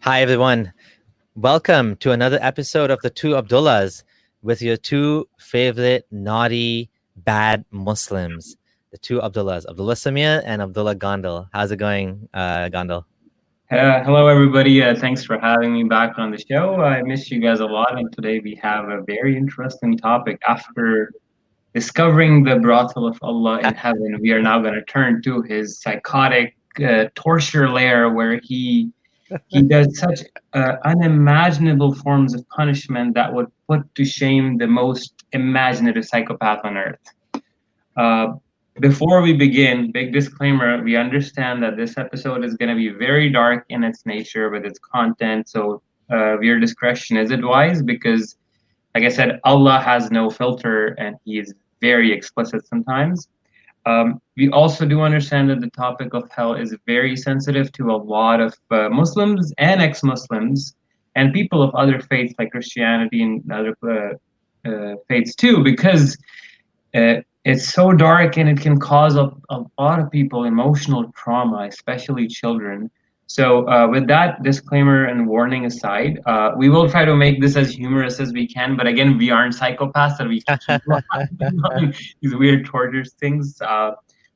Hi, everyone. Welcome to another episode of the Two Abdullahs with your two favorite naughty, bad Muslims. The two Abdullahs, Abdullah Samir and Abdullah Gondal. How's it going, Gondal? Hello, everybody. Thanks for having me back on the show. I miss you guys a lot, and today we have a very interesting topic. After discovering the brothel of Allah in heaven, we are now going to turn to his psychotic torture lair, where he does such unimaginable forms of punishment that would put to shame the most imaginative psychopath on earth. Uh, Before we begin, big disclaimer, we understand that this episode is going to be very dark in its nature with its content, so your discretion is advised because, like I said, Allah has no filter and He is very explicit sometimes. We also do understand that the topic of hell is very sensitive to a lot of Muslims and ex-Muslims and people of other faiths like Christianity and other faiths too, because it's so dark and it can cause a lot of people emotional trauma, especially children. So, with that disclaimer and warning aside, we will try to make this as humorous as we can. But again, we aren't psychopaths that we can keep on these weird torture things.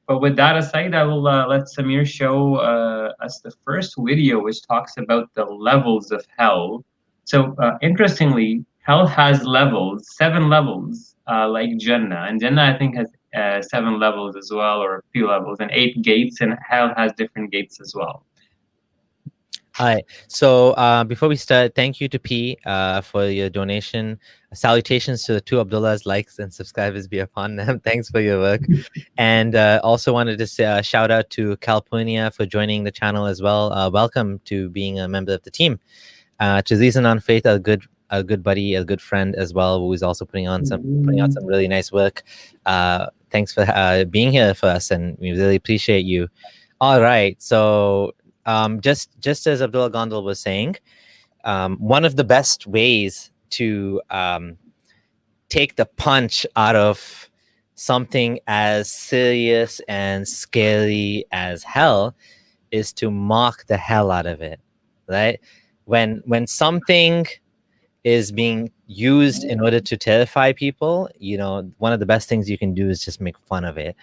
But with that aside, I will let Samir show us the first video, which talks about the levels of hell. So, interestingly, hell has levels, 7 levels, like Jannah. And Jannah, I think, has 7 levels as well, or a few levels, and 8 gates, and hell has different gates as well. Hi. So before we start, thank you to P for your donation. Salutations to the two Abdullahs. Likes and subscribers be upon them. Thanks for your work. And also wanted to say, shout out to Calpurnia for joining the channel as well. Welcome to being a member of the team. To Season on Faith, a good buddy, a good friend as well, who is also putting out some really nice work. Thanks for being here for us, and we really appreciate you. All right, so just as Abdullah Gondal was saying, one of the best ways to take the punch out of something as serious and scary as hell is to mock the hell out of it, right? When something is being used in order to terrify people, one of the best things you can do is just make fun of it,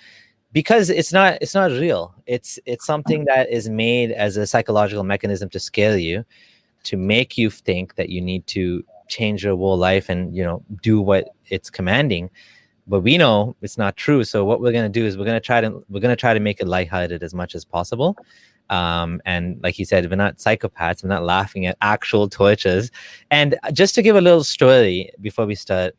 because it's not real. It's something that is made as a psychological mechanism to scare you, to make you think that you need to change your whole life and do what it's commanding. But we know it's not true. So what we're going to do is we're going to try to make it lighthearted as much as possible. And like he said, we're not psychopaths. We're not laughing at actual tortures. And just to give a little story before we start,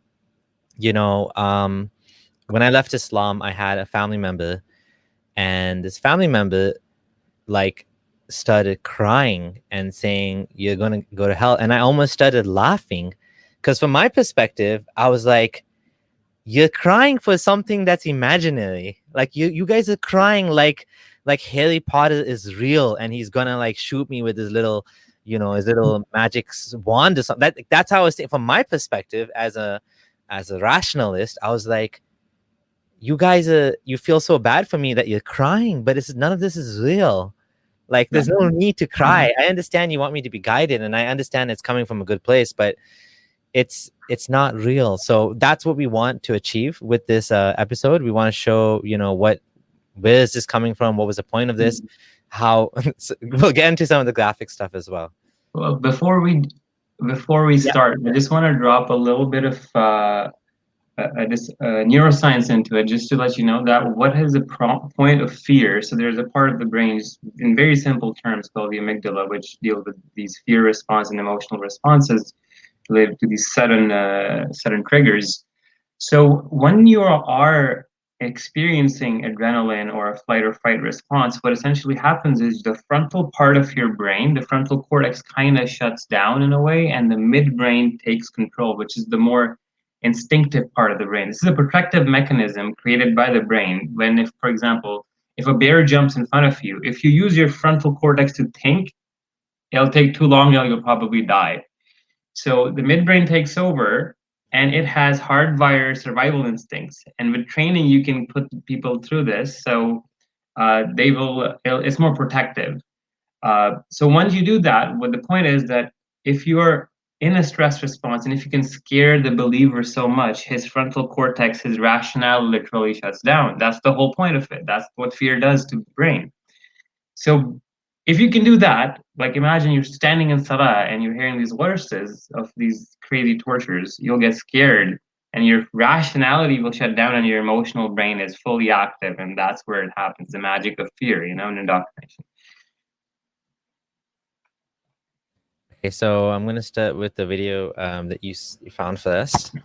when I left Islam, I had a family member, and this family member started crying and saying, "You're going to go to hell." And I almost started laughing, because from my perspective, I was like, you're crying for something that's imaginary. Like you guys are crying like Harry Potter is real and he's gonna shoot me with his little magic wand or something. That's how I was thinking. From my perspective as a rationalist, I was like, you guys you feel so bad for me that you're crying, but none of this is real. Like, there's no need to cry. I understand you want me to be guided, and I understand it's coming from a good place, but it's not real. So that's what we want to achieve with this episode. We want to show, where is this coming from? What was the point of this? How we'll get into some of the graphic stuff as well. Well, before we start, I just want to drop a little bit of neuroscience into it, just to let you know that what is the point of fear. So there's a part of the brain, in very simple terms, called the amygdala, which deals with these fear response and emotional responses related to these sudden triggers. So when you are experiencing adrenaline or a flight or fight response, what essentially happens is the frontal part of your brain, the frontal cortex, kind of shuts down in a way, and the midbrain takes control, which is the more instinctive part of the brain. This is a protective mechanism created by the brain when, if, for example, if a bear jumps in front of you, if you use your frontal cortex to think, it'll take too long, you'll probably die. So the midbrain takes over, and it has hardwired survival instincts. And with training, you can put people through this, so it's more protective. So once you do that, what the point is that if you're in a stress response and if you can scare the believer so much, his frontal cortex, his rationale literally shuts down. That's the whole point of it. That's what fear does to the brain. So if you can do that, like imagine you're standing in salah and you're hearing these verses of these crazy tortures, you'll get scared and your rationality will shut down and your emotional brain is fully active, and that's where it happens, the magic of fear, you know, in indoctrination. Okay, so I'm gonna start with the video that you found first.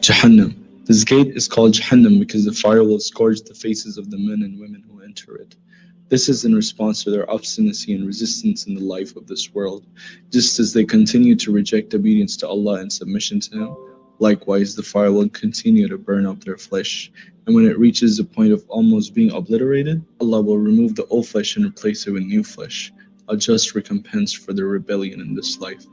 Jahannam. This gate is called Jahannam because the fire will scorch the faces of the men and women who enter it. This is in response to their obstinacy and resistance in the life of this world. Just as they continue to reject obedience to Allah and submission to Him, likewise the fire will continue to burn up their flesh. And when it reaches the point of almost being obliterated, Allah will remove the old flesh and replace it with new flesh, a just recompense for their rebellion in this life.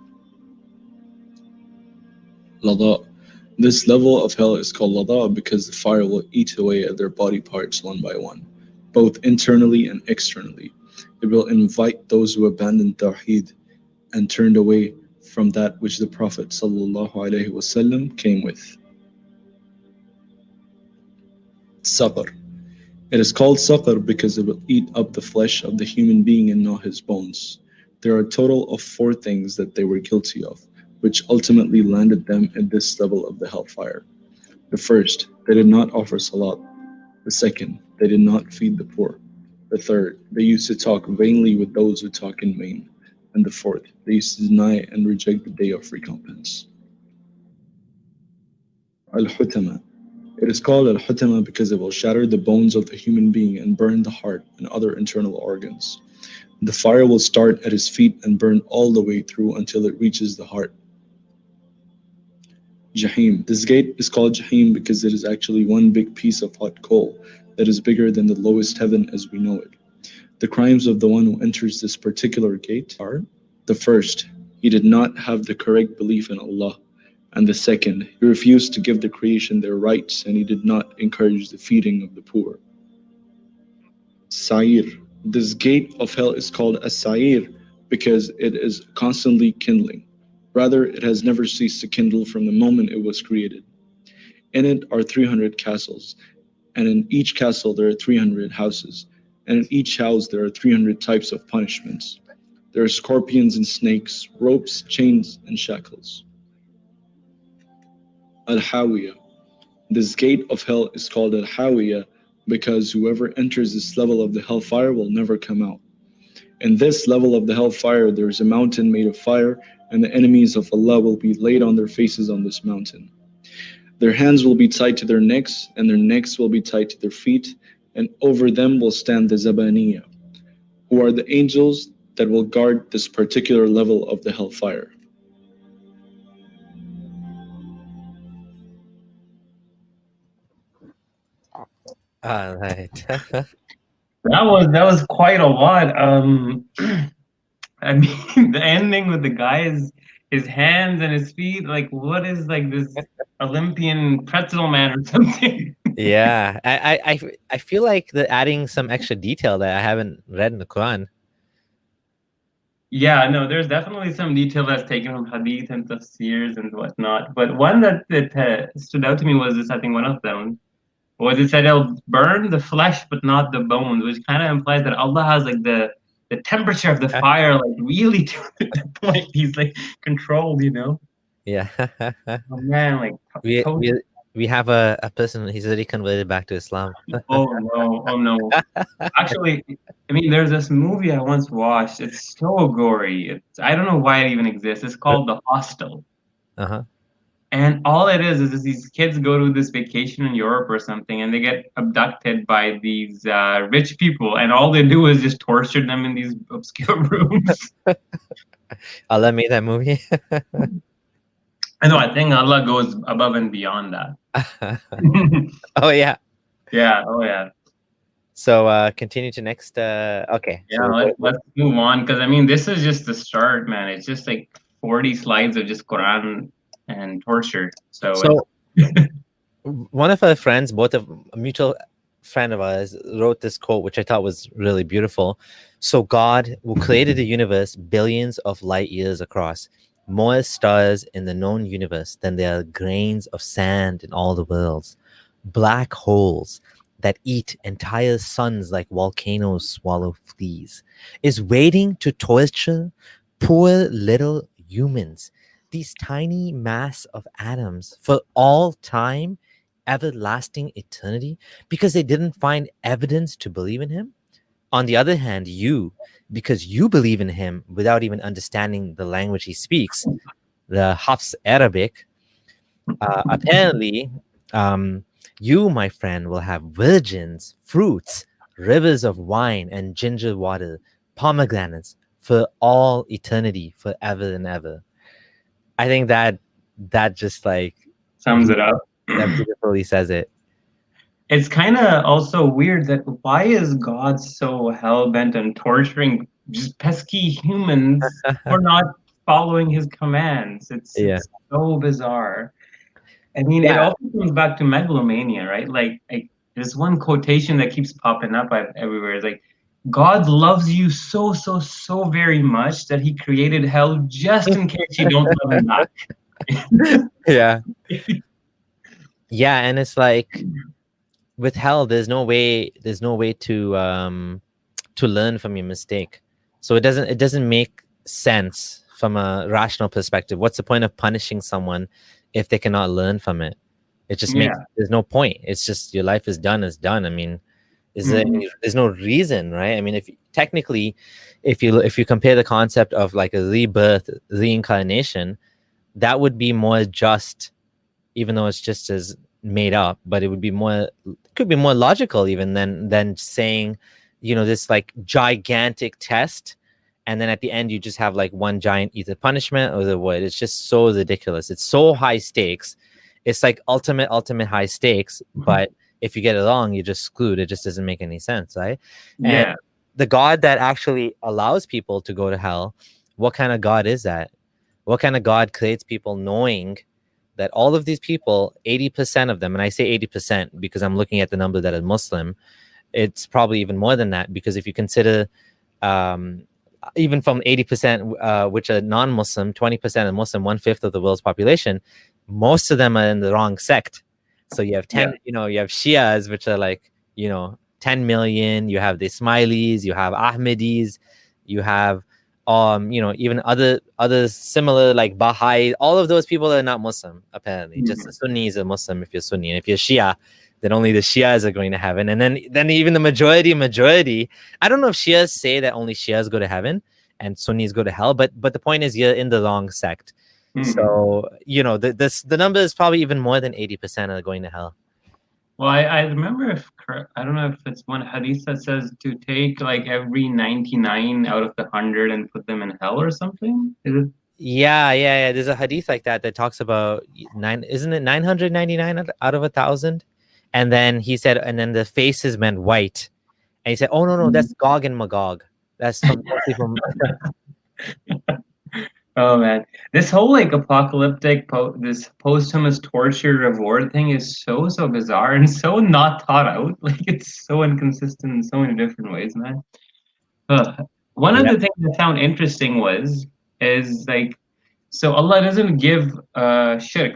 Lada. This level of hell is called Lada because the fire will eat away at their body parts one by one, both internally and externally. It will invite those who abandoned Tawheed and turned away from that which the Prophet ﷺ came with. Saqar. It is called Saqar because it will eat up the flesh of the human being and not his bones. There are a total of 4 things that they were guilty of, which ultimately landed them at this level of the hellfire. The first, they did not offer salat. The second, they did not feed the poor. The third, they used to talk vainly with those who talk in vain. And the fourth, they used to deny and reject the day of recompense. Al-Hutama. It is called Al-Hutama because it will shatter the bones of the human being and burn the heart and other internal organs. The fire will start at his feet and burn all the way through until it reaches the heart. Jahim. This gate is called Jahim because it is actually one big piece of hot coal that is bigger than the lowest heaven as we know it. The crimes of the one who enters this particular gate are: the first, he did not have the correct belief in Allah, and the second, he refused to give the creation their rights and he did not encourage the feeding of the poor. Sa'ir. This gate of hell is called As-Sa'ir because it is constantly kindling. Rather, it has never ceased to kindle from the moment it was created. In it are 300 castles, and in each castle there are 300 houses, and in each house there are 300 types of punishments. There are scorpions and snakes, ropes, chains, and shackles. Al-Hawiyah. This gate of hell is called Al-Hawiyah because whoever enters this level of the hellfire will never come out. In this level of the hellfire there is a mountain made of fire, and the enemies of Allah will be laid on their faces on this mountain. Their hands will be tied to their necks, and their necks will be tied to their feet, and over them will stand the Zabaniya, who are the angels that will guard this particular level of the hellfire. All right. That was quite a lot. I mean, the ending with the guy's his hands and his feet, like what is like this Olympian pretzel man or something? Yeah, I feel like they're adding some extra detail that I haven't read in the Quran. Yeah, no, there's definitely some detail that's taken from hadith and tafsirs and whatnot. But one that stood out to me was this, I think one of them was it said it'll burn the flesh but not the bones, which kind of implies that Allah has like the temperature of the fire like really to the point he's like controlled, you know? Yeah. Oh man, like we toast. we we have a person, he's already converted back to Islam. Oh no, oh no. Actually, I mean, there's this movie I once watched. It's so gory. I don't know why it even exists. It's called The Hostel. Uh-huh. And all it is these kids go to this vacation in Europe or something, and they get abducted by these rich people, and all they do is just torture them in these obscure rooms. Allah made that movie. I know, I think Allah goes above and beyond that. Oh yeah. Yeah, oh yeah. So continue to next okay. Yeah, So let's move on because I mean this is just the start, man. It's just like 40 slides of just Quran and torture. So one of our friends, both of a mutual friend of ours, wrote this quote, which I thought was really beautiful. So God, who created the universe billions of light years across, more stars in the known universe than there are grains of sand in all the worlds, black holes that eat entire suns like volcanoes swallow fleas, is waiting to torture poor little humans, these tiny mass of atoms, for all time, everlasting eternity, because they didn't find evidence to believe in him. On the other hand, you, because you believe in him without even understanding the language he speaks, the Hafs Arabic, apparently, you, my friend, will have virgins, fruits, rivers of wine and ginger water, pomegranates for all eternity, forever and ever. I think that just like sums it up. that beautifully says it. It's kind of also weird that why is God so hell-bent on torturing just pesky humans for not following his commands? It's so bizarre. I mean, it also comes back to megalomania, right? Like there's one quotation that keeps popping up everywhere. It's like, God loves you so, so, so very much that he created hell just in case you don't love him back. Yeah. Yeah, and it's like with hell, there's no way to learn from your mistake. So it doesn't make sense from a rational perspective. What's the point of punishing someone if they cannot learn from it? It just makes there's no point. It's just your life is done. I mean, there's no reason, right? I mean, if technically, if you compare the concept of like a rebirth, reincarnation, that would be more just, even though it's just as made up, but it could be more logical even than saying, this like gigantic test, and then at the end you just have like one giant either punishment or the void. It's just so ridiculous. It's so high stakes. It's like ultimate high stakes, but if you get it wrong, you're just screwed. It just doesn't make any sense, right? Yeah. And the God that actually allows people to go to hell, what kind of God is that? What kind of God creates people knowing that all of these people, 80% of them, and I say 80% because I'm looking at the number that is Muslim, it's probably even more than that, because if you consider even from 80%, which are non-Muslim, 20% are Muslim, 1/5 of the world's population, most of them are in the wrong sect. So you have 10, you have Shias, which are like, 10 million, you have the Ismailis, you have Ahmadis, you have even other similar like Baha'i. All of those people are not Muslim, apparently. Just the Sunnis are Muslim if you're Sunni, and if you're Shia, then only the Shias are going to heaven. And then even the majority, I don't know if Shias say that only Shias go to heaven and Sunnis go to hell, but the point is you're in the wrong sect. So the number is probably even more than 80% are going to hell. Well, I remember I don't know if it's one hadith that says to take like every 99 out of the 100 and put them in hell or something. Is it? Yeah. There's a hadith like that talks about isn't it 999 out of 1,000? And then he said, and then the faces went white, and he said, "Oh no, that's Gog and Magog. That's from." Oh man, this whole like apocalyptic this posthumous torture reward thing is so bizarre and so not thought out. Like it's so inconsistent in so many different ways, man. One of the things I found interesting is like, so Allah doesn't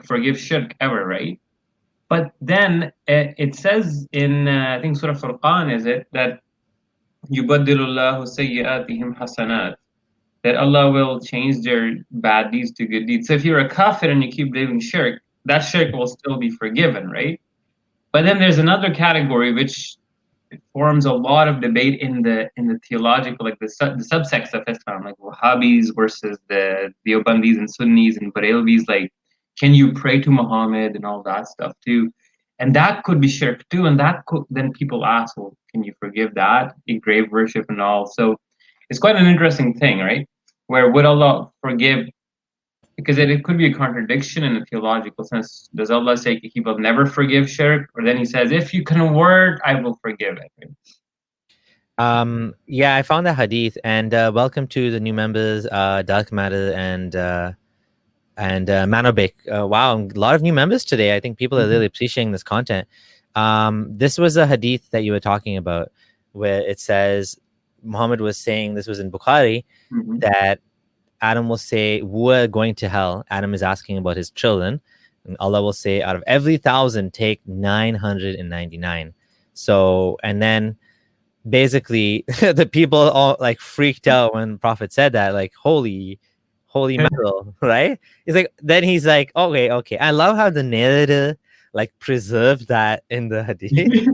forgive shirk ever, right? But then it says in I think Surah Furqan, is it that yubaddilullahu sayyi'atihim hasanat, that Allah will change their bad deeds to good deeds. So if you're a kafir and you keep doing shirk, that shirk will still be forgiven, right? But then there's another category which forms a lot of debate in the theological, like the subsects of Islam, like Wahhabis versus the Deobandis and Sunnis and Barelvis. Like, can you pray to Muhammad and all that stuff too? And that could be shirk too. And then people ask, well, can you forgive that? Grave worship and all. So it's quite an interesting thing, right? Where would Allah forgive? Because it could be a contradiction in a theological sense. Does Allah say He will never forgive shirk? Or then He says, if you convert, I will forgive it. Right? Yeah, I found that hadith, and welcome to the new members, Dark Matter and Manobik. Wow, a lot of new members today. I think people are really appreciating this content. This was a hadith that you were talking about, where it says Muhammad was saying, this was in Bukhari, that Adam will say, "We're going to hell." Adam is asking about his children, and Allah will say, "Out of every 1,000, take 999." So, and then basically the people all like freaked out when the Prophet said that, like, holy metal, right? Then he's like, okay. I love how the narrator like preserved that in the hadith.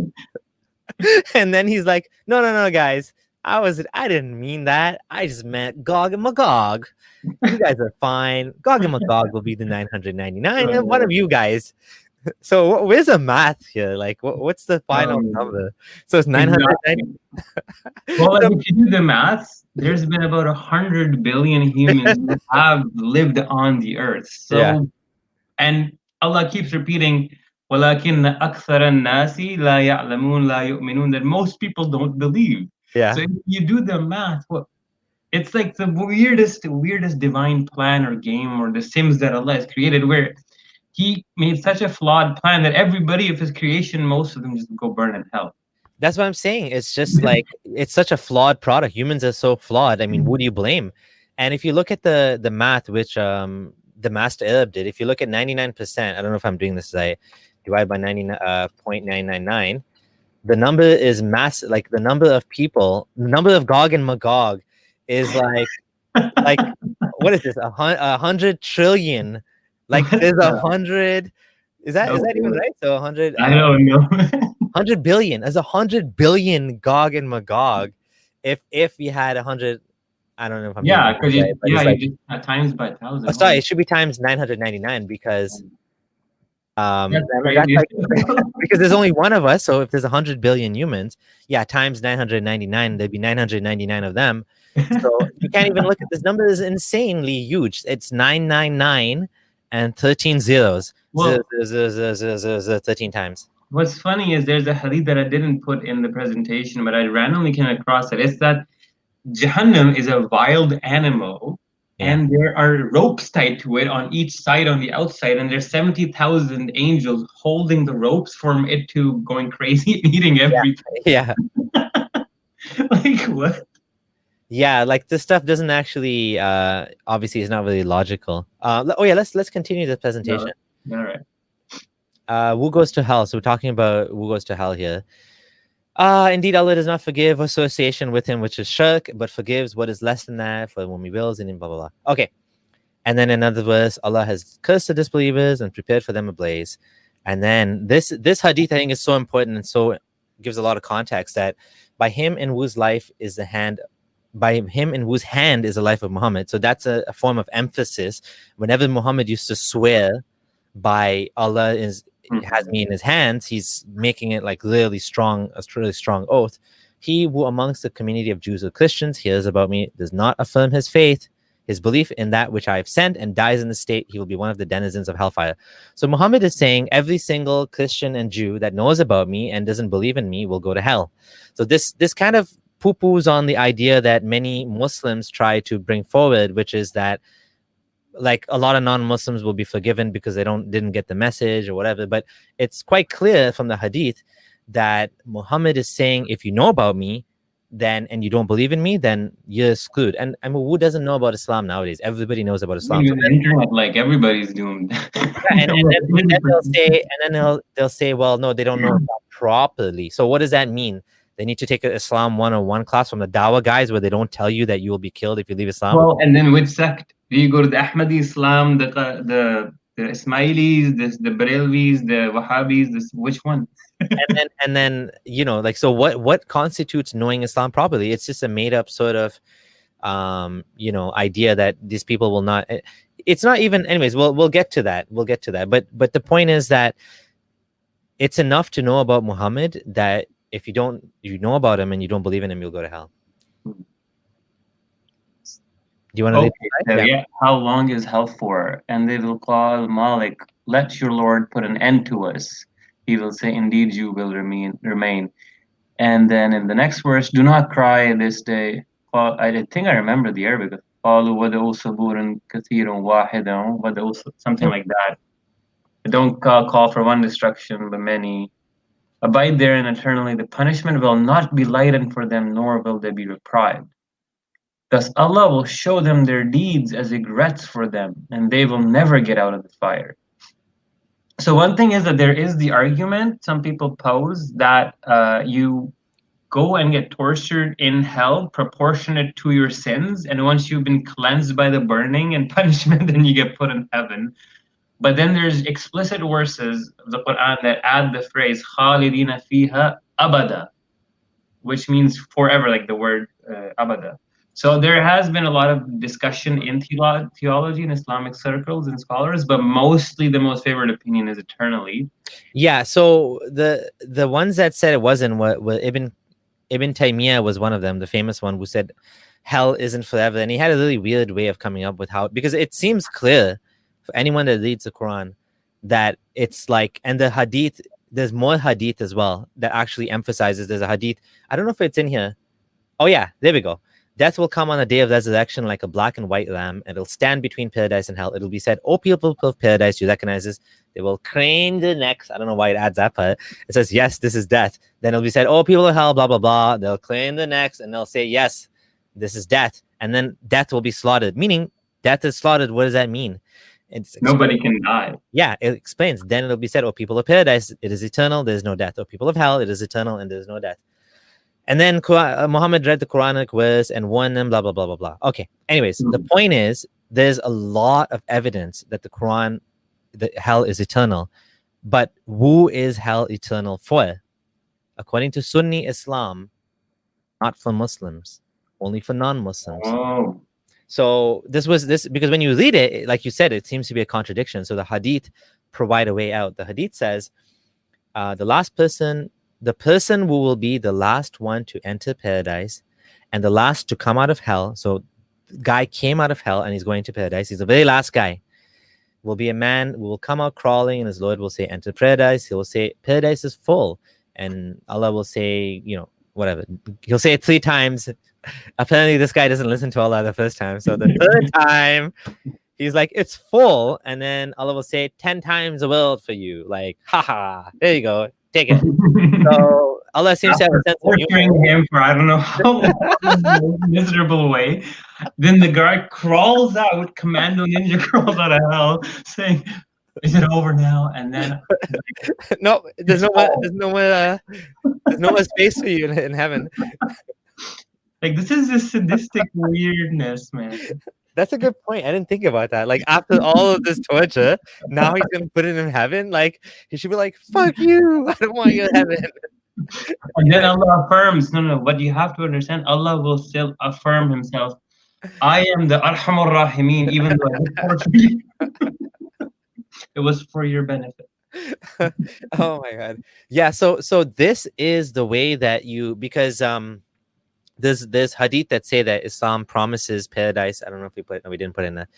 And then he's like, no, guys, I didn't mean that. I just meant Gog and Magog. You guys are fine. Gog and Magog will be the 999, and one of you guys. So where's the math here? Like, what's the final number? So it's 990. Well, if you do the maths, there's been about 100 billion humans that have lived on the earth. So, Yeah. and Allah keeps repeating, وَلَكِنَّ أَكْثَرَ النَّاسِ لَا يَعْلَمُونَ لَا يُؤْمِنُونَ, that most people don't believe. Yeah. So if you do the math, it's like the weirdest divine plan or game or the Sims that Allah has created, where He made such a flawed plan that everybody of His creation, most of them just go burn in hell. That's what I'm saying. It's just like, it's such a flawed product. Humans are so flawed. I mean, who do you blame? And if you look at the math, which the master Arab did, if you look at 99%, I don't know if I'm doing this right, divide by 99.999, the number is mass. Like the number of people, the number of Gog and Magog is like what is this? 100 trillion. Like there's 100. Is that even right? So 100. I don't know. 100 billion. There's 100 billion Gog and Magog. If you had 100, I don't know if I'm because you like, just times by 1,000. Oh, sorry, it should be times 999 because That's because there's only one of us. So if there's 100 billion humans, times 999, there'd be 999 of them. So you can't even look at this number. Is insanely huge. It's 999 and 13 zeros. Well, 13 times. What's funny is there's a hadith that I didn't put in the presentation, but I randomly came across it. It's that Jahannam is a wild animal, and there are ropes tied to it on each side on the outside, and there's 70,000 angels holding the ropes from it to going crazy and eating everything. Yeah. Like what? Yeah, like this stuff doesn't actually obviously it's not really logical. Let's continue the presentation. All right. Who goes to hell? So we're talking about who goes to hell here. Indeed, Allah does not forgive association with him, which is shirk, but forgives what is less than that for whom he wills, and blah blah blah. Okay. And then another verse, Allah has cursed the disbelievers and prepared for them a blaze. And then this hadith I think is so important and so gives a lot of context that by him in whose life is the hand, by him in whose hand is the life of Muhammad. So that's a form of emphasis. Whenever Muhammad used to swear by Allah has me in his hands, he's making it like really strong, a really strong oath. He who amongst the community of Jews or Christians hears about me does not affirm his faith, his belief in that which I have sent, and dies in the state, he will be one of the denizens of hellfire. So Muhammad is saying every single Christian and Jew that knows about me and doesn't believe in me will go to hell. So this kind of poo-poos on the idea that many Muslims try to bring forward, which is that like a lot of non-Muslims will be forgiven because they didn't get the message or whatever. But it's quite clear from the hadith that Muhammad is saying, if you know about me, then and you don't believe in me, then you're screwed. And I mean, who doesn't know about Islam nowadays? Everybody knows about Islam. So internet, like everybody's doomed. and then they'll say, well, no, they don't know Islam properly. So what does that mean? They need to take an Islam 101 class from the Dawah guys where they don't tell you that you will be killed if you leave Islam. Well, and then which sect? Do you go to the Ahmadi Islam, the Ismailis, the Barelvis, the Wahhabis, which one? and then like, so what constitutes knowing Islam properly? It's just a made up sort of idea that these people will not. It's not even. Anyways, we'll get to that. But the point is that it's enough to know about Muhammad that if you know about him and you don't believe in him, you'll go to hell. Do you want to read that? Yeah. How long is hell for? And they will call Malik, let your Lord put an end to us. He will say, indeed, you will remain. And then in the next verse, do not cry this day. Well, I think I remember the Arabic. قالوا وَدَعُوا صَبُورًا كَثِيرًا وَاحِدًا وَدَعُوا something like that. Don't call for one destruction, but many. Abide therein eternally. The punishment will not be lightened for them, nor will they be deprived. Thus Allah will show them their deeds as regrets for them, and they will never get out of the fire. So one thing is that there is the argument some people pose that you go and get tortured in hell proportionate to your sins, and once you've been cleansed by the burning and punishment, then you get put in heaven. But then there's explicit verses of the Quran that add the phrase "Khalidina fiha abada," which means forever, like the word abada. So there has been a lot of discussion in theology in Islamic circles and scholars, but mostly the most favored opinion is eternally. Yeah. So the ones that said it wasn't, what Ibn Taymiyyah was one of them, the famous one, who said hell isn't forever, and he had a really weird way of coming up with how, because it seems clear for anyone that reads the Quran that it's like, and the hadith, there's more hadith as well that actually emphasizes. There's a hadith, I don't know if it's in here. Oh yeah, there we go. Death will come on the day of resurrection like a black and white lamb, and it'll stand between paradise and hell. It'll be said, "O people of paradise, you recognize this?" They will crane their necks. I don't know why it adds that part. It says, "Yes, this is death." Then it'll be said, "Oh, people of hell, blah blah blah." They'll crane their necks and they'll say, "Yes, this is death." And then death will be slaughtered. Meaning, death is slaughtered. What does that mean? Nobody can die. Yeah, it explains. Then it'll be said, "Oh, people of paradise, it is eternal. There is no death. Oh, people of hell, it is eternal, and there is no death." And then Muhammad read the Quranic verse and warned them, blah, blah, blah, blah, blah. Okay. Anyways, the point is, there's a lot of evidence that the Quran, that hell is eternal. But who is hell eternal for? According to Sunni Islam, not for Muslims, only for non-Muslims. Oh. So this because when you read it, like you said, it seems to be a contradiction. So the hadith provide a way out. The hadith says, the person who will be the last one to enter paradise and the last to come out of hell. So the guy came out of hell and he's going to paradise. He's the very last guy. Will be a man who will come out crawling, and his Lord will say, "Enter paradise." He will say, "Paradise is full." And Allah will say, whatever. He'll say it 3 times. Apparently this guy doesn't listen to Allah the first time. So the third time, he's like, "It's full." And then Allah will say, 10 times the world for you. Like, haha, there you go. Take it. So Allah seems to have a sense of torturing him for I don't know how miserable way. Then the guy crawls out, Commando Ninja crawls out of hell, saying, "Is it over now?" And then no, there's no more space for you in heaven. Like, this is a sadistic weirdness, man. That's a good point. I didn't think about that. Like, after all of this torture, now he's gonna put it in heaven. Like, he should be like, "Fuck you! I don't want you in heaven." And then Allah affirms. No. But you have to understand, Allah will still affirm Himself. I am the Arhamur Rahimin, even though I did torture you. It was for your benefit. Oh my God. Yeah. So this is the way that you, because there's hadith that say that Islam promises paradise. I don't know if we didn't put in that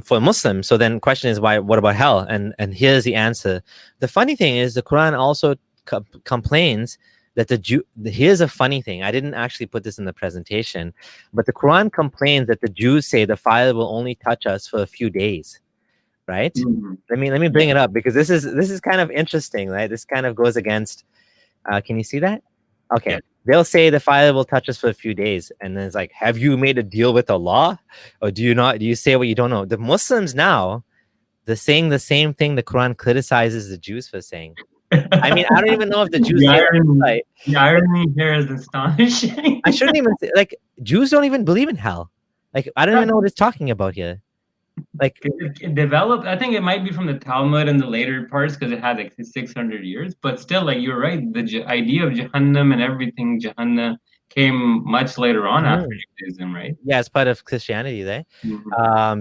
for Muslims. So then question is, why? What about hell? And here's the answer. The funny thing is, the Quran also complains that here's a funny thing. I didn't actually put this in the presentation, but the Quran complains that the Jews say the fire will only touch us for a few days. Right? Let me bring it up, because this is kind of interesting, right? This kind of goes against. Can you see that? Okay. Yeah. They'll say the fire will touch us for a few days, and then it's like, have you made a deal with Allah, or do you not? Do you say what you don't know? The Muslims now, they're saying the same thing the Quran criticizes the Jews for saying. I mean, I don't even know if the Jews say that. The irony here is astonishing. I shouldn't even say, like, Jews don't even believe in hell. Like, I don't even know what it's talking about here. Like, it developed. I think it might be from the Talmud and the later parts, because it had like 600 years. But still, like, you're right. The idea of Jahannam and everything, Jahannam, came much later on after Judaism, right? Yeah, it's part of Christianity, right?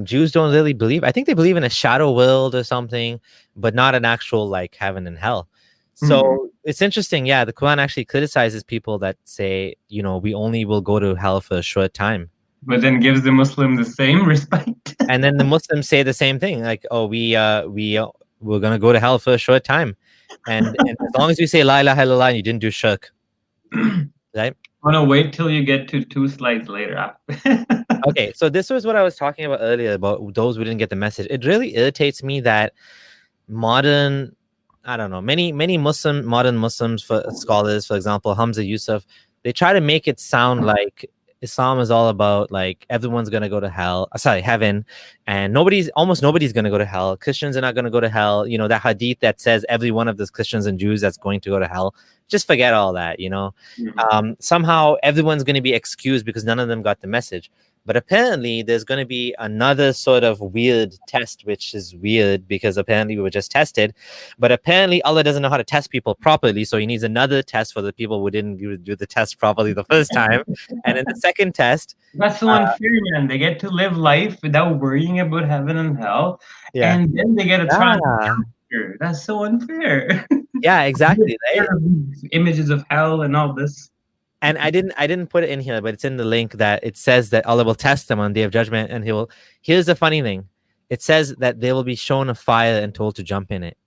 Jews don't really believe. I think they believe in a shadow world or something, but not an actual like heaven and hell. So it's interesting. Yeah, the Quran actually criticizes people that say, we only will go to hell for a short time. But then gives the Muslim the same respect. And then the Muslims say the same thing, like, "Oh, we're gonna go to hell for a short time, and as long as you say La ilaha illallah and you didn't do shirk, right? Oh no, wait till you get to 2 slides later. Okay, so this was what I was talking about earlier about those who didn't get the message. It really irritates me that modern, I don't know, many modern Muslims, for scholars, for example, Hamza Yusuf, they try to make it sound like Islam is all about like everyone's gonna go to hell, sorry, heaven, and almost nobody's gonna go to hell. Christians are not gonna go to hell. You know, that hadith that says every one of those Christians and Jews that's going to go to hell. Just forget all that. You know, somehow everyone's gonna be excused because none of them got the message. But apparently, there's going to be another sort of weird test, which is weird because apparently we were just tested. But apparently, Allah doesn't know how to test people properly. So he needs another test for the people who didn't do the test properly the first time. And in the second test, that's so unfair, man. They get to live life without worrying about heaven and hell. Yeah. And then they get a try. That's so unfair. Yeah, exactly. Right? Images of hell and all this. And I didn't put it in here, but it's in the link that it says that Allah will test them on the day of judgment, and here's the funny thing. It says that they will be shown a fire and told to jump in it.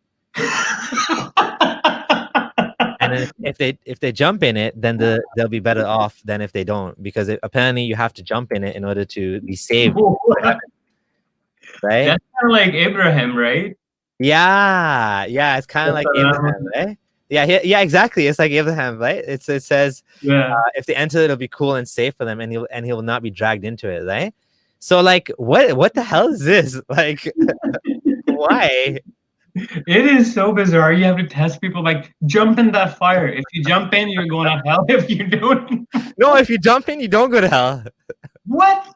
And then if they jump in it, then they'll be better off than if they don't, because apparently you have to jump in it in order to be saved. Right? That's kind of like Abraham, right? Yeah, it's kind of like Abraham, right? Yeah, exactly. It's like Abraham, right? It says, if they enter, it'll be cool and safe for them, and he will not be dragged into it, right? So, like, what the hell is this? Like, why? It is so bizarre. You have to test people, like, jump in that fire. If you jump in, you're going to hell. If you don't, no. If you jump in, you don't go to hell. What?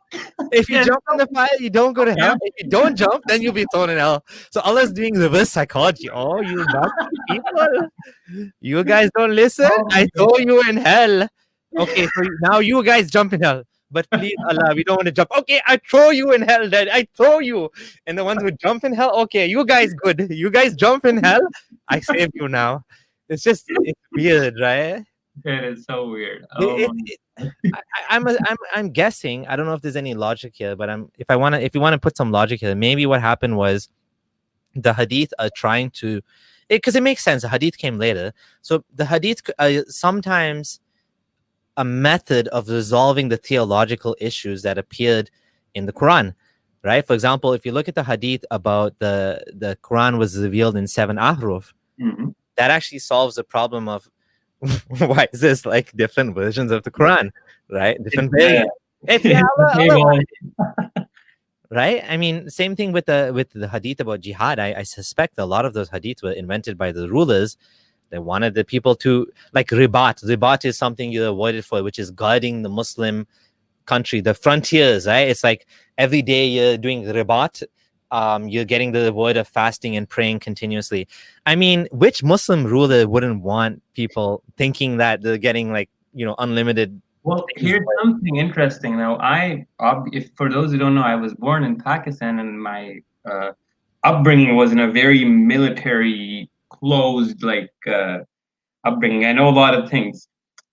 If you jump in the fire, you don't go to hell. If you don't jump, then you'll be thrown in hell. So Allah's doing reverse psychology. Oh, you people, you guys don't listen. I throw you in hell. Okay, so now you guys jump in hell. But please, Allah, we don't want to jump. Okay, I throw you in hell. Then I throw you. And the ones who jump in hell, okay, you guys good. You guys jump in hell. I save you now. It's weird, right? It is so weird. I'm guessing. I don't know if there's any logic here, but if you want to put some logic here, maybe what happened was the hadith are trying to, because it makes sense. The hadith came later, so the hadith sometimes a method of resolving the theological issues that appeared in the Quran, right? For example, if you look at the hadith about the Quran was revealed in 7 ahruf, that actually solves the problem of why is this like different versions of the Quran, right? Different variants. Right? I mean, same thing with the hadith about jihad. I suspect a lot of those hadiths were invented by the rulers. They wanted the people to, like, ribat. Ribat is something you're avoided for, which is guarding the Muslim country, the frontiers, right? It's like every day you're doing ribat, you're getting the reward of fasting and praying continuously. I mean, which Muslim ruler wouldn't want people thinking that they're getting, like, unlimited? Well, here's something interesting. Now, if for those who don't know, I was born in Pakistan, and my upbringing was in a very military, closed, like, upbringing. I know a lot of things,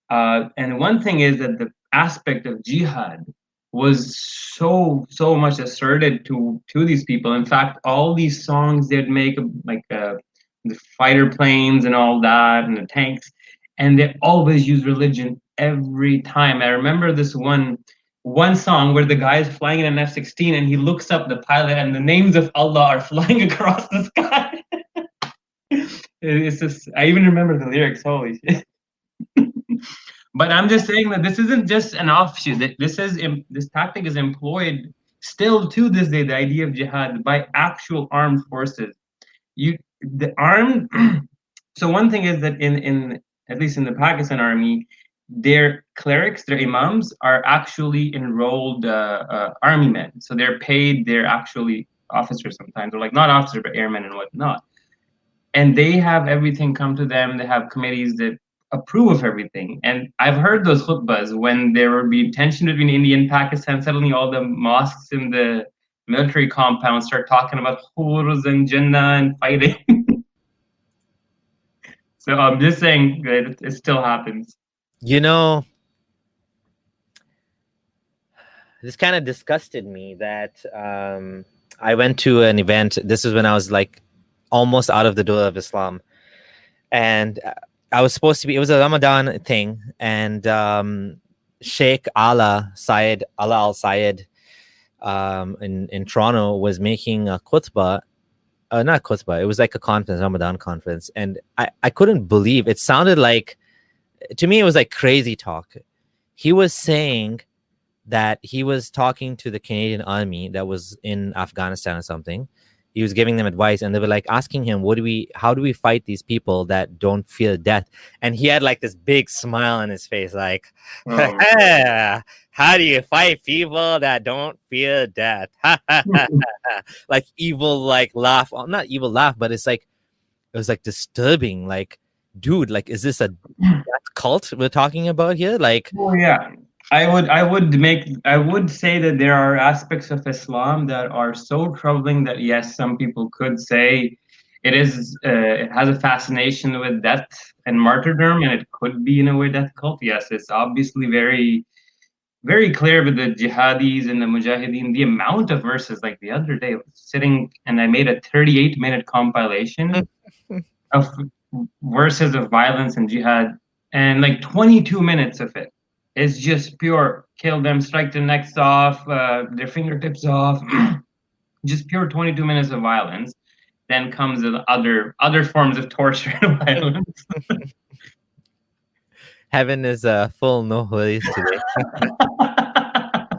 and one thing is that the aspect of jihad was so much asserted to these people. In fact, all these songs they'd make, like the fighter planes and all that, and the tanks, and they always use religion every time. I remember this one song where the guy is flying in an F-16 and he looks up the pilot and the names of Allah are flying across the sky. It's just, I even remember the lyrics. Holy shit. But I'm just saying that this isn't just an offshoot. This tactic is employed still to this day, the idea of jihad, by actual armed forces. So one thing is that in at least in the Pakistan army, their clerics, their imams, are actually enrolled army men. So they're paid, they're actually officers sometimes, or like not officers, but airmen and whatnot. And they have everything come to them. They have committees that approve of everything. And I've heard those khutbahs when there would be tension between India and Pakistan. Suddenly all the mosques in the military compound start talking about hurs and Jannah and fighting. So I'm just saying that it still happens. This kind of disgusted me that I went to an event. This is when I was like almost out of the door of Islam. And I was supposed to be. It was a Ramadan thing, and Sheikh Allah Syed Allah Al Syed in Toronto was making a khutbah. Not khutbah. It was like a conference, Ramadan conference, and I couldn't believe it. Sounded like, to me, it was like crazy talk. He was saying that he was talking to the Canadian army that was in Afghanistan or something. He was giving them advice, and they were like asking him, how do we fight these people that don't fear death? And he had like this big smile on his face, like, how do you fight people that don't fear death? Like evil, like laugh, not evil laugh, but it was like disturbing. Like, dude, like, is this a death cult we're talking about here? Like, oh yeah. I would say that there are aspects of Islam that are so troubling that yes, some people could say it has a fascination with death and martyrdom, and it could be in a way death cult. Yes, it's obviously very, very clear with the jihadis and the mujahideen. The amount of verses, like the other day, I was sitting and I made a 38-minute compilation of verses of violence and jihad, and like 22 minutes of it is just pure kill them, strike their necks off, their fingertips off, just pure 22 minutes of violence. Then comes the other forms of torture and violence. heaven is full no worries today.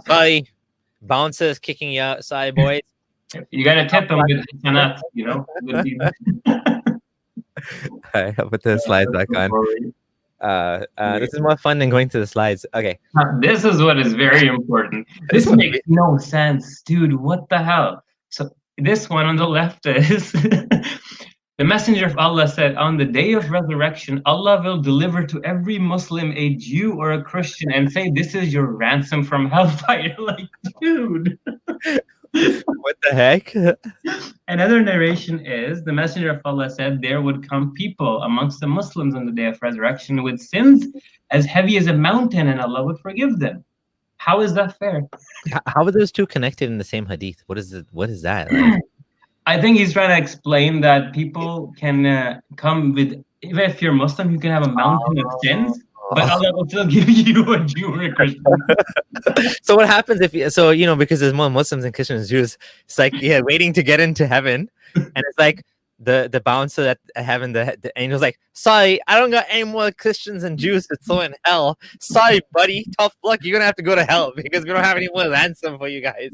Sorry, bouncers kicking you out. Sorry, boys. You gotta tip them with hasanat, you know. All right, I'll put the slides back on. This is more fun than going to the slides. Okay. This is what is very important. This makes no sense, dude. What the hell? So this one on the left is the Messenger of Allah said, on the day of resurrection, Allah will deliver to every Muslim a Jew or a Christian and say, this is your ransom from hellfire. Like, dude. What the heck? Another narration is the Messenger of Allah said there would come people amongst the Muslims on the day of resurrection with sins as heavy as a mountain, and Allah would forgive them. How is that fair? How are those two connected in the same hadith? What is it? What is that? Like? I think he's trying to explain that people can come with, even if you're Muslim, you can have a mountain of sins, but Allah will still give you a Jew or a Christian. So what happens if because there's more Muslims and Christians and Jews, it's like waiting to get into heaven, and it's like the bouncer at heaven, the angel's like, sorry, I don't got any more Christians and Jews to throw in hell. Sorry, buddy, tough luck. You're gonna have to go to hell because we don't have any more ransom for you guys.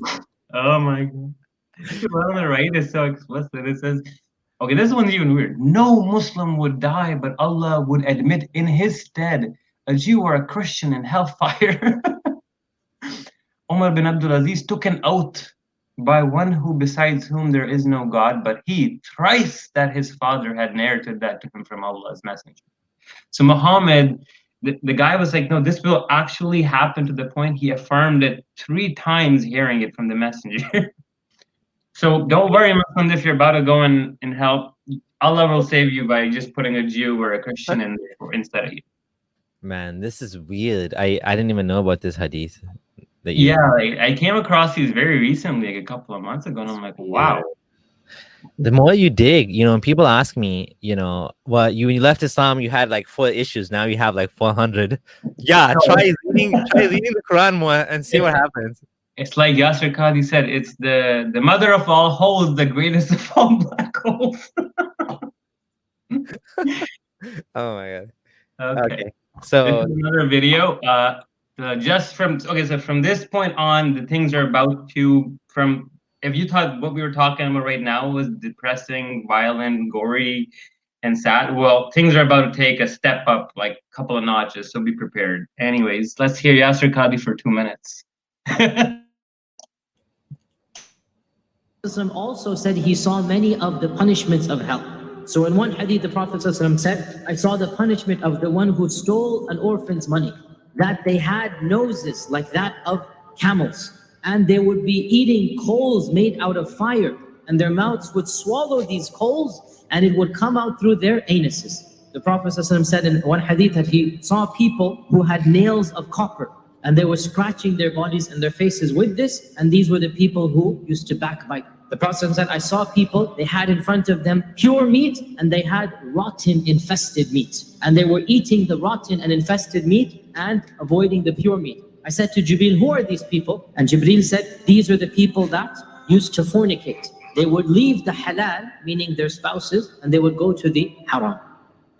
Oh my god. The one on the right is so explicit. It says, okay, this one's even weird. No Muslim would die, but Allah would admit in his stead a Jew or a Christian in hellfire. Umar bin Abdulaziz took an oath by one who besides whom there is no God, but he thrice that his father had narrated that to him from Allah's messenger. So Muhammad, the guy was like, no, this will actually happen, to the point he affirmed it 3 times hearing it from the messenger. So don't worry, Muslims, if you're about to go in hell, Allah will save you by just putting a Jew or a Christian in there instead of you. Man, this is weird. I didn't even know about this hadith. I came across these very recently, like a couple of months ago, and I'm like, wow. The more you dig, and people ask me, well, you when you left Islam, you had like 4 issues. Now you have like 400. Yeah, try reading the Quran more and see what happens. It's like Yasser Qadhi said, it's the mother of all holes, the greatest of all black holes. Oh my god. Okay. So this is another video. So from this point on, the things are about to, if you thought what we were talking about right now was depressing, violent, gory, and sad, well, things are about to take a step up, like a couple of notches, so be prepared. Anyways, let's hear Yasser Qadhi for 2 minutes. Also said he saw many of the punishments of hell. So in one hadith, the Prophet said, I saw the punishment of the one who stole an orphan's money, that they had noses like that of camels, and they would be eating coals made out of fire, and their mouths would swallow these coals, and it would come out through their anuses. The Prophet said in one hadith that he saw people who had nails of copper, And they were scratching their bodies and their faces with this, and these were the people who used to backbite. The Prophet said, I saw people, they had in front of them pure meat, and they had rotten, infested meat. And they were eating the rotten and infested meat and avoiding the pure meat. I said to Jibreel, who are these people? And Jibreel said, these are the people that used to fornicate. They would leave the halal, meaning their spouses, and they would go to the haram.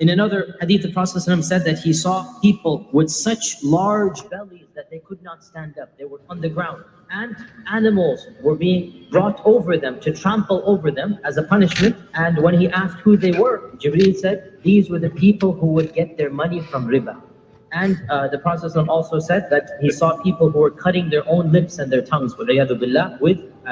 In another hadith, the Prophet ﷺ said that he saw people with such large bellies that they could not stand up. They were on the ground. And animals were being brought over them to trample over them as a punishment. And when he asked who they were, Jibreel said, these were the people who would get their money from riba. And the Prophet ﷺ also said that he saw people who were cutting their own lips and their tongues with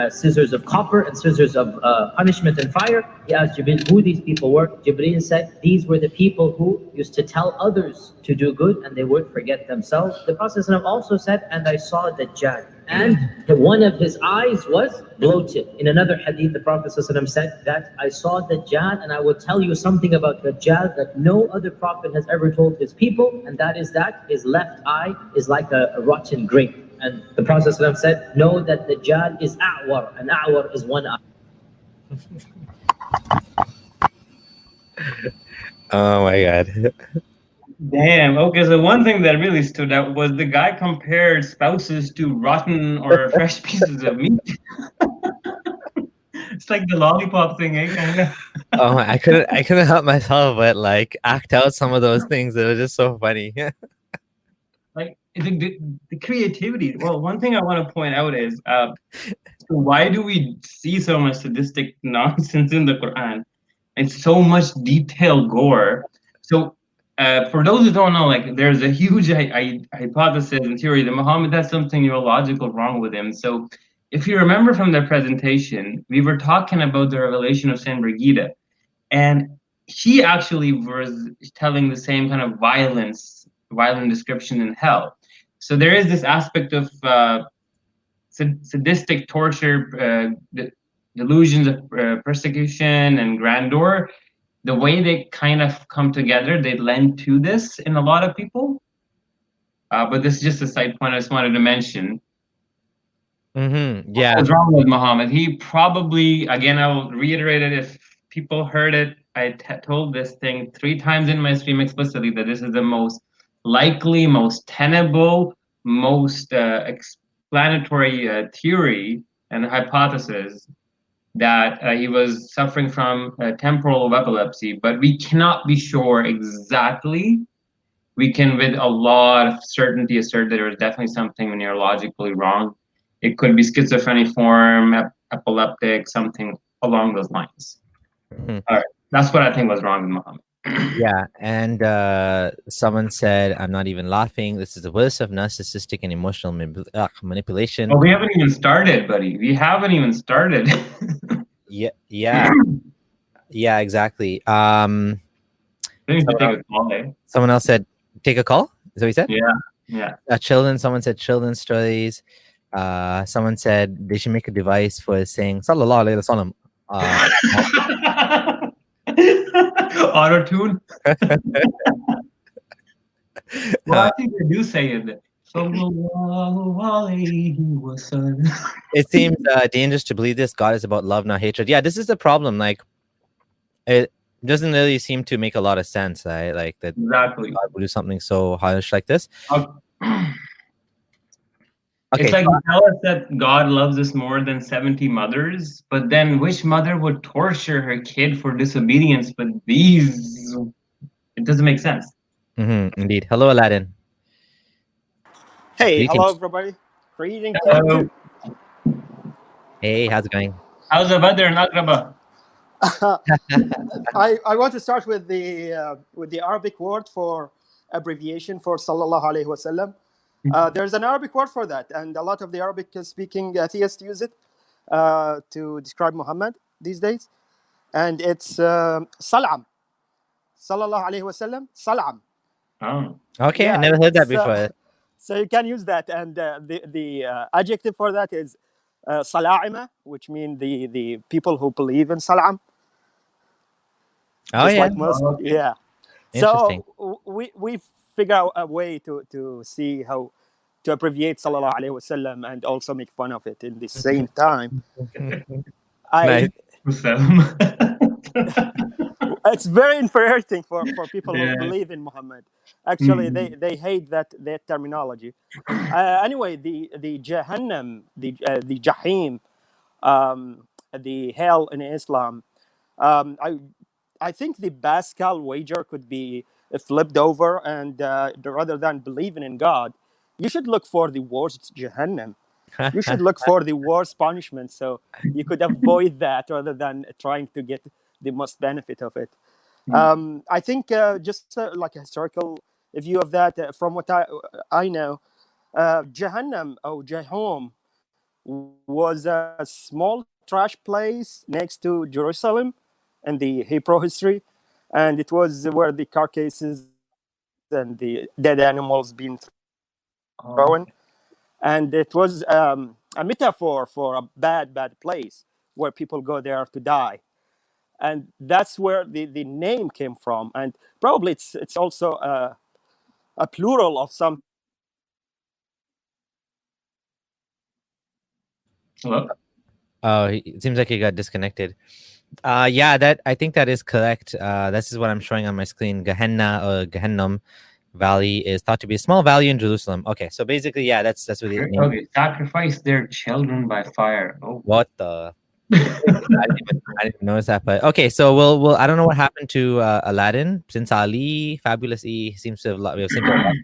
scissors of copper and scissors of punishment and fire. He asked Jibreel who these people were. Jibreel said these were the people who used to tell others to do good and they would forget themselves. The Prophet ﷺ also said, and I saw Dajjal, and one of his eyes was bloated. In another hadith, the Prophet ﷺ said that I saw Dajjal, and I will tell you something about Dajjal that no other prophet has ever told his people, and that is that his left eye is like a rotten grape. And the Prophet ﷺ said, know that Dajjal is a'war, and a'war is one eye. Oh my God. Damn. Okay, so one thing that really stood out was the guy compared spouses to rotten or fresh pieces of meat. It's like the lollipop thing, eh? Kind of. Oh, I couldn't help myself but like act out some of those things. It was just so funny. Like the creativity. Well, one thing I want to point out is why do we see so much sadistic nonsense in the Quran and so much detailed gore? So for those who don't know, like there's a huge hypothesis and theory that Muhammad has something neurological wrong with him. So if you remember from the presentation, we were talking about the revelation of Saint Brigida, and he actually was telling the same kind of violent description in hell. So there is this aspect of sadistic torture, delusions of persecution and grandeur. The way they kind of come together, they lend to this in a lot of people. But this is just a side point I just wanted to mention. Yeah. What's wrong with Muhammad? He probably, again, I'll reiterate it if people heard it. I told this thing 3 times in my stream explicitly that this is the most likely, most tenable, most explanatory theory and hypothesis that he was suffering from temporal epilepsy, but we cannot be sure exactly. We can, with a lot of certainty, assert that there is definitely something neurologically wrong. It could be schizophreniform, epileptic, something along those lines. All right, that's what I think was wrong with Muhammad. Yeah, and someone said, I'm not even laughing. This is the worst of narcissistic and emotional manipulation. Oh, we haven't even started, buddy. We haven't even started. Yeah, exactly. I think we take a call, eh? Someone else said, take a call? Is that what he said? Yeah. Someone said children's stories. Someone said they should make a device for saying Sallallahu Alaihi Wasallam. Auto-tune? Well, I think they do say it. Sallallahu Alaihi Wasallam. It seems dangerous to believe this. God is about love, not hatred. Yeah, this is the problem. Like, it doesn't really seem to make a lot of sense, right? Like that exactly. God would do something so harsh like this. Okay. It's like you tell us that God loves us more than 70 mothers, but then which mother would torture her kid for disobedience? But these, it doesn't make sense. Indeed. Hello, Aladdin. Hey, Greetings. hello everybody. Greetings to you too. Hey, how's it going? How's the weather in Aqraba? I want to start with the Arabic word for abbreviation for Sallallahu Alaihi Wasallam. There's an Arabic word for that, and a lot of the Arabic-speaking atheists use it to describe Muhammad these days, and it's Sal'am. Sallallahu Alaihi Wasallam, Sal'am. Oh. Okay, yeah, I never heard that before. So you can use that, and the adjective for that is Sala'ima, which means the people who believe in Sal'am. Oh, yeah. Like yeah. So we figure out a way to see how to abbreviate Sallallahu Alaihi Wasallam and also make fun of it in the same time. Nice. It's very infuriating for people Yeah. who believe in Muhammad. Actually, Mhm. they hate that terminology. Anyway, the Jahannam, the Jahim, the hell in Islam. Um, I I think the Pascal wager could be flipped over, and rather than believing in God, you should look for the worst Jahannam. You should look for the worst punishment, so you could avoid that rather than trying to get the most benefit of it. I think just like a historical view of that, from what I know, Jahannam or Jahannam was a small trash place next to Jerusalem in the Hebrew history, and it was where the carcasses and the dead animals being thrown. Oh, And it was a metaphor for a bad place where people go there to die. And that's where the name came from. And probably it's also a plural of something like hello. Oh, it seems like he got disconnected. Yeah, that I think that is correct. This is what I'm showing on my screen. Gehenna or Gehennam Valley is thought to be a small valley in Jerusalem. Okay, so basically, yeah, that's what the name. Okay, sacrifice their children by fire. Oh. What the? I didn't even notice that. But okay, so we'll I don't know what happened to Aladdin. Since Ali, Fabulous E seems to have we seem to have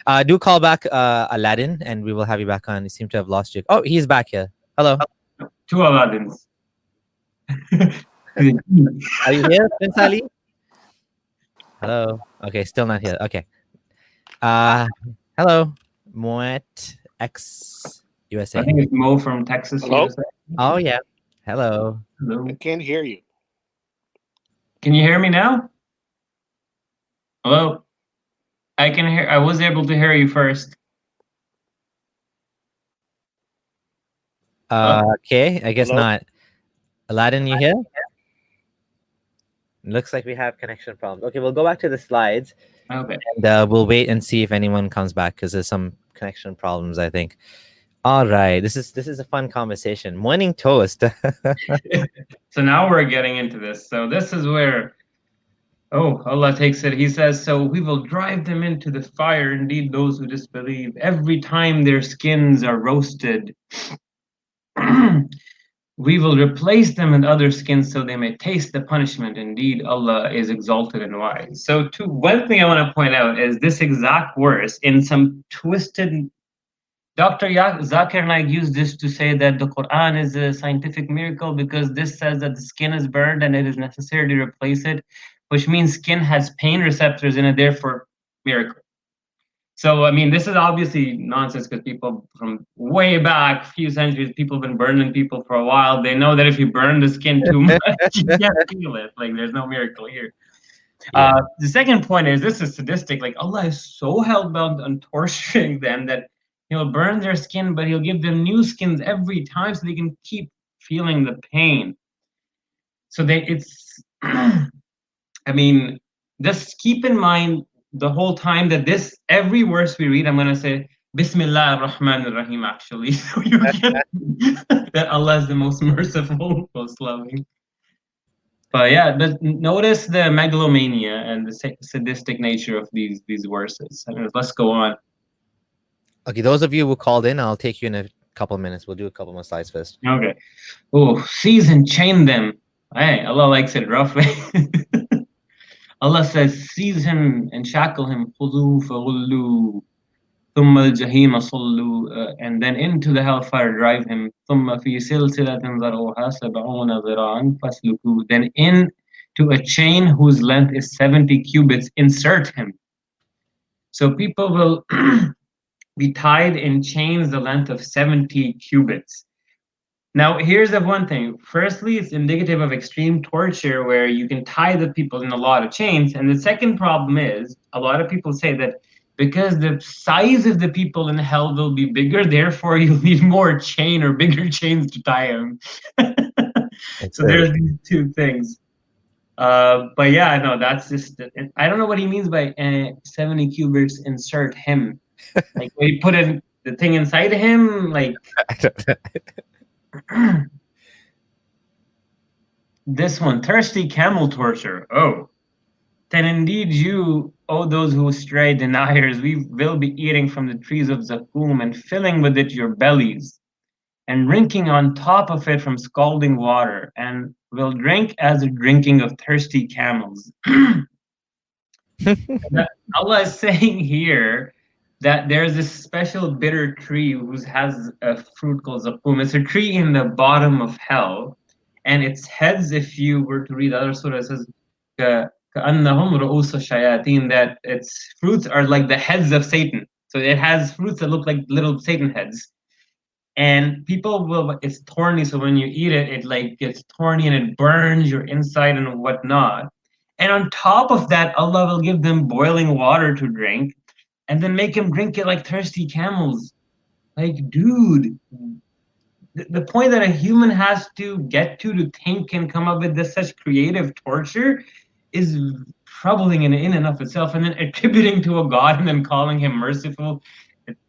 lost. Do call back Aladdin, and we will have you back on. You seem to have lost you. Oh, he's back here. Hello. Two Aladdins. Are you here, Prince Ali? Hello. Okay, still not here. Okay. Hello, Moet X USA. I think it's Mo from Texas. Hello? USA. Oh yeah. Hello. Hello. I can't hear you. Can you hear me now? Hello. I can hear. I was able to hear you first. Okay, I guess Hello? not. Aladdin, you here? Looks like we have connection problems. Okay, we'll go back to the slides Okay. and we'll wait and see if anyone comes back because there's some connection problems, I think. All right, this is a fun conversation. Morning toast. So now we're getting into this. So this is where, Allah takes it. He says, so we will drive them into the fire, indeed those who disbelieve. Every time their skins are roasted, we will replace them with other skins so they may taste the punishment. Indeed, Allah is exalted and wise. So one thing I want to point out is this exact verse in some twisted. Dr. Zakir Naik used this to say that the Quran is a scientific miracle because this says that the skin is burned and it is necessary to replace it, which means skin has pain receptors in it, therefore miracle. So, I mean, this is obviously nonsense because people from way back, few centuries, people have been burning people for a while. They know that if you burn the skin too much, you can't feel it. Like, there's no miracle here. Yeah. The second point is this is sadistic. Like, Allah is so hell-bent on torturing them that He'll burn their skin, but He'll give them new skins every time so they can keep feeling the pain. So I mean, just keep in mind the whole time that every verse we read, I'm going to say, Bismillah ar-Rahman ar-Rahim, actually. So you get that Allah is the most merciful, most loving. But yeah, but notice the megalomania and the sadistic nature of these verses. Let's go on. Okay, those of you who called in, I'll take you in a couple of minutes. We'll do a couple more slides first. Okay. Oh, seize and chain them. Hey, Allah likes it rough. Allah says, seize him and shackle him. خُذُوهُ فَغُلُّوهُ ثُمَّ الْجَحِيمَ صَلُّوا, and then into the hellfire drive him. ثُمَّ فِي سِلْسِلَةٍ ذَرْعُهَا سَبْعُونَ ذِرَاعًا فَاسْلُكُوهُ, then into a chain whose length is 70 cubits, insert him. So people will be tied in chains the length of 70 cubits. Now, here's the one thing. Firstly, it's indicative of extreme torture where you can tie the people in a lot of chains. And the second problem is a lot of people say that because the size of the people in hell will be bigger, therefore you'll need more chain or bigger chains to tie them. So there's these two things. But yeah, no, that's just, I don't know what he means by 70 cubits insert him. Like we put in the thing inside him, like this one, thirsty camel torture. Oh, then indeed you, O those who stray deniers, we will be eating from the trees of Zakum and filling with it your bellies, and drinking on top of it from scalding water, and will drink as the drinking of thirsty camels. Allah is saying here that there's this special bitter tree which has a fruit called zakum. It's a tree in the bottom of hell, and its heads, if you were to read the other surah, it says كَأَنَّهُمْ رُؤُوسُ الشَّيَاطِينَ, that its fruits are like the heads of Satan. So it has fruits that look like little Satan heads. And people will, it's thorny, so when you eat it, it like gets thorny and it burns your inside and whatnot. And on top of that, Allah will give them boiling water to drink and then make them drink it like thirsty camels. Like, dude, the point that a human has to get to think and come up with this such creative torture is troubling in and of itself. And then attributing to a God and then calling him merciful,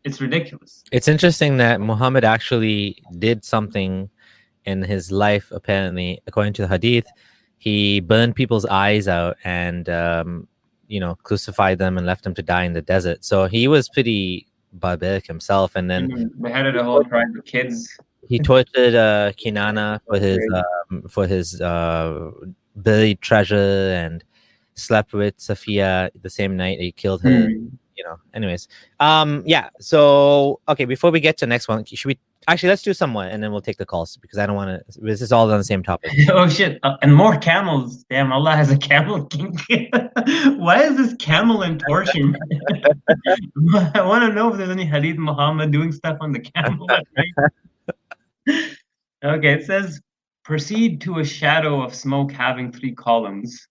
it's ridiculous. It's interesting that Muhammad actually did something in his life, apparently, according to the hadith. He burned people's eyes out and, crucified them and left them to die in the desert. So he was pretty barbaric himself. And then beheaded a whole tribe of kids. He tortured Kinana for his buried treasure, and slept with Safiya the same night he killed her. Anyways, so okay, before we get to the next one, should we actually, let's do some more and then we'll take the calls, because I don't want to, this is all on the same topic. Oh shit, and more camels. Damn, Allah has a camel king. Why is this camel in torture? I want to know if there's any hadith Muhammad doing stuff on the camel. Okay, it says, proceed to a shadow of smoke having 3 columns,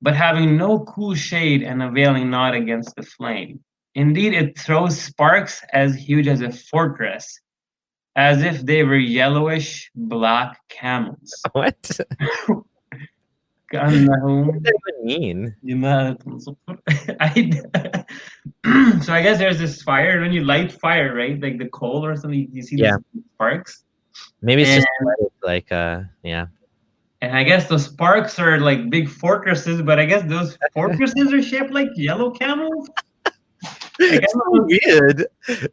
but having no cool shade and availing not against the flame. Indeed, it throws sparks as huge as a fortress, as if they were yellowish black camels. What? What does that even mean? So I guess there's this fire, and when you light fire, right, like the coal or something, you see these sparks. Maybe it's just like yeah. And I guess the sparks are like big fortresses, but I guess those fortresses are shaped like yellow camels.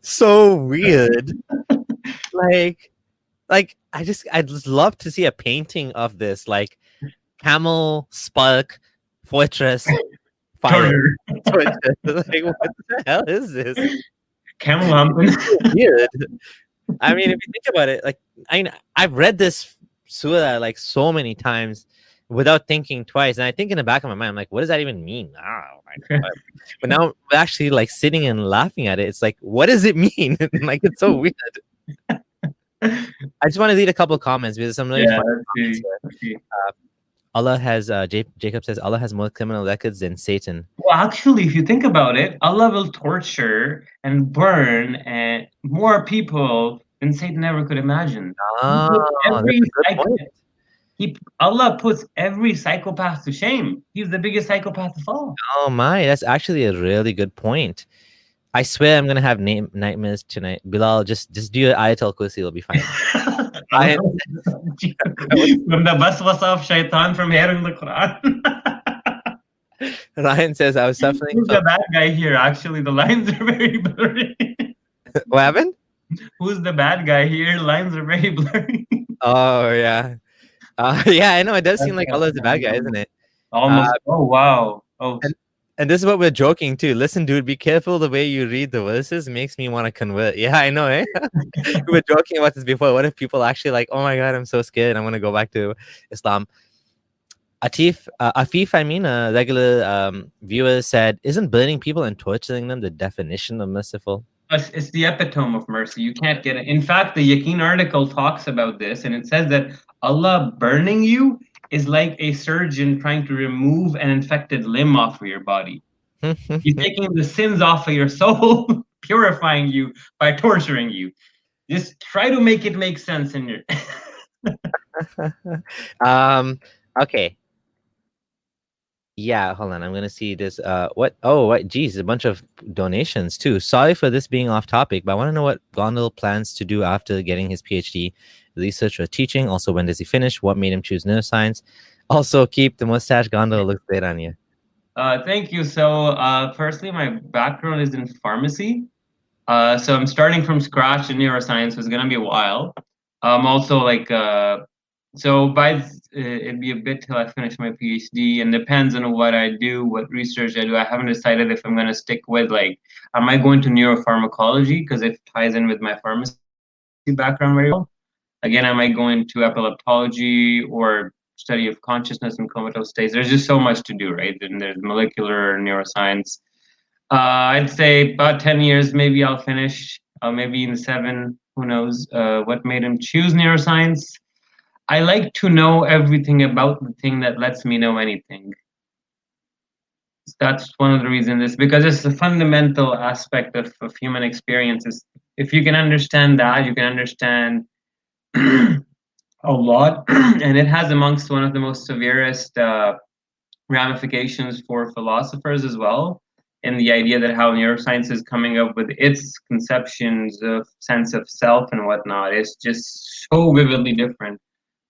So weird. I'd just love to see a painting of this, like camel, spark, fortress, fire. Like, what the hell is this? Camel humping. Weird. I mean, if you think about it, like, I've read this surah like so many times without thinking twice, and I think in the back of my mind, I'm like, what does that even mean? Oh my God. But now we're actually like sitting and laughing at it. It's like, what does it mean? Like, it's so weird. I just want to read a couple of comments because some really fun comments here. Allah has Jacob says Allah has more criminal records than Satan. Well, actually, if you think about it, Allah will torture and burn more people than Satan ever could imagine. Allah puts every psychopath to shame. He's the biggest psychopath of all. Oh my, that's actually a really good point. I swear I'm gonna have nightmares tonight. Bilal, just do your Ayatul Kursi, it'll be fine. From the baswasa of shaitan from hearing the Quran. Ryan says I was suffering. Who's the bad guy here? Actually, the lines are very blurry. What happened? Who's the bad guy here? Lines are very blurry. Oh yeah. Yeah, I know. It does seem like Allah's the bad guy, isn't it? Almost. Oh wow. Oh. And this is what we're joking too. Listen, dude, be careful the way you read the verses. Makes me want to convert. Yeah, I know, eh? We were joking about this before. What if people actually like, oh my God, I'm so scared. I'm gonna go back to Islam. Afif, a regular viewer said, isn't burning people and torturing them the definition of merciful? It's the epitome of mercy. You can't get it. In fact, the Yaqeen article talks about this, and it says that Allah burning you is like a surgeon trying to remove an infected limb off of your body. He's taking the sins off of your soul, purifying you by torturing you. Just try to make it make sense in your... Okay. Yeah, hold on. I'm gonna see this. What? Oh, what? Geez, a bunch of donations too. Sorry for this being off topic, but I want to know what Gondal plans to do after getting his PhD, research or teaching. Also, when does he finish? What made him choose neuroscience? Also, keep the mustache. Gondal looks great on you. Thank you. So, firstly, my background is in pharmacy. So I'm starting from scratch in neuroscience. So it's gonna be a while. Also, like, so it'd be a bit till I finish my PhD, and depends on what I do, what research I do. I haven't decided if I'm gonna stick with like, am I going to neuropharmacology because it ties in with my pharmacy background very well. Again, am I going to epileptology or study of consciousness and comatose states? There's just so much to do, right? And there's molecular neuroscience. I'd say about 10 years, maybe I'll finish, maybe in 7, who knows. What made him choose neuroscience? I like to know everything about the thing that lets me know anything. That's one of the reasons, is because it's a fundamental aspect of human experiences. If you can understand that, you can understand a lot, and it has amongst one of the most severest ramifications for philosophers as well, in the idea that how neuroscience is coming up with its conceptions of sense of self and whatnot is just so vividly different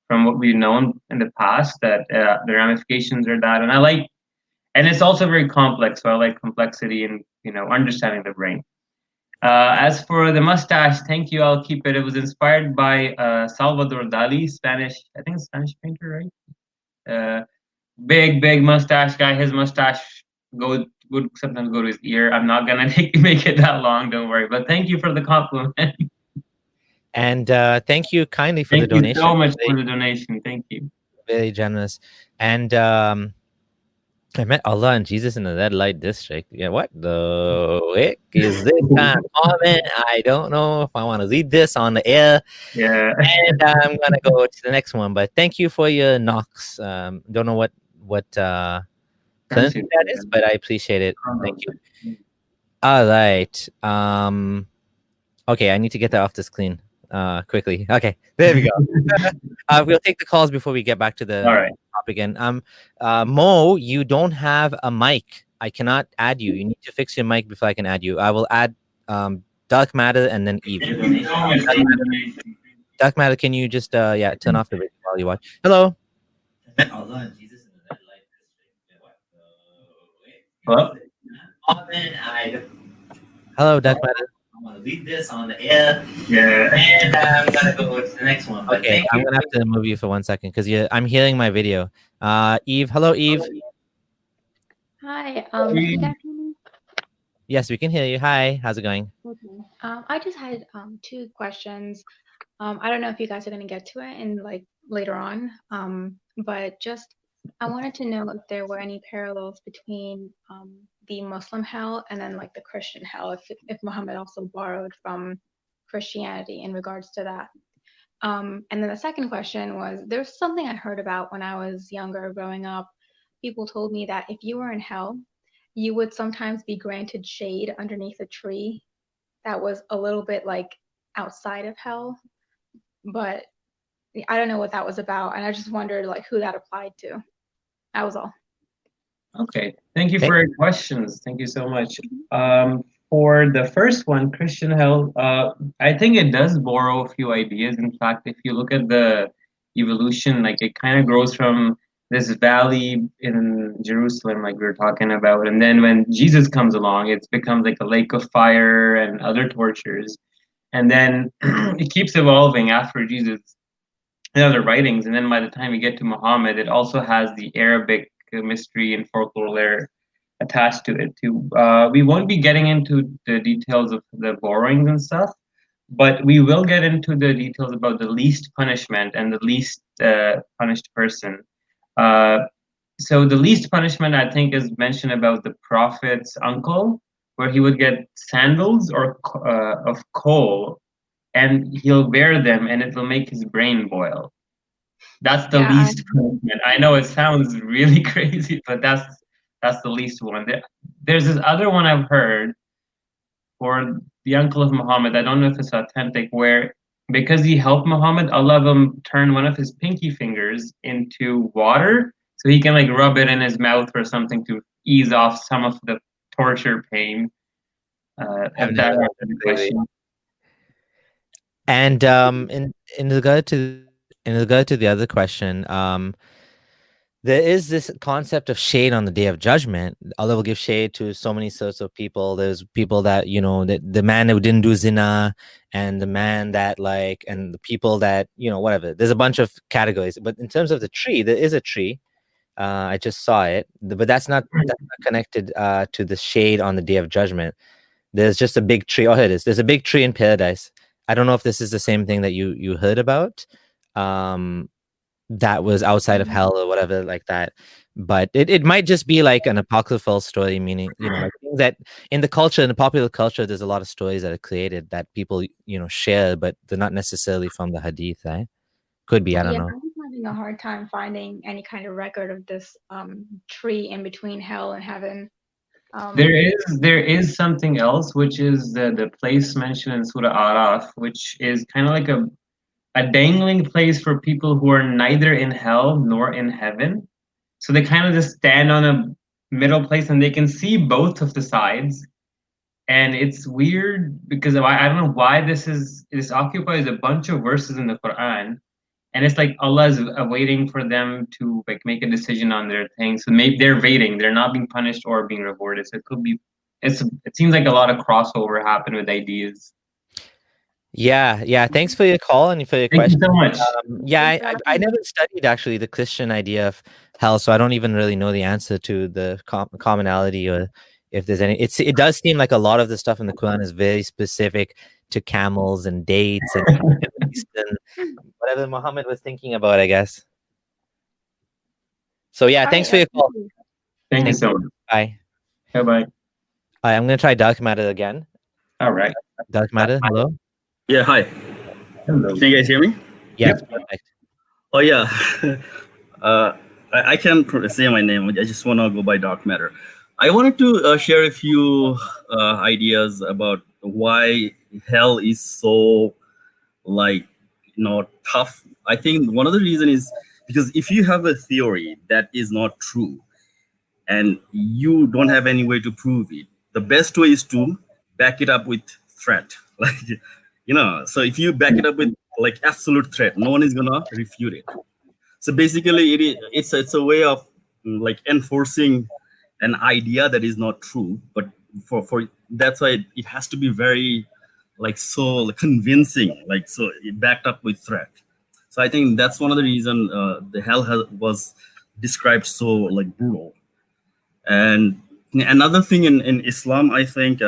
from what we've known in the past, that the ramifications are that. And it's also very complex, so I like complexity and understanding the brain. As for the mustache, thank you. I'll keep it. It was inspired by Salvador Dali, Spanish, I think Spanish painter, right? Big mustache guy. His mustache would sometimes go to his ear. I'm not gonna make it that long. Don't worry. But thank you for the compliment. And thank you kindly for the Thank you donation. so much for the donation. Thank you. Very generous. And I met Allah and Jesus in the red light district. Yeah, what the heck is this kind of comment? I don't know if I want to read this on the air. Yeah. And I'm gonna go to the next one. But thank you for your knocks. Don't know what currency that is, but I appreciate it. Thank you. All right. Okay, I need to get that off the screen quickly. Okay, there we go. We'll take the calls before we get back to the topic again. Mo, you don't have a mic. I cannot add you. You need to fix your mic before I can add you. I will add Dark Matter and then Eve. Dark Matter, can you just turn off the video while you watch? Hello. Hello. Hello, Dark Matter. I want to read this on the air. Yeah. And I'm gonna go to the next one. But Okay, I'm gonna have to move you for 1 second because I'm hearing my video. Eve, hello, Eve. Hi. Can you guys hear me? Yes, we can hear you. Hi, how's it going? Okay. I just had 2 questions. I don't know if you guys are gonna get to it in like later on. But just I wanted to know if there were any parallels between the Muslim hell and then like the Christian hell, if Muhammad also borrowed from Christianity in regards to that. And then the second question was, there's something I heard about when I was younger growing up. People told me that if you were in hell, you would sometimes be granted shade underneath a tree that was a little bit like outside of hell, but I don't know what that was about, and I just wondered like who that applied to. That was all. Okay, thank you for your questions. Thank you so much. For the first one, Christian hell, I think it does borrow a few ideas. In fact, if you look at the evolution, like it kind of grows from this valley in Jerusalem, like we were talking about, and then when Jesus comes along, it becomes like a lake of fire and other tortures, and then it keeps evolving after Jesus and other writings, and then by the time you get to Muhammad, it also has the Arabic mystery and folklore there attached to it too. We won't be getting into the details of the borrowings and stuff, but we will get into the details about the least punishment and the least punished person. So the least punishment, I think, is mentioned about the prophet's uncle, where he would get sandals or of coal, and he'll wear them, and it will make his brain boil. That's the least punishment. I know it sounds really crazy, but that's the least one. There's this other one I've heard for the uncle of Muhammad. I don't know if it's authentic, where because he helped Muhammad, Allah will turn one of his pinky fingers into water so he can like rub it in his mouth or something to ease off some of the torture pain. If that answers the question. And in regard to the other question, there is this concept of shade on the Day of Judgment. Allah will give shade to so many sorts of people. There's people that, you know, that the man who didn't do zina, and the man that like, and the people that, you know, whatever. There's a bunch of categories. But in terms of the tree, there is a tree. I just saw it, but that's not connected to the shade on the Day of Judgment. There's just a big tree. Oh, here it is. There's a big tree in paradise. I don't know if this is the same thing that you heard about. That was outside of hell or whatever like that. But it might just be like an apocryphal story, meaning, you know, like that in the culture, in the popular culture, there's a lot of stories that are created that people, you know, share, but they're not necessarily from the hadith, right? Could be, I don't know. I'm having a hard time finding any kind of record of this tree in between hell and heaven. There is something else, which is the place mentioned in Surah Araf, which is kind of like a dangling place for people who are neither in hell nor in heaven. So they kind of just stand on a middle place and they can see both of the sides. And it's weird because I don't know why this occupies a bunch of verses in the Quran. And it's like Allah is waiting for them to like make a decision on their thing. So maybe they're waiting. They're not being punished or being rewarded. So it could be. It seems like a lot of crossover happened with ideas. Yeah. Thanks for your call and for your question. Thank you so much. I never studied actually the Christian idea of hell, so I don't even really know the answer to the commonality or if there's any. It does seem like a lot of the stuff in the Quran is very specific to camels and dates and whatever Muhammad was thinking about, I guess. So yeah, thanks for your call. Thank you so much. Bye. Bye. I'm gonna try Dark Matter again. All right. Dark Matter, hello. Yeah, hi. Hello. Can you guys hear me? Yes, perfect. Oh yeah. I can't say my name. I just want to go by Dark Matter. I wanted to share a few ideas about why hell is so tough. I think one of the reasons is because if you have a theory that is not true and you don't have any way to prove it, the best way is to back it up with threat. So if you back it up with like absolute threat, no one is gonna refute it. So basically it's a way of like enforcing an idea that is not true, but for that's why it has to be very so convincing, so backed up with threat. So I think that's one of the reasons the hell was described so brutal. And another thing in Islam, I think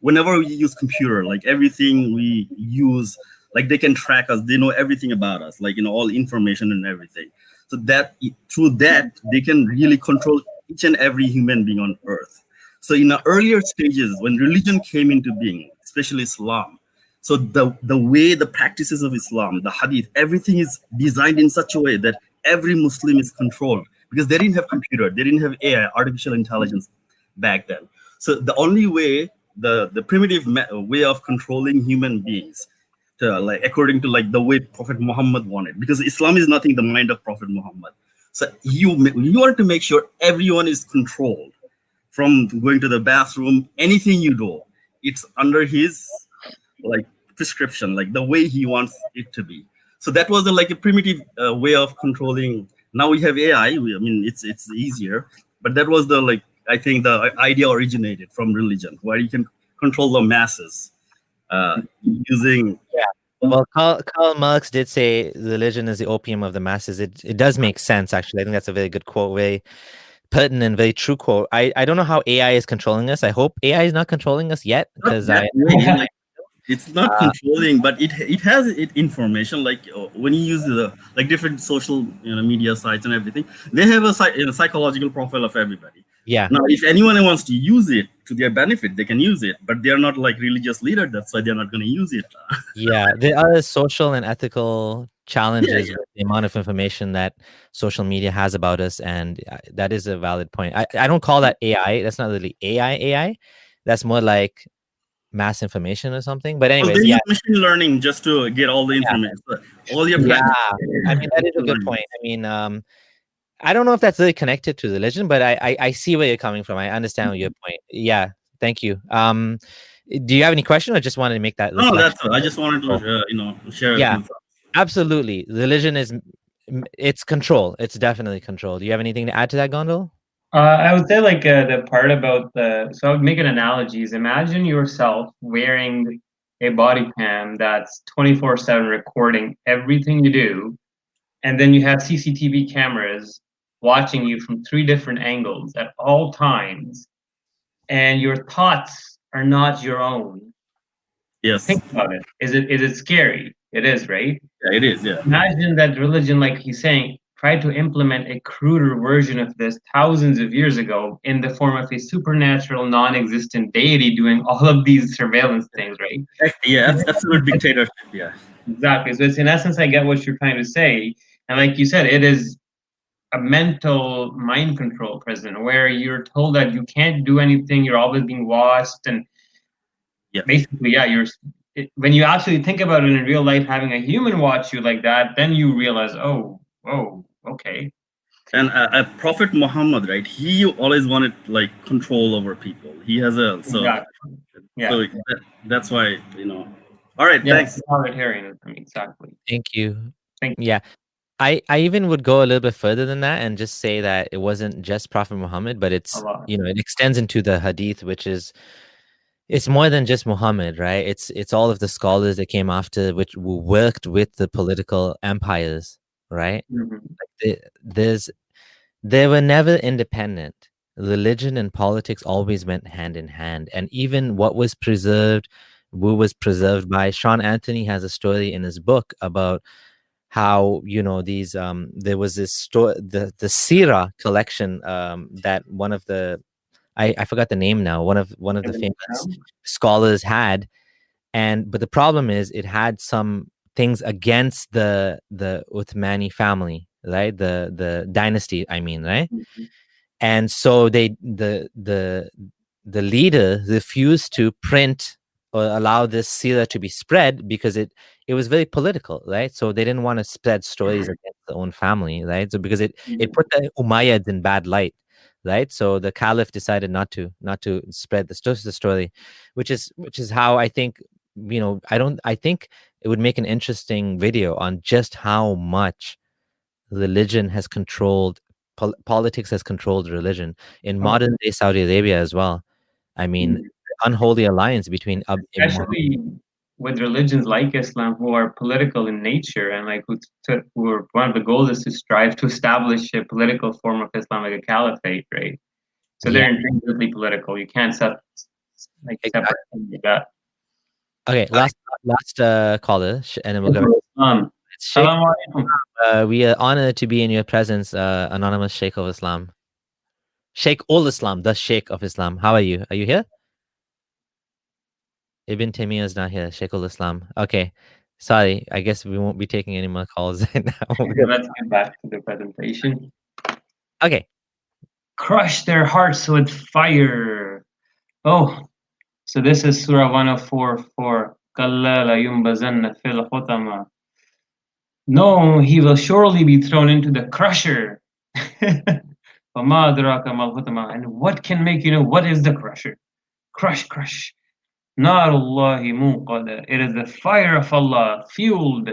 whenever we use computer, everything we use, they can track us, they know everything about us, all information and everything. So that through that they can really control each and every human being on earth. So in the earlier stages, when religion came into being, especially Islam, so the way the practices of Islam, the hadith, everything is designed in such a way that every Muslim is controlled, because they didn't have computer, they didn't have AI, artificial intelligence back then. So the only way, the primitive way of controlling human beings, according to the way Prophet Muhammad wanted, because Islam is nothing the mind of Prophet Muhammad. So you want to make sure everyone is controlled. From going to the bathroom, anything you do, it's under his prescription, the way he wants it to be. So that was a primitive way of controlling. Now we have AI. It's easier, but that was I think the idea originated from religion, where you can control the masses using. Yeah. Well, Karl Marx did say religion is the opium of the masses. It does make sense, actually. I think that's a very good quote. Very pertinent, very true quote. I don't know how AI is controlling us. I hope AI is not controlling us yet, because it's not controlling, but it has information. When you use the different social media sites and everything, they have a psychological profile of everybody. Yeah. Now, if anyone wants to use it to their benefit, they can use it, but they are not religious leader. That's why they're not going to use it. Yeah, there are social and ethical challenges with the amount of information that social media has about us, and that is a valid point. I don't call that AI. That's not really AI. That's more like mass information or something. But Well, anyways, they yeah, use machine learning just to get all the information. So all your yeah. practice. I mean, that is a good point. I mean, I don't know if that's really connected to religion, but I see where you're coming from. I understand your point. Yeah, thank you. Do you have any question, or just wanted to make that No, reflection? that's all. I just wanted to share a Yeah, few thoughts. absolutely. Religion is it's control. It's definitely control. Do you have anything to add to that, Gondal? I would say like the part about so I would make an analogy is imagine yourself wearing a body cam that's 24/7 recording everything you do, and then you have CCTV cameras watching you from 3 different angles at all times, and your thoughts are not your own. Yes. Think about it. Is it scary? It is, right? Yeah, it is. Yeah. Imagine that religion, like he's saying, tried to implement a cruder version of this thousands of years ago in the form of a supernatural, non-existent deity doing all of these surveillance things, right? Yeah, that's absolute dictatorship. Yeah. Exactly. So it's in essence, I get what you're trying to say, and like you said, it is a mental mind control prison where you're told that you can't do anything, you're always being watched, and basically, yeah, when you actually think about it in real life, having a human watch you like that, then you realize, oh, okay. And Prophet Muhammad, right? He always wanted like control over people. He has a Exactly. Yeah. So that's why All right. Yeah, Thanks. Authoritarianism. Exactly. Thank you. Thank you. Yeah. I even would go a little bit further than that and just say that it wasn't just Prophet Muhammad, but it's it extends into the hadith, which is it's more than just Muhammad, right? It's all of the scholars that came after, which worked with the political empires, right? They were never independent. Religion and politics always went hand in hand, and even what was preserved by. Sean Anthony has a story in his book about how these there was this story, the Sira collection, that one of the I forgot the name now, one of the famous scholars had, but the problem is it had some things against the Uthmani family, right? The dynasty, I mean, right? And so the leader refused to print or allow this Sira to be spread because it was very political, right? So they didn't want to spread stories against their own family, right? So because it put the Umayyads in bad light, right? So the Caliph decided not to spread the story, which is how I think I think it would make an interesting video on just how much religion has controlled politics has controlled religion in modern day Saudi Arabia as well. I mean, the unholy alliance between especially with religions like Islam who are political in nature and like who are, one of the goals is to strive to establish a political form of Islam like a caliphate, right? So they're intrinsically political. You can't separate that. Okay, last caller, and then we'll go. We are honored to be in your presence, anonymous Sheikh of Islam. Sheikh ul Islam, the Sheikh of Islam. How are you? Are you here? Ibn Taymiyyah is not here. Sheikh ul Islam. Okay. Sorry. I guess we won't be taking any more calls right now. Let's get back to the presentation. Okay. Crush their hearts with fire. Oh, so this is Surah 104:4. No, he will surely be thrown into the crusher. And what can make you know what is the crusher? Crush. Narullahi munqada. It is the fire of Allah, fueled.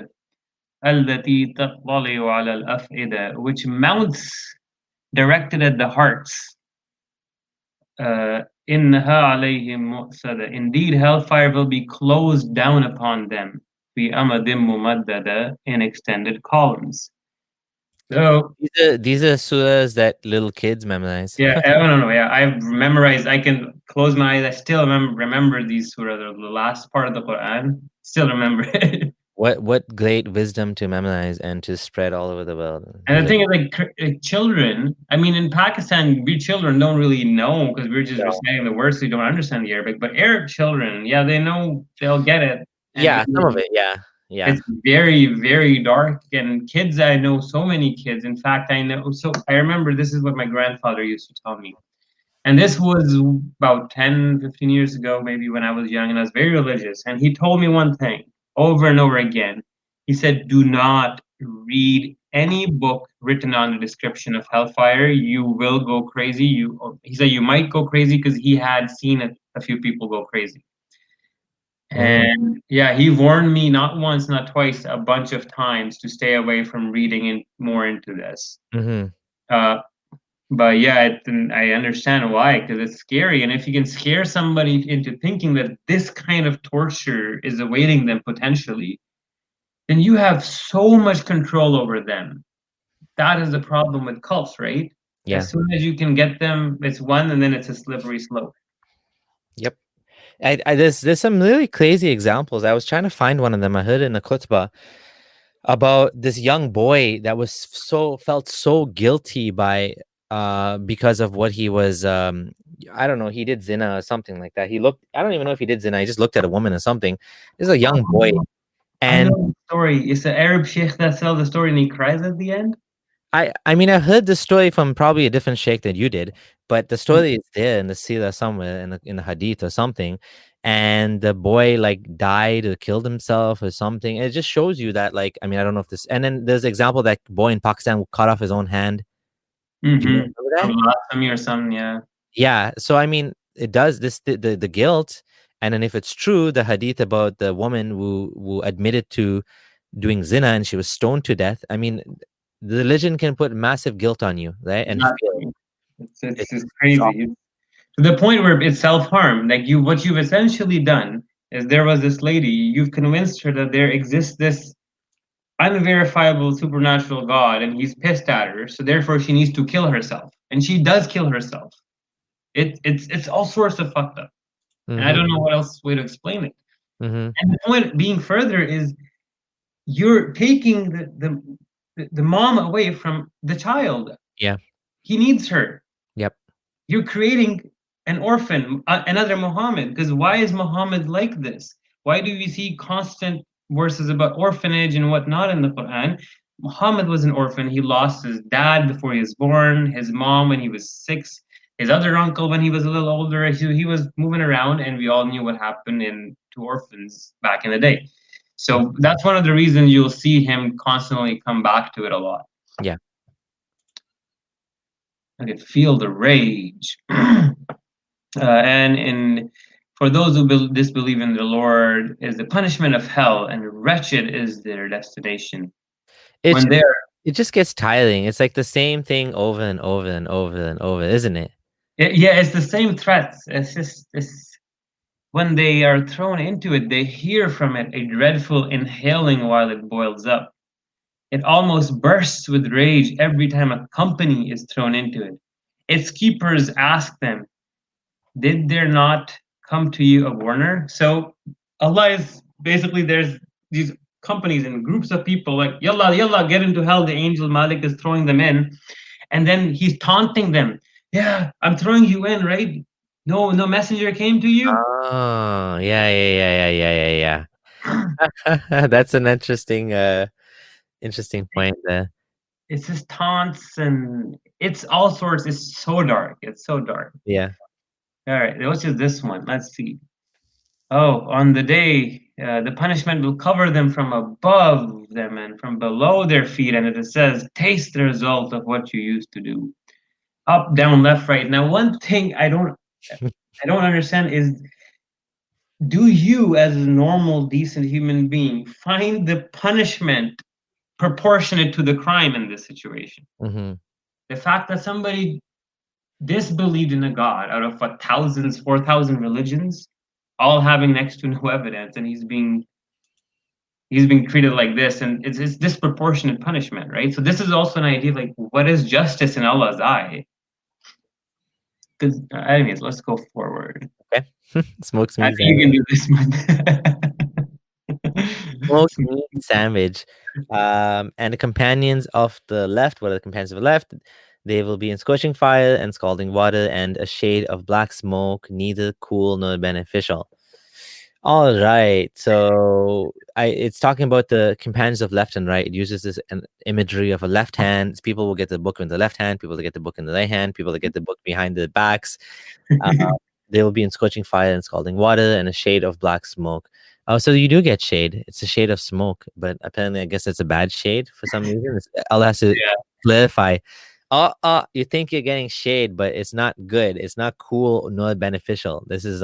Allati tattali'u ala al-af'ida, which mounts directed at the hearts. Innaha alayhim mu'sada. Indeed, hellfire will be closed down upon them. Fi amadim mumaddada, in extended columns. So these are surahs that little kids memorize. Yeah, I don't know. Yeah, I've memorized. I can close my eyes. I still remember these surahs. The last part of the Quran. Still remember it. What great wisdom to memorize and to spread all over the world. And the thing is, like children. I mean, in Pakistan, we children don't really know because we're just reciting the words, so we don't understand the Arabic. But Arab children, yeah, they know. They'll get it. Yeah, some of it. Yeah. It's very, very dark. And kids, I know so many kids. In fact, I know. So I remember this is what my grandfather used to tell me. And this was about 10, 15 years ago, maybe, when I was young and I was very religious. And he told me one thing over and over again. He said, do not read any book written on the description of hellfire. You will go crazy. He said you might go crazy, because he had seen a few people go crazy. And yeah, he warned me not once, not twice, a bunch of times to stay away from reading more into this. But yeah, I understand why, because it's scary. And if you can scare somebody into thinking that this kind of torture is awaiting them potentially, then you have so much control over them. That is the problem with cults, right? Yeah. As soon as you can get them, it's one, and then it's a slippery slope. Yep. There's some really crazy examples. I was trying to find one of them. I heard it in a khutbah about this young boy that felt so guilty because of what he was. I don't know. He did zina or something like that. I don't even know if he did zina. He just looked at a woman or something. This is a young boy. And I know the story. It's the Arab sheikh that tells the story, and he cries at the end. I mean, I heard the story from probably a different sheikh than you did, but the story is there in the seerah somewhere in the hadith or something. And the boy like died or killed himself or something. And it just shows you that, like, I mean, I don't know if this. And then there's an example that boy in Pakistan who cut off his own hand. Blasphemy or something, yeah. Yeah. So I mean, it does this the guilt, and then if it's true, the hadith about the woman who admitted to doing zina and she was stoned to death. I mean, the religion can put massive guilt on you, right? And it's crazy. To the point where it's self-harm. Like what you've essentially done is, there was this lady, you've convinced her that there exists this unverifiable supernatural God, and he's pissed at her, so therefore she needs to kill herself. And she does kill herself. It's all sorts of fucked up. And I don't know what else way to explain it. And the point being further is, you're taking the mom away from the child. Yeah. He needs her. Yep. You're creating an orphan, another Muhammad. Because why is Muhammad like this? Why do we see constant verses about orphanage and whatnot in the Quran? Muhammad was an orphan. He lost his dad before he was born, his mom when he was 6, his other uncle when he was a little older. He was moving around, and we all knew what happened to orphans back in the day. So that's one of the reasons you'll see him constantly come back to it a lot. Yeah. I could feel the rage. And for those who disbelieve in the Lord is the punishment of hell, and wretched is their destination. It just gets tiring. It's like the same thing over and over and over and over, isn't it? Yeah, it's the same threats. It's when they are thrown into it, they hear from it a dreadful inhaling while it boils up. It almost bursts with rage every time a company is thrown into it. Its keepers ask them, did there not come to you a warner? So Allah is basically, there's these companies and groups of people like, yalla, get into hell. The angel Malik is throwing them in. And then he's taunting them. Yeah, I'm throwing you in, right? No messenger came to you? Oh, yeah. That's an interesting point there. It's just taunts, and it's all sorts. It's so dark. It's so dark. Yeah. All right, what's just this one? Let's see. Oh, on the day, the punishment will cover them from above them and from below their feet. And it says, taste the result of what you used to do. Up, down, left, right. Now, one thing I don't understand is, do you, as a normal, decent human being, find the punishment proportionate to the crime in this situation? The fact that somebody disbelieved in a God out of 4,000 religions, all having next to no evidence, and he's being treated like this, and it's disproportionate punishment, right? So this is also an idea of like, what is justice in Allah's eye? Because anyways, let's go forward. Okay. Smokes meat. You can do this one. Smoked meat sandwich. And the companions of the left, what are the companions of the left? They will be in scorching fire and scalding water and a shade of black smoke, neither cool nor beneficial. All right. So it's talking about the companions of left and right. It uses this imagery of a left hand. People will get the book in the left hand. People that get the book in the right hand. People that get the book behind their backs. They will be in scorching fire and scalding water and a shade of black smoke. Oh, so you do get shade. It's a shade of smoke, but apparently, I guess it's a bad shade for some reason. Allah has to clarify. You think you're getting shade, but it's not good. It's not cool nor beneficial. This is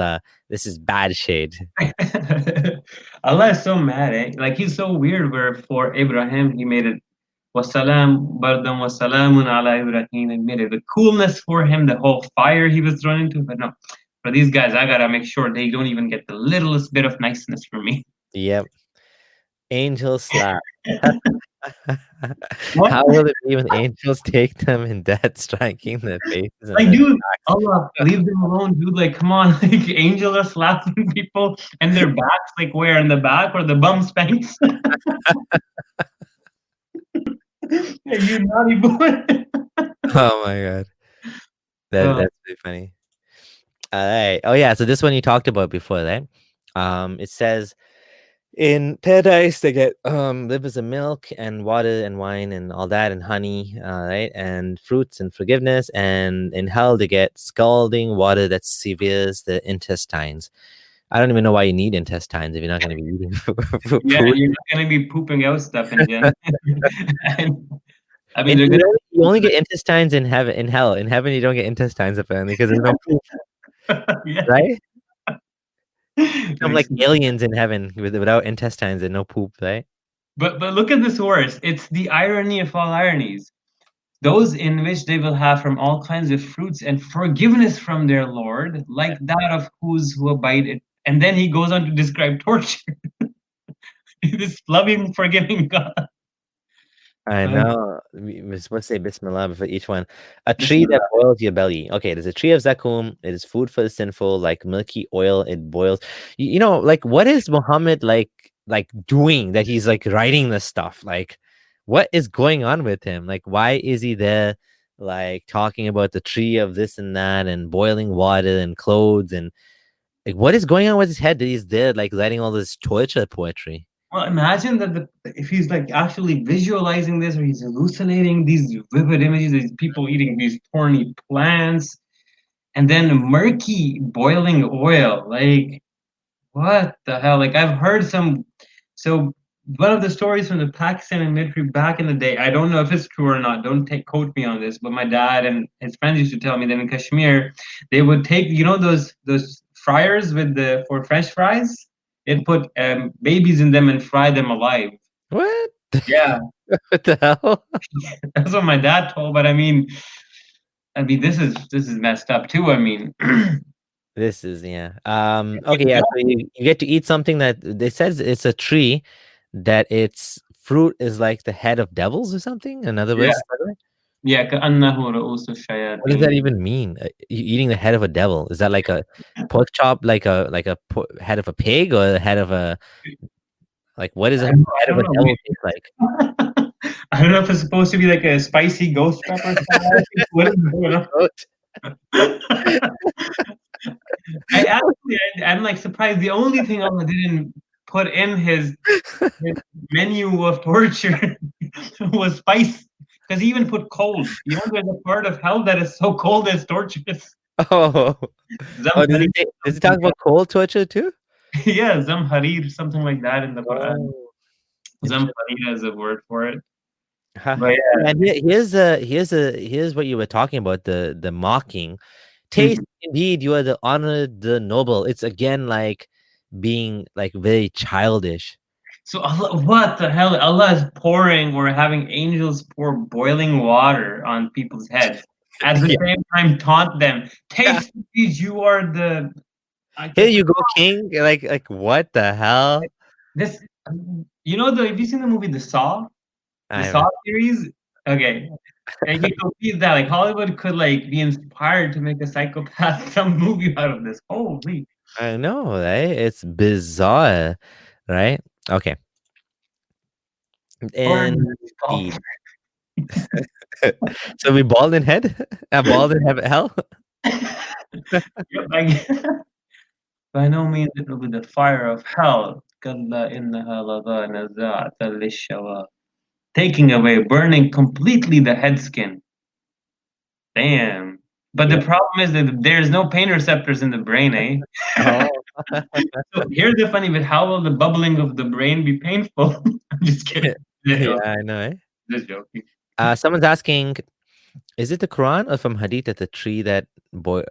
bad shade. Allah is so mad, eh? Like he's so weird. Where for Abraham he made it wasalam bardan wasalamun ala Ibrahim, and made it the coolness for him, the whole fire he was thrown into. But no, for these guys, I gotta make sure they don't even get the littlest bit of niceness from me. Yep. Angel slap. How will it be when angels take them in death, striking their faces? Like, dude, Allah, leave them alone, dude. Like, come on, like angels are slapping people and their backs, like where in the back or the bum spanks. You naughty boy. Oh my god, that's really funny. All right. Oh yeah. So this one you talked about before, right? It says, in paradise they get rivers of milk and water and wine and all that and honey, right, and fruits and forgiveness. And in hell they get scalding water that sears the intestines. I don't even know why you need intestines if you're not going to be eating food. Yeah, you're not going to be pooping out stuff in Jannah. I mean, you only get intestines in heaven. In hell, in heaven, you don't get intestines apparently because there's no poop, right? I'm like aliens in heaven without intestines and no poop, right? But look at this verse. It's the irony of all ironies. Those in which they will have from all kinds of fruits and forgiveness from their Lord, like that of whose who abide it. And then he goes on to describe torture. This loving, forgiving God. I know. We're supposed to say Bismillah before each one. A tree that boils your belly. Okay, there's a tree of Zakum. It is food for the sinful, like milky oil. It boils. You know, like what is Muhammad like doing that he's like writing this stuff? Like, what is going on with him? Like, why is he there, like talking about the tree of this and that and boiling water and clothes and like what is going on with his head that he's there like writing all this torture poetry? Well, imagine that if he's like actually visualizing this or he's hallucinating these vivid images, these people eating these thorny plants, and then murky boiling oil. Like, what the hell? Like, I've heard some. So, one of the stories from the Pakistan military back in the day, I don't know if it's true or not. Don't quote me on this, but my dad and his friends used to tell me that in Kashmir, they would take, you know, those fryers for French fries. They'd put babies in them and fry them alive. What? Yeah. What the hell? That's what my dad told. But I mean, this is messed up too. I mean, this is okay. Yeah. So you get to eat something that they says it's a tree that its fruit is like the head of devils or something. In other words, yeah. What does that even mean? Eating the head of a devil, is that like a pork chop, like a head of a pig, or the head of a what is a head of a devil taste like? I don't know if it's supposed to be like a spicy ghost pepper. I'm like surprised. The only thing Allah didn't put in his menu of torture was spice. Because he even put cold. You know, there's a part of hell that is so cold it's torturous. Oh, does he talk about cold torture too? Yeah, Zamharir, something like that in the Quran. Zamharir is a word for it. But yeah. And here's what you were talking about, the mocking. Taste indeed, you are the honored, the noble. It's again like being like very childish. So Allah, what the hell? Allah is pouring or having angels pour boiling water on people's heads. At the same time, taunt them. Taste these, you are the. Here you go, king. Like what the hell? This, you know, have you seen the movie The Saw? The Saw series? Okay. And you can see that like Hollywood could like be inspired to make a psychopath some movie out of this. Holy. I know, right? It's bizarre, right? Okay. And so we bald in head? Bald in hell? by no means it will be the fire of hell. كَلَّا إِنَّهَا لَظَى نَزَّاعَةً لِلشَّوَىٰ. Taking away, burning completely the head skin. Damn. But the problem is that there's no pain receptors in the brain, eh? Oh. So here's the funny bit. How will the bubbling of the brain be painful? I'm just kidding. Yeah, I know. Eh? Just joking. Someone's asking, is it the Quran or from Hadith that the tree that boils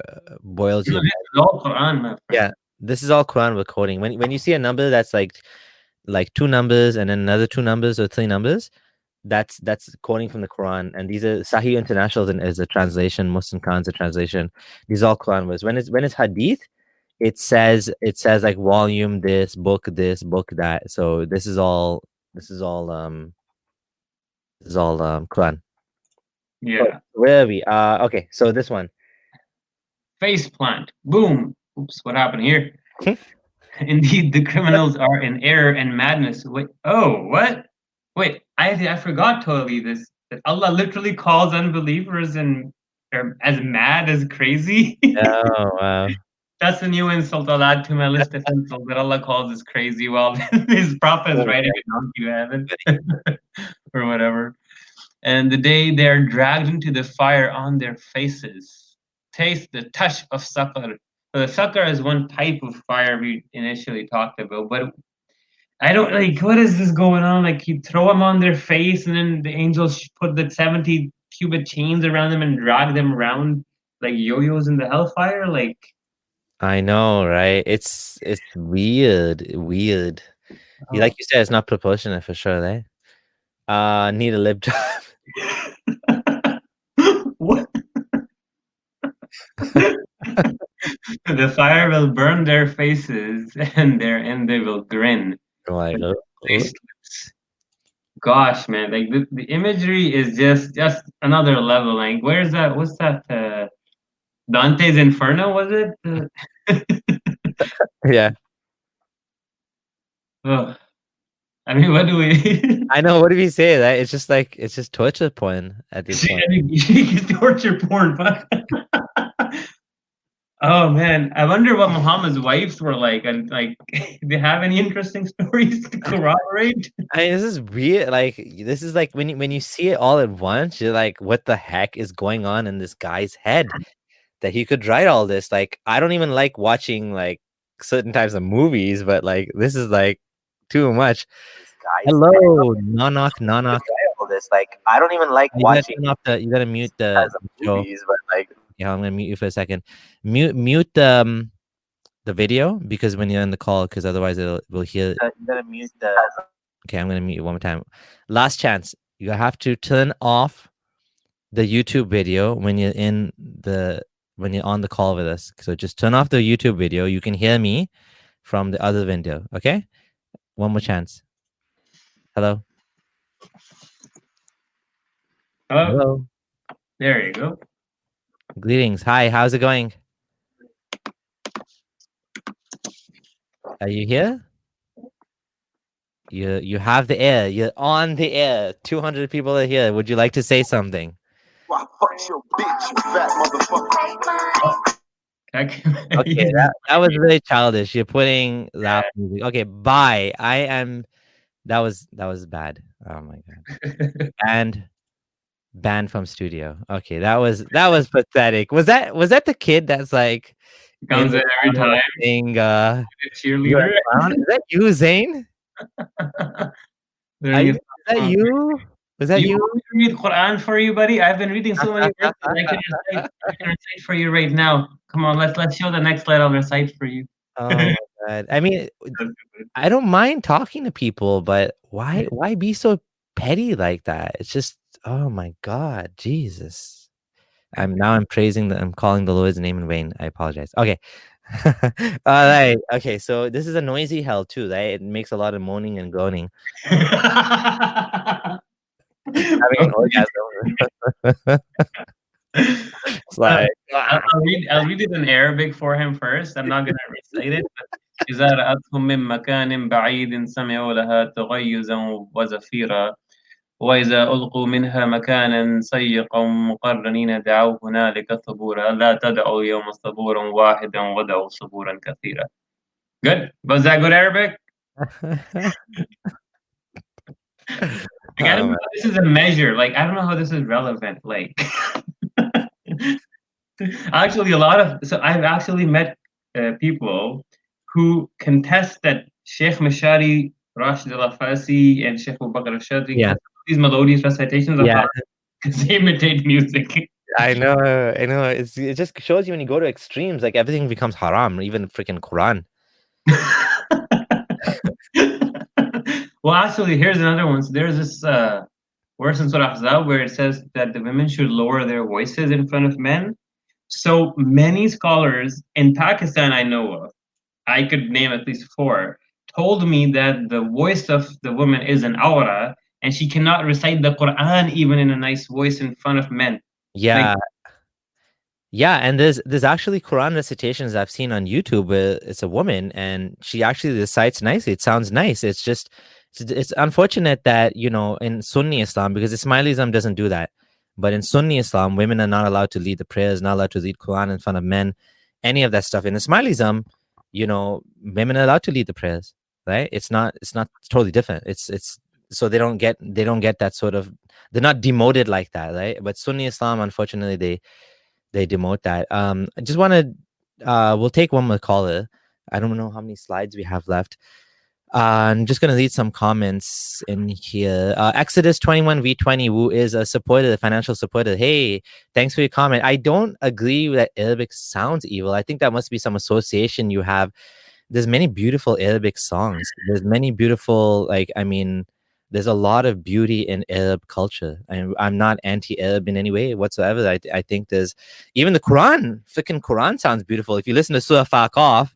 No, your this is all Quran, my friend. Yeah, this is all Quran we're quoting. When you see a number that's like two numbers and then another two numbers or three numbers, that's quoting from the Quran. And these are Sahih International is a translation, Muslim Khan's a translation. These are all Quran words. When it's Hadith, it says like volume this, book that. So this is all Quran. Yeah. So where are we? Okay, so this one. Face plant. Boom. Oops, what happened here? Indeed, the criminals are in error and madness. Wait, oh, what? Wait, I forgot totally this. That Allah literally calls unbelievers and as mad as crazy. Oh wow. That's a new insult I'll add to my list of insults that Allah calls us crazy while his prophet is riding a donkey to heaven or whatever. And the day they are dragged into the fire on their faces, taste the touch of sucker. So the sucker is one type of fire we initially talked about, but I don't like, what is this going on? Like, you throw them on their face and then the angels put the 70 cubit chains around them and drag them around like yo-yos in the hellfire? Like, I know, right? It's weird. Like you said, it's not proportionate for sure, eh? Need a lip job. What? The fire will burn their faces and they will grin. Like, gosh, man, like the imagery is just another level. Like, where's that? What's that? Dante's Inferno, was it? yeah. Oh, I mean, what do we? I know. What do we say? Right? It's just torture porn at this point. It's torture porn, but oh man, I wonder what Muhammad's wives were like, and like, do they have any interesting stories to corroborate? I mean, this is weird. Like, this is like when you see it all at once, you're like, what the heck is going on in this guy's head that he could write all this? Like, I don't even like watching like certain types of movies, but like this is like too much. Hello, knock. All this, like, I don't even like watching. You gotta mute the movies, but like, yeah, I'm gonna mute you for a second. Mute the video, because when you're in the call, because otherwise we'll hear. You gotta mute the. Okay, I'm gonna mute you one more time. Last chance. You have to turn off the YouTube video when you're on the call with us. So just turn off the YouTube video. You can hear me from the other window. Okay. One more chance. Hello. Hello. There you go. Greetings. Hi. How's it going? Are you here? You have the air. You're on the air. 200 people are here. Would you like to say something? Wow, fuck your bitch, you fat motherfucker. Okay, that was really childish. You're putting loud music. Okay, bye. That was bad. Oh my god. And banned from studio. Okay, that was pathetic. Was that the kid that's like comes in every time? Cheerleader. Is that you, Zayn? Is that you? Was that you? Want me to read Quran for you, buddy? I've been reading so many verses. I can recite for you right now. Come on, let's show the next slide. I'll recite for you. Oh my god! I mean, I don't mind talking to people, but why be so petty like that? It's just, oh my god, Jesus! I'm calling the Lord's name in vain. I apologize. Okay. All right. Okay. So this is a noisy hell too, right? It makes a lot of moaning and groaning. Having an orgasm. It's like, I'll read it in Arabic for him first. I'm not gonna recite it. إذا رأتهم من مكان بعيد سمعوا لها تغيظا وزفيرا وإذا ألقوا منها مكانا سيقا مقرنين دعوا هنالك ثبورا لا تدعوا يوم ثبورا واحدا ودعوا ثبورا كثيرا. Good. Was that good Arabic? Like, I don't know man. how this is a measure. Like, I don't know how this is relevant. Like, actually, I've actually met people who contest that Sheikh Mashari, Rashid al-Afasi, and Sheikh Abu Bakr al-Shadri, Yeah. these melodious recitations of Yeah. because they imitate music. I know. It just shows you when you go to extremes, like everything becomes haram, even freaking Quran. Well, actually, here's another one. So there's this verse in Surah Ahzab where it says that the women should lower their voices in front of men. So many scholars in Pakistan I know of, I could name at least 4, told me that the voice of the woman is an aura and she cannot recite the Quran even in a nice voice in front of men. Yeah. Yeah, and there's actually Quran recitations I've seen on YouTube where it's a woman and she actually recites nicely. It sounds nice. It's just it's unfortunate that, you know, in Sunni Islam, because Ismailism doesn't do that. But in Sunni Islam, women are not allowed to lead the prayers, not allowed to lead Quran in front of men, any of that stuff. In Ismailism, you know, women are allowed to lead the prayers, right? It's totally different. It's so they don't get that sort of, they're not demoted like that, right? But Sunni Islam, unfortunately, they demote that. I just want to we'll take one more caller. I don't know how many slides we have left. I'm just going to read some comments in here. Exodus 21v20, who is a supporter, a financial supporter. Hey, thanks for your comment. I don't agree that Arabic sounds evil. I think that must be some association you have. There's many beautiful Arabic songs. There's many beautiful, there's a lot of beauty in Arab culture. I'm not anti-Arab in any way whatsoever. I think there's even the Quran, freaking Quran sounds beautiful. If you listen to Surah Faqaf,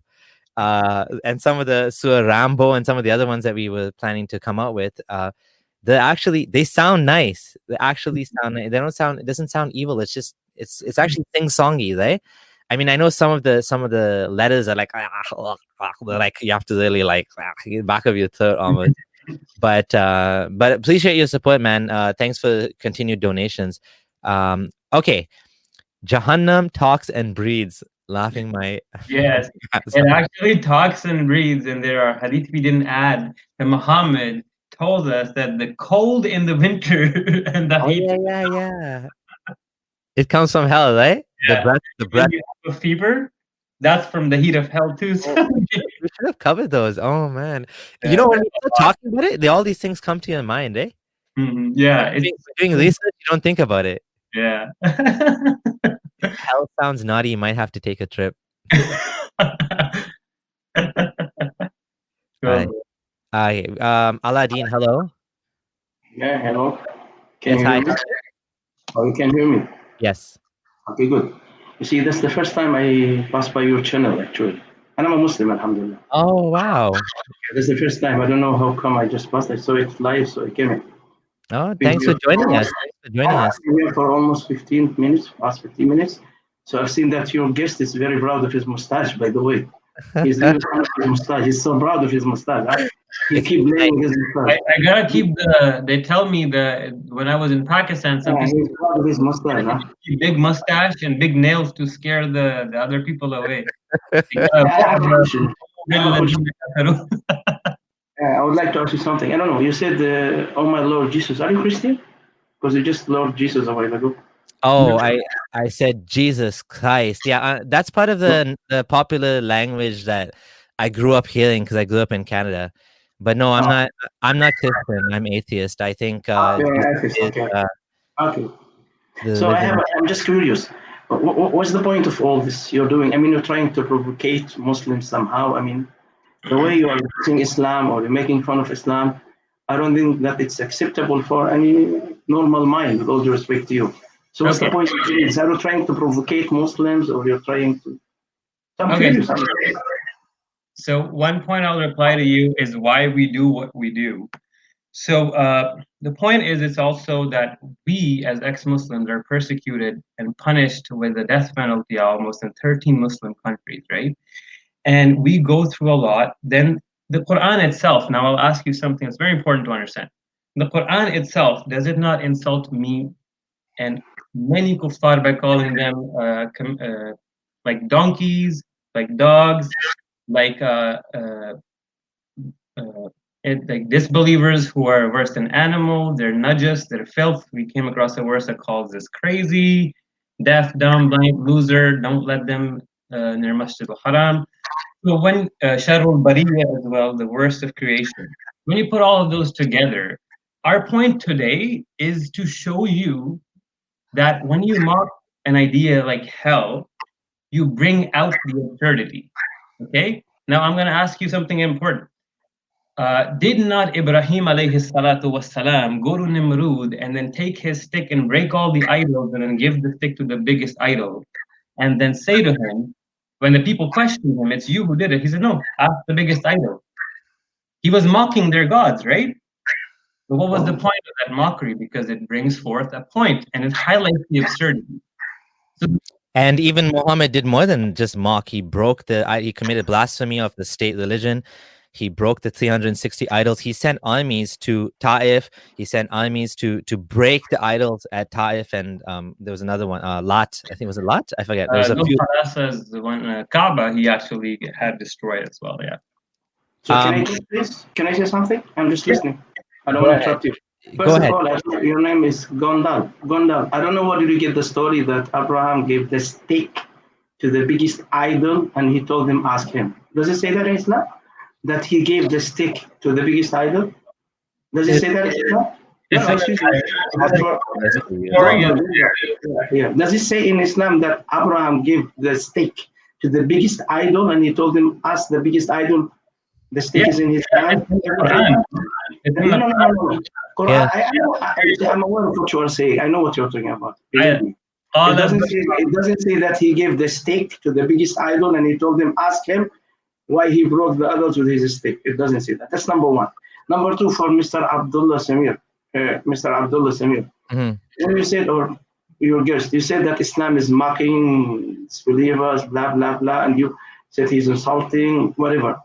and some of the Surah Rambo and some of the other ones that we were planning to come out with, they sound nice. They actually sound nice. It doesn't sound evil. It's just, it's actually sing-songy, right? I mean, I know some of the letters are like, they're like, you have to really like back of your throat almost. But appreciate your support, man. Thanks for continued donations. Okay, Jahannam talks and breeds. Laughing my Yes, it actually talks and breathes, and there are hadith we didn't add. And Muhammad told us that the cold in the winter and the heat. Yeah. It comes from hell, right? Yeah. The breath. You have a fever, that's from the heat of hell too. So. We should have covered those. Oh man, you know when we start talking about it, all these things come to your mind, eh? Mm-hmm. Yeah, when doing research, you don't think about it. Yeah. Hell sounds naughty. You might have to take a trip. Right. Aladdin, hello. Yeah, hello. Can Yes, you hi. hear me? Oh, you can hear me? Yes. Okay, good. You see, that's the first time I passed by your channel, actually. And I'm a Muslim, alhamdulillah. Oh, wow. That's the first time. I don't know how come I just passed. I saw it live, so I came in. Oh, thanks for joining us. I've been here for almost 15 minutes, past 15 minutes. So I've seen that your guest is very proud of his mustache, by the way. He's really proud of his mustache. He's so proud of his mustache. Huh? He keep laying his mustache. I gotta keep they tell me that when I was in Pakistan, some people he's proud of his mustache, huh? keep big mustache and big nails to scare the other people away. I would like to ask you something. I don't know. You said, "Oh my Lord Jesus." Are you Christian? Because you just Lord Jesus a while ago. Oh, I said Jesus Christ. Yeah, that's part of the popular language that I grew up hearing because I grew up in Canada. But no, I'm not Christian. I'm atheist. I think. Okay. So I'm just curious. What's the point of all this you're doing? I mean, you're trying to provocate Muslims somehow. I mean, the way you are using Islam or you're making fun of Islam, I don't think that it's acceptable for any normal mind, with all due respect to you. So what's the point of this? Are you trying to provocate Muslims or you're trying to... So one point I'll reply to you is why we do what we do. So the point is, it's also that we as ex-Muslims are persecuted and punished with the death penalty almost in 13 Muslim countries, right? And we go through a lot. Then the Quran itself, now I'll ask you something that's very important to understand. The Quran itself, does it not insult me and many kuffar by calling them like donkeys, like dogs, like like disbelievers who are worse than animals, they're najas, they're filth. We came across a verse that calls this crazy, deaf, dumb, blind, loser. Don't let them near Masjid al-Haram. So when Sharul Bariya as well, the worst of creation, when you put all of those together, our point today is to show you that when you mock an idea like hell, you bring out the absurdity. Okay? Now I'm going to ask you something important. Did not Ibrahim alayhi salatu wassalam go to Nimrud and then take his stick and break all the idols and then give the stick to the biggest idol and then say to him, when the people questioned him, it's you who did it. He said, no, ask the biggest idol. He was mocking their gods, right? But what was the point of that mockery? Because it brings forth a point and it highlights the absurdity. So, and even Muhammad did more than just mock. He broke he committed blasphemy of the state religion. He broke the 360 idols. He sent armies to Ta'if. He sent armies to break the idols at Ta'if. And there was another one, Lot. I think it was a Lot. I forget. There was a few. Says the one Kaaba he actually had destroyed as well. Yeah. So can I say something? I'm just listening. I don't want to interrupt you. First of all, your name is Gondal. Gondal. I don't know where did you get the story that Abraham gave the stick to the biggest idol and he told him ask him. Does it say that in Islam? That he gave the stick to the biggest idol? Does it say that in Islam? No, excuse me. Does it say in Islam that Abraham gave the stick to the biggest idol and he told him ask the biggest idol? The stick is in his hand. No. Quran, I'm aware of what you are saying. I know what you're talking about. It doesn't say that he gave the stick to the biggest idol and he told him, ask him why he broke the idols with his stick. It doesn't say that. That's number one. Number two, for Mr. Abdullah Samir. You said, or your guest, you said that Islam is mocking believers, blah, blah, blah, and you said he's insulting, whatever.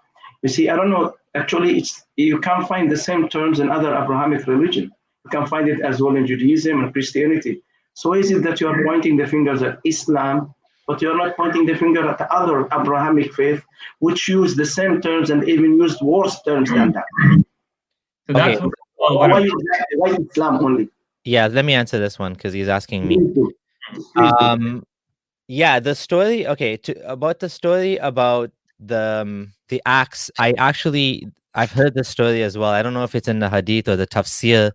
You see, I don't know. Actually, you can't find the same terms in other Abrahamic religion. You can find it as well in Judaism and Christianity. So is it that you are pointing the fingers at Islam, but you're not pointing the finger at the other Abrahamic faith, which use the same terms and even used worse terms than that? So that's why Islam only? Yeah, let me answer this one because he's asking me. Yeah, the story. Okay, about the story about the acts. I've heard this story as well. I don't know if it's in the hadith or the tafsir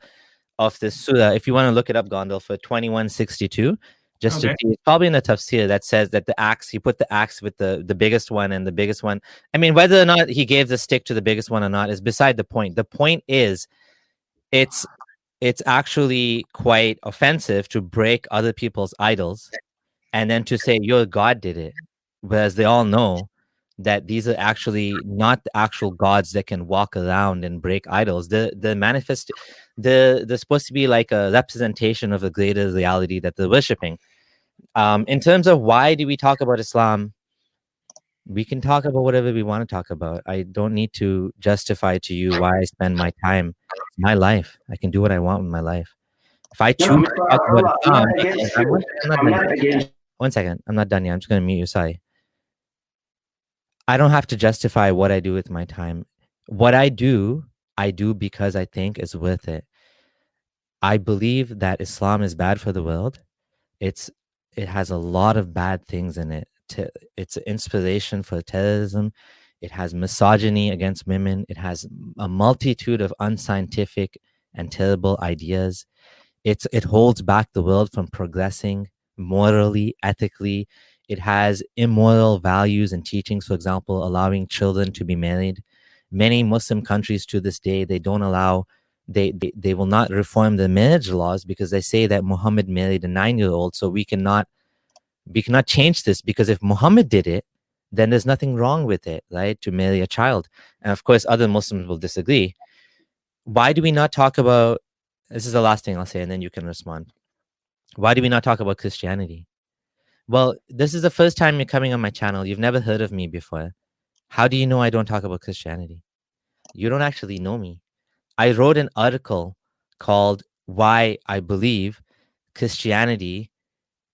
of this surah. If you want to look it up, Gondal, for 2162, just to see, it's probably in the tafsir that says that the axe, he put the axe with the biggest one and the biggest one. I mean, whether or not he gave the stick to the biggest one or not is beside the point. The point is, it's actually quite offensive to break other people's idols and then to say your God did it, whereas they all know that these are actually not the actual gods that can walk around and break idols. They're supposed to be like a representation of the greater reality that they're worshiping. In terms of why do we talk about Islam, we can talk about whatever we want to talk about. I don't need to justify to you why I spend my time. It's my life. I can do what I want with my life. If I choose to talk about Islam, one second, I'm not done yet. I'm just going to mute you. Sorry. I don't have to justify what I do with my time. What I do because I think it's worth it. I believe that Islam is bad for the world. It has a lot of bad things in it. It's an inspiration for terrorism. It has misogyny against women. It has a multitude of unscientific and terrible ideas. It holds back the world from progressing morally, ethically. It has immoral values and teachings, for example, allowing children to be married. Many Muslim countries to this day, they don't allow, they will not reform the marriage laws because they say that Muhammad married a 9-year-old. So we cannot change this, because if Muhammad did it, then there's nothing wrong with it, right? To marry a child. And of course, other Muslims will disagree. Why do we not talk about, this is the last thing I'll say, and then you can respond. Why do we not talk about Christianity? Well, this is the first time you're coming on my channel. You've never heard of me before. How do you know I don't talk about Christianity? You don't actually know me. I wrote an article called Why I Believe Christianity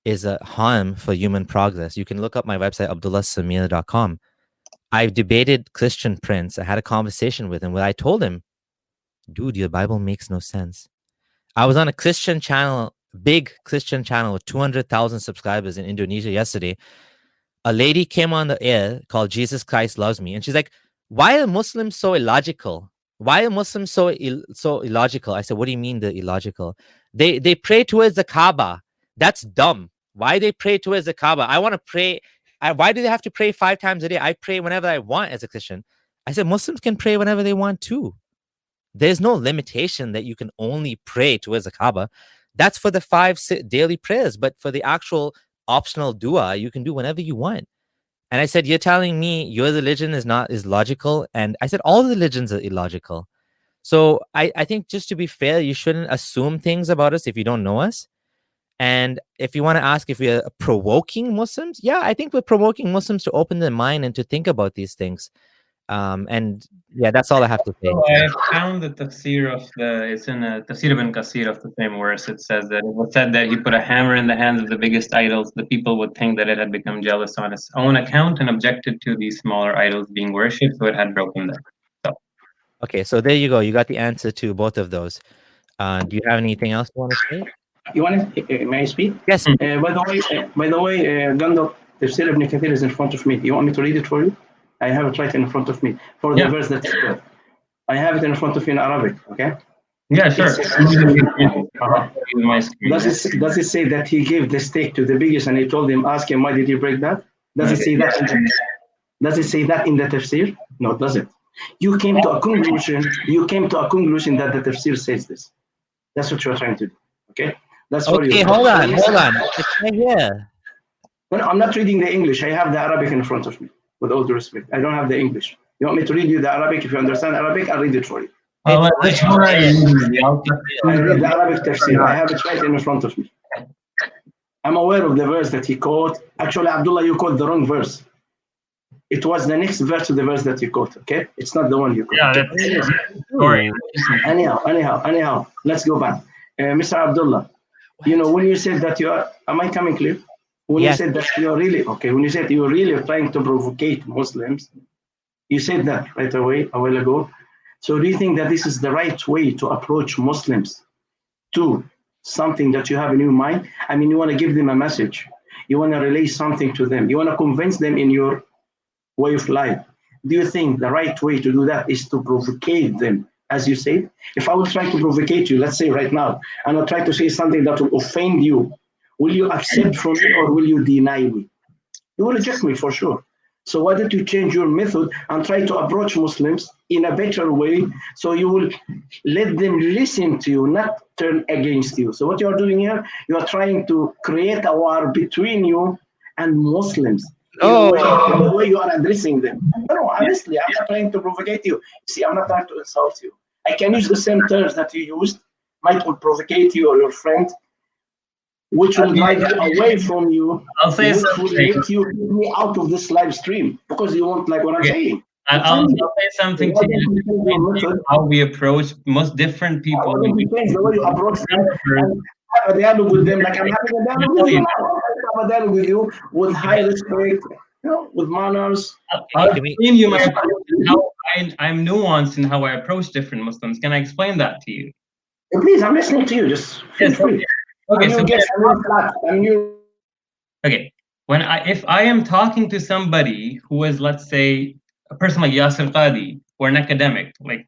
is a harm for human progress. You can look up my website, ABDULLAHsamir.com. I've debated Christian Prince. I had a conversation with him where I told him, dude, your Bible makes no sense. I was on a Christian channel, big Christian channel with 200,000 subscribers in Indonesia yesterday. A lady came on the air called Jesus Christ Loves Me. And she's like, why are Muslims so illogical? Why are Muslims so illogical? I said, what do you mean they're illogical? They pray towards the Kaaba. That's dumb. Why they pray towards the Kaaba? I want to pray. Why do they have to pray 5 times a day? I pray whenever I want as a Christian. I said, Muslims can pray whenever they want too. There's no limitation that you can only pray towards the Kaaba. That's for the 5 daily prayers. But for the actual optional dua, you can do whenever you want. And I said, you're telling me your religion is logical? And I said, all religions are illogical. So I think just to be fair, you shouldn't assume things about us if you don't know us. And if you want to ask if we are provoking Muslims, yeah, I think we're provoking Muslims to open their mind and to think about these things. And yeah, that's all I have to say. So I found the tafsir of it's in a tafsir ibn Kasir of the same verse. It says that it was said that he put a hammer in the hands of the biggest idols. The people would think that it had become jealous on its own account and objected to these smaller idols being worshipped, so it had broken them. So. Okay, so there you go. You got the answer to both of those. Do you have anything else you want to say? You want to, may I speak? Yes. By the way, Gandalf, Tafsir ibn Kathir is in front of me. You want me to read it for you? I have it right in front of me for the verse that I have it in front of you in Arabic. Okay. Yeah, sure. Does it say that he gave the steak to the biggest and he told him, ask him, why did you break that? Does it say that? Does it say that in the tafsir? No, does it? You came to a conclusion. You came to a conclusion that the tafsir says this. That's what you're trying to do. Okay. That's for you. Okay, hold on. It's right here. No, I'm not reading the English. I have the Arabic in front of me. With all due respect, I don't have the English. You want me to read you the Arabic? If you understand Arabic, I'll read it for you. I read the Arabic tafsir. I have it right in front of me. I'm aware of the verse that he quoted. Actually, Abdullah, you quote the wrong verse. It was the next verse to the verse that you quote. Okay, it's not the one you quote. Yeah, that's sorry. Anyhow, let's go back. Mr. Abdullah, you know, when you said that you are, am I coming clear? When you said that you're really, when you said you're really trying to provocate Muslims, you said that right away, a while ago. So do you think that this is the right way to approach Muslims to something that you have in your mind? I mean, you want to give them a message. You want to relay something to them. You want to convince them in your way of life. Do you think the right way to do that is to provocate them, as you said? If I will try to provocate you, let's say right now, and I'll try to say something that will offend you, will you accept from me or will you deny me? You will reject me for sure. So why don't you change your method and try to approach Muslims in a better way so you will let them listen to you, not turn against you. So what you are doing here, you are trying to create a war between you and Muslims. In the way you are addressing them. No, honestly, I'm not trying to provocate you. See, I'm not trying to insult you. I can use the same terms that you used, might will provocate you or your friend, which will drive you away from you. I'll say which will make you get me out of this live stream because you won't like what I'm saying. I'll say something to you how we approach most different people. It depends the way you approach them and have a dialogue with them. Like I'm having a dialogue with you. Have a dialogue with you with high respect, with manners. I'll explain you my approach and how I'm nuanced in how I approach different Muslims. Can I explain that to you? Please, I'm listening to you. Just feel free. Okay, so okay. If I am talking to somebody who is, let's say, a person like Yasir Qadi or an academic, like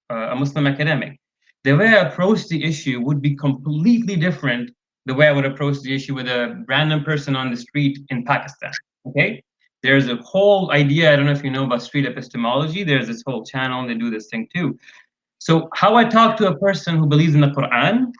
a Muslim academic, the way I approach the issue would be completely different the way I would approach the issue with a random person on the street in Pakistan. Okay, there's a whole idea. I don't know if you know about street epistemology. There's this whole channel, and they do this thing too. So how I talk to a person who believes in the Quran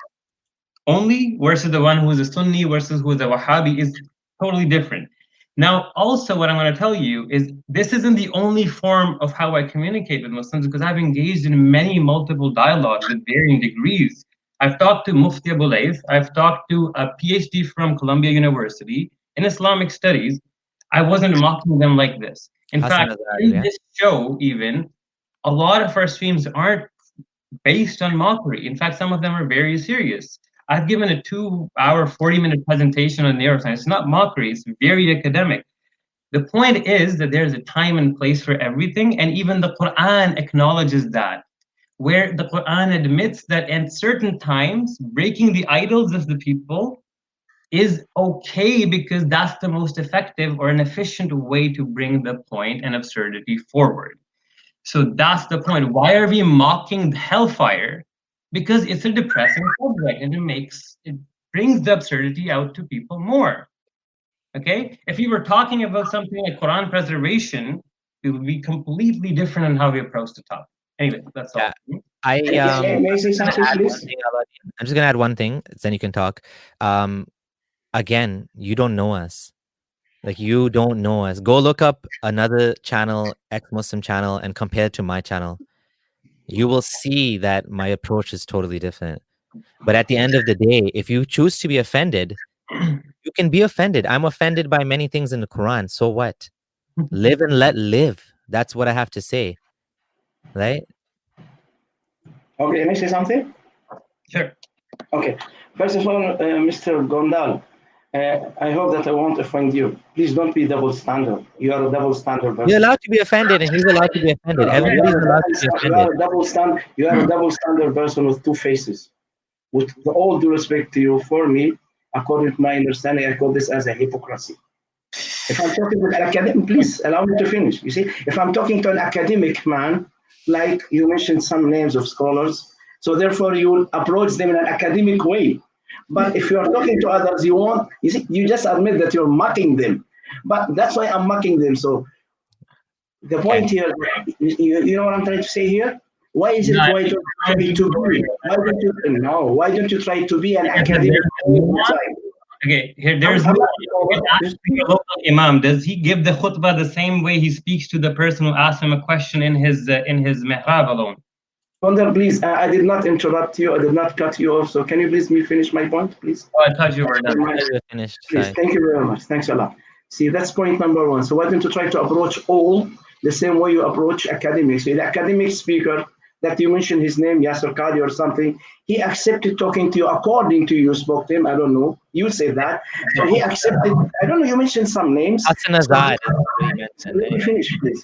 only versus the one who is a Sunni versus who is a Wahhabi is totally different. Now, also what I'm going to tell you is this isn't the only form of how I communicate with Muslims, because I've engaged in many multiple dialogues with varying degrees. I've talked to Mufti ABDULLAH. I've talked to a PhD from Columbia University in Islamic studies. I wasn't mocking them like this. In fact, in this show even, a lot of our streams aren't based on mockery. In fact, some of them are very serious. I've given a 2-hour, 40-minute presentation on neuroscience. It's not mockery, it's very academic. The point is that there's a time and place for everything, and even the Quran acknowledges that, where the Quran admits that at certain times, breaking the idols of the people is okay because that's the most effective or an efficient way to bring the point and absurdity forward. So that's the point. Why are we mocking hellfire? Because it's a depressing subject and it brings the absurdity out to people more. Okay? If we were talking about something like Quran preservation, it would be completely different in how we approach the topic. Anyway, that's all. May I say something, please? I'm just gonna add one thing, then you can talk. Again, you don't know us. Like, you don't know us. Go look up another channel, Exmuslim channel, and compare it to my channel. You will see that my approach is totally different. But at the end of the day, if you choose to be offended, you can be offended. I'm offended by many things in the Quran. So what? Live and let live. That's what I have to say. Right? Okay, may I say something? Sure. Okay. First of all, Mr. Gondal, I hope that I won't offend you. Please don't be double standard. You are a double standard person. You're allowed to be offended, and he's allowed to be offended. Everybody's allowed to be offended. You are a double standard. You are a double standard person with two faces. With all due respect to you, for me, according to my understanding, I call this as a hypocrisy. If I'm talking with an academic, please allow me to finish. You see, if I'm talking to an academic man, like you mentioned some names of scholars, so therefore you will approach them in an academic way. But if you are talking to others, you won't. You see, you just admit that you're mocking them. But that's why I'm mocking them. So the point here, you know what I'm trying to say here? Why is it why don't you try to be? Why don't you try to be an academic? Okay, here there's a local imam. Does he give the khutbah the same way he speaks to the person who asked him a question in his mihrab alone? Gondal, please, I did not interrupt you. I did not cut you off. So can you please finish my point, please? Oh, I thought you were done. Finished. Please, thank you very much. Thanks a lot. See, that's point number one. So why don't you try to approach all the same way you approach academics? So the academic speaker that you mentioned his name, Yasser Qadi or something, he accepted talking to you according to you spoke to him. I don't know. You said that. So he accepted, I don't know, you mentioned some names. Let me finish, please.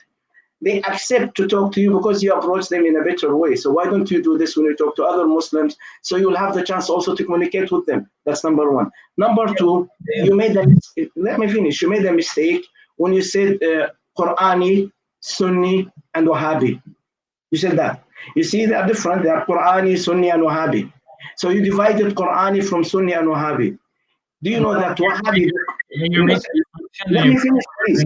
They accept to talk to you because you approach them in a better way. So why don't you do this when you talk to other Muslims? So you'll have the chance also to communicate with them. That's number one. Number two, you made a, let me finish. You made a mistake when you said Qur'ani, Sunni, and Wahhabi. You said that. You see, they are different. They are Qur'ani, Sunni, and Wahhabi. So you divided Qur'ani from Sunni and Wahhabi. Do you know that Wahhabi? Let me finish, please.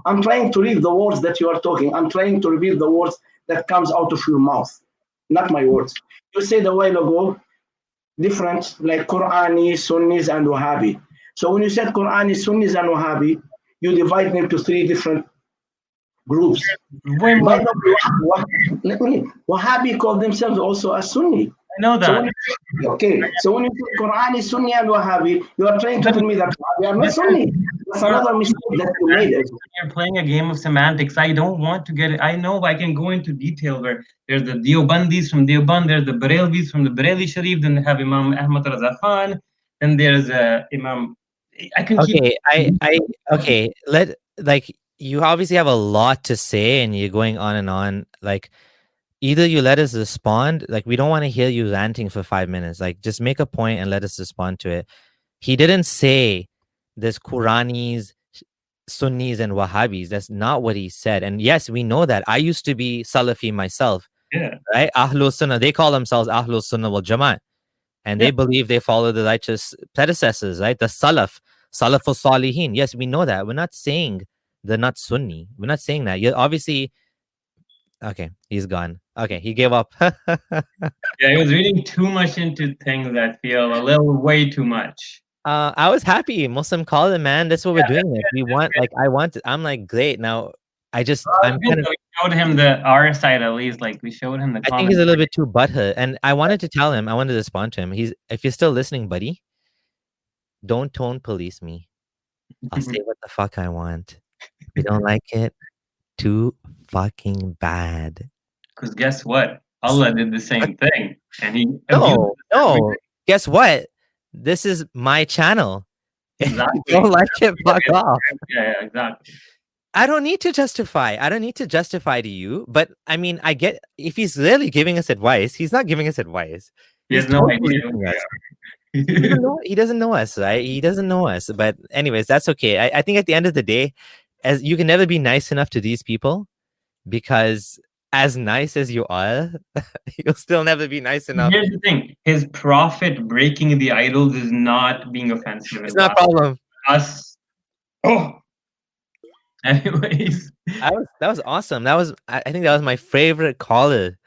I'm trying to read the words that you are talking. I'm trying to repeat the words that comes out of your mouth, not my words. You said a while ago, different, like Qur'ani, Sunnis, and Wahhabi. So when you said Qur'ani, Sunnis, and Wahhabi, you divide them to three different groups. By the way, Wahhabi call themselves also a Sunni. I know that. So when you say Qur'ani, Sunni, and Wahhabi, you are trying to tell me that Wahhabi are not Sunni. That's another mistake that you made. You're playing a game of semantics. I don't want to get it. I know I can go into detail where there's the Deobandis from Deoband, there's the Barelvis from the Bareli Sharif, then they have Imam Ahmad Raza Khan, then there's Imam. I can keep. Okay. You obviously have a lot to say, and you're going on and on. Like, either you let us respond. Like, we don't want to hear you ranting for 5 minutes. Like, just make a point and let us respond to it. He didn't say there's Quranis, Sunnis, and Wahhabis. That's not what he said. And yes, we know that. I used to be Salafi myself. Yeah. Right? Ahlul Sunnah. They call themselves Ahlul Sunnah wal Jamaat. And they believe they follow the righteous predecessors, right? The Salaf, Salaful Salihin. Yes, we know that. We're not saying they're not Sunni. We're not saying that. You're obviously... Okay, he's gone. Okay, he gave up. Yeah, he was reading too much into things that feel a little way too much. I was happy. Muslim call it, man. That's what we're doing. Like, we want, like, I'm like, great. Now, I'm kind of... We showed him our side at least. Like, we showed him the I think he's a little bit too butthurt. And I wanted to tell him, I wanted to respond to him. If you're still listening, buddy, don't tone police me. I'll say what the fuck I want. If you don't like it, too fucking bad. Because guess what? Allah did the same thing. And he No. Guess what? This is my channel. Exactly. If you don't like it, fuck off. Yeah, exactly. I don't need to justify. I don't need to justify to you. But I mean, I get if he's really giving us advice, he's not giving us advice. He He's has no idea. leading us. He doesn't know us, right? He doesn't know us. But anyways, that's okay. I think at the end of the day, as you can never be nice enough to these people, because as nice as you are, you'll still never be nice enough. Here's the thing: his prophet breaking the idols is not being offensive. It's not a problem. Us. Oh. Anyways, that was awesome. That was I think that was my favorite caller.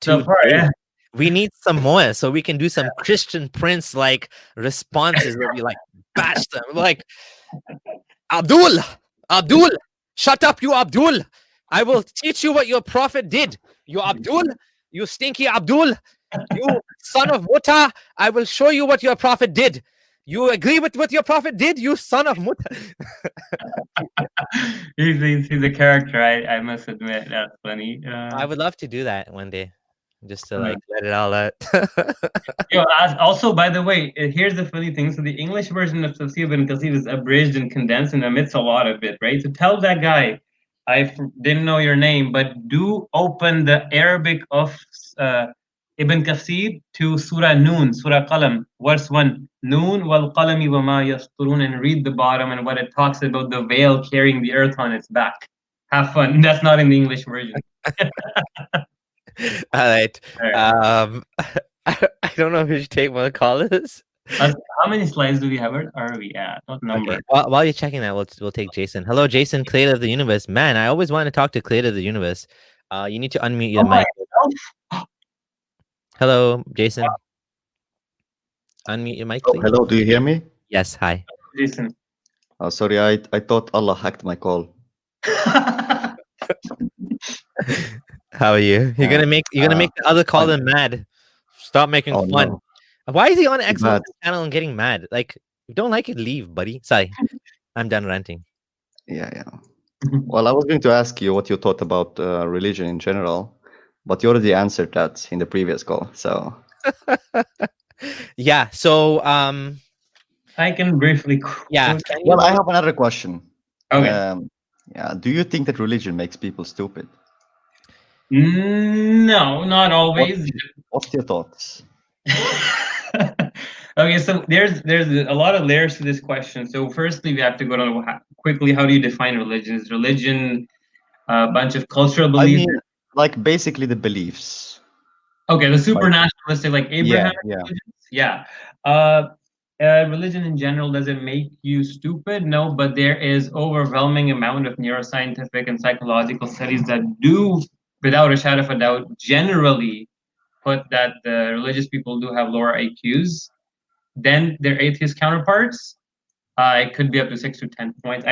So far, yeah. We need some more so we can do some Christian Prince like responses where we like bash them like Abdul, shut up, you Abdul. I will teach you what your prophet did. You Abdul, you stinky Abdul, you son of Muta. I will show you what your prophet did. You agree with what your prophet did, you son of Muta? he's a character. I must admit, that's funny. I would love to do that one day, just to like let it all out. Also, by the way, here's the funny thing. So the English version of Tafsir ibn Kathir is abridged and condensed and omits a lot of it, right? So tell that guy, didn't know your name, but do open the Arabic of Ibn Kathir to Surah Noon, Surah Qalam, verse 1. Noon wal qalami wa ma yasturun, and read the bottom and what it talks about the veil carrying the earth on its back. Have fun. That's not in the English version. All right. I don't know if you should take more callers. How many slides do we have? Where are we at? What number? Okay. While you're checking that, we'll take Jason. Hello, Jason, Creator of the Universe. Man, I always want to talk to Creator of the Universe. You need to unmute your mic. Hello, Jason. Unmute your mic, please. Hello, do you hear me? Yes, hi. Jason. Oh, sorry, I thought Allah hacked my call. How are you? You're gonna make the other caller mad. Stop making fun. No. Why is he on Exmuslim channel and getting mad? Like, if you don't like it, leave, buddy. Sorry, I'm done ranting. Yeah. Well, I was going to ask you what you thought about religion in general, but you already answered that in the previous call. So yeah. So I can briefly. Yeah. Well, I have another question. Okay. Yeah. Do you think that religion makes people stupid? No, not always. What's your thoughts? Okay, so there's a lot of layers to this question. So firstly, we have to go to quickly, how do you define religion? Is religion a bunch of cultural beliefs? I mean, like basically the beliefs. Okay, the supernaturalistic, like Abraham. Yeah. Religion in general, does it make you stupid? No, but there is overwhelming amount of neuroscientific and psychological studies that do, without a shadow of a doubt, generally put that the religious people do have lower IQs than their atheist counterparts. It could be up to 6 to 10 points.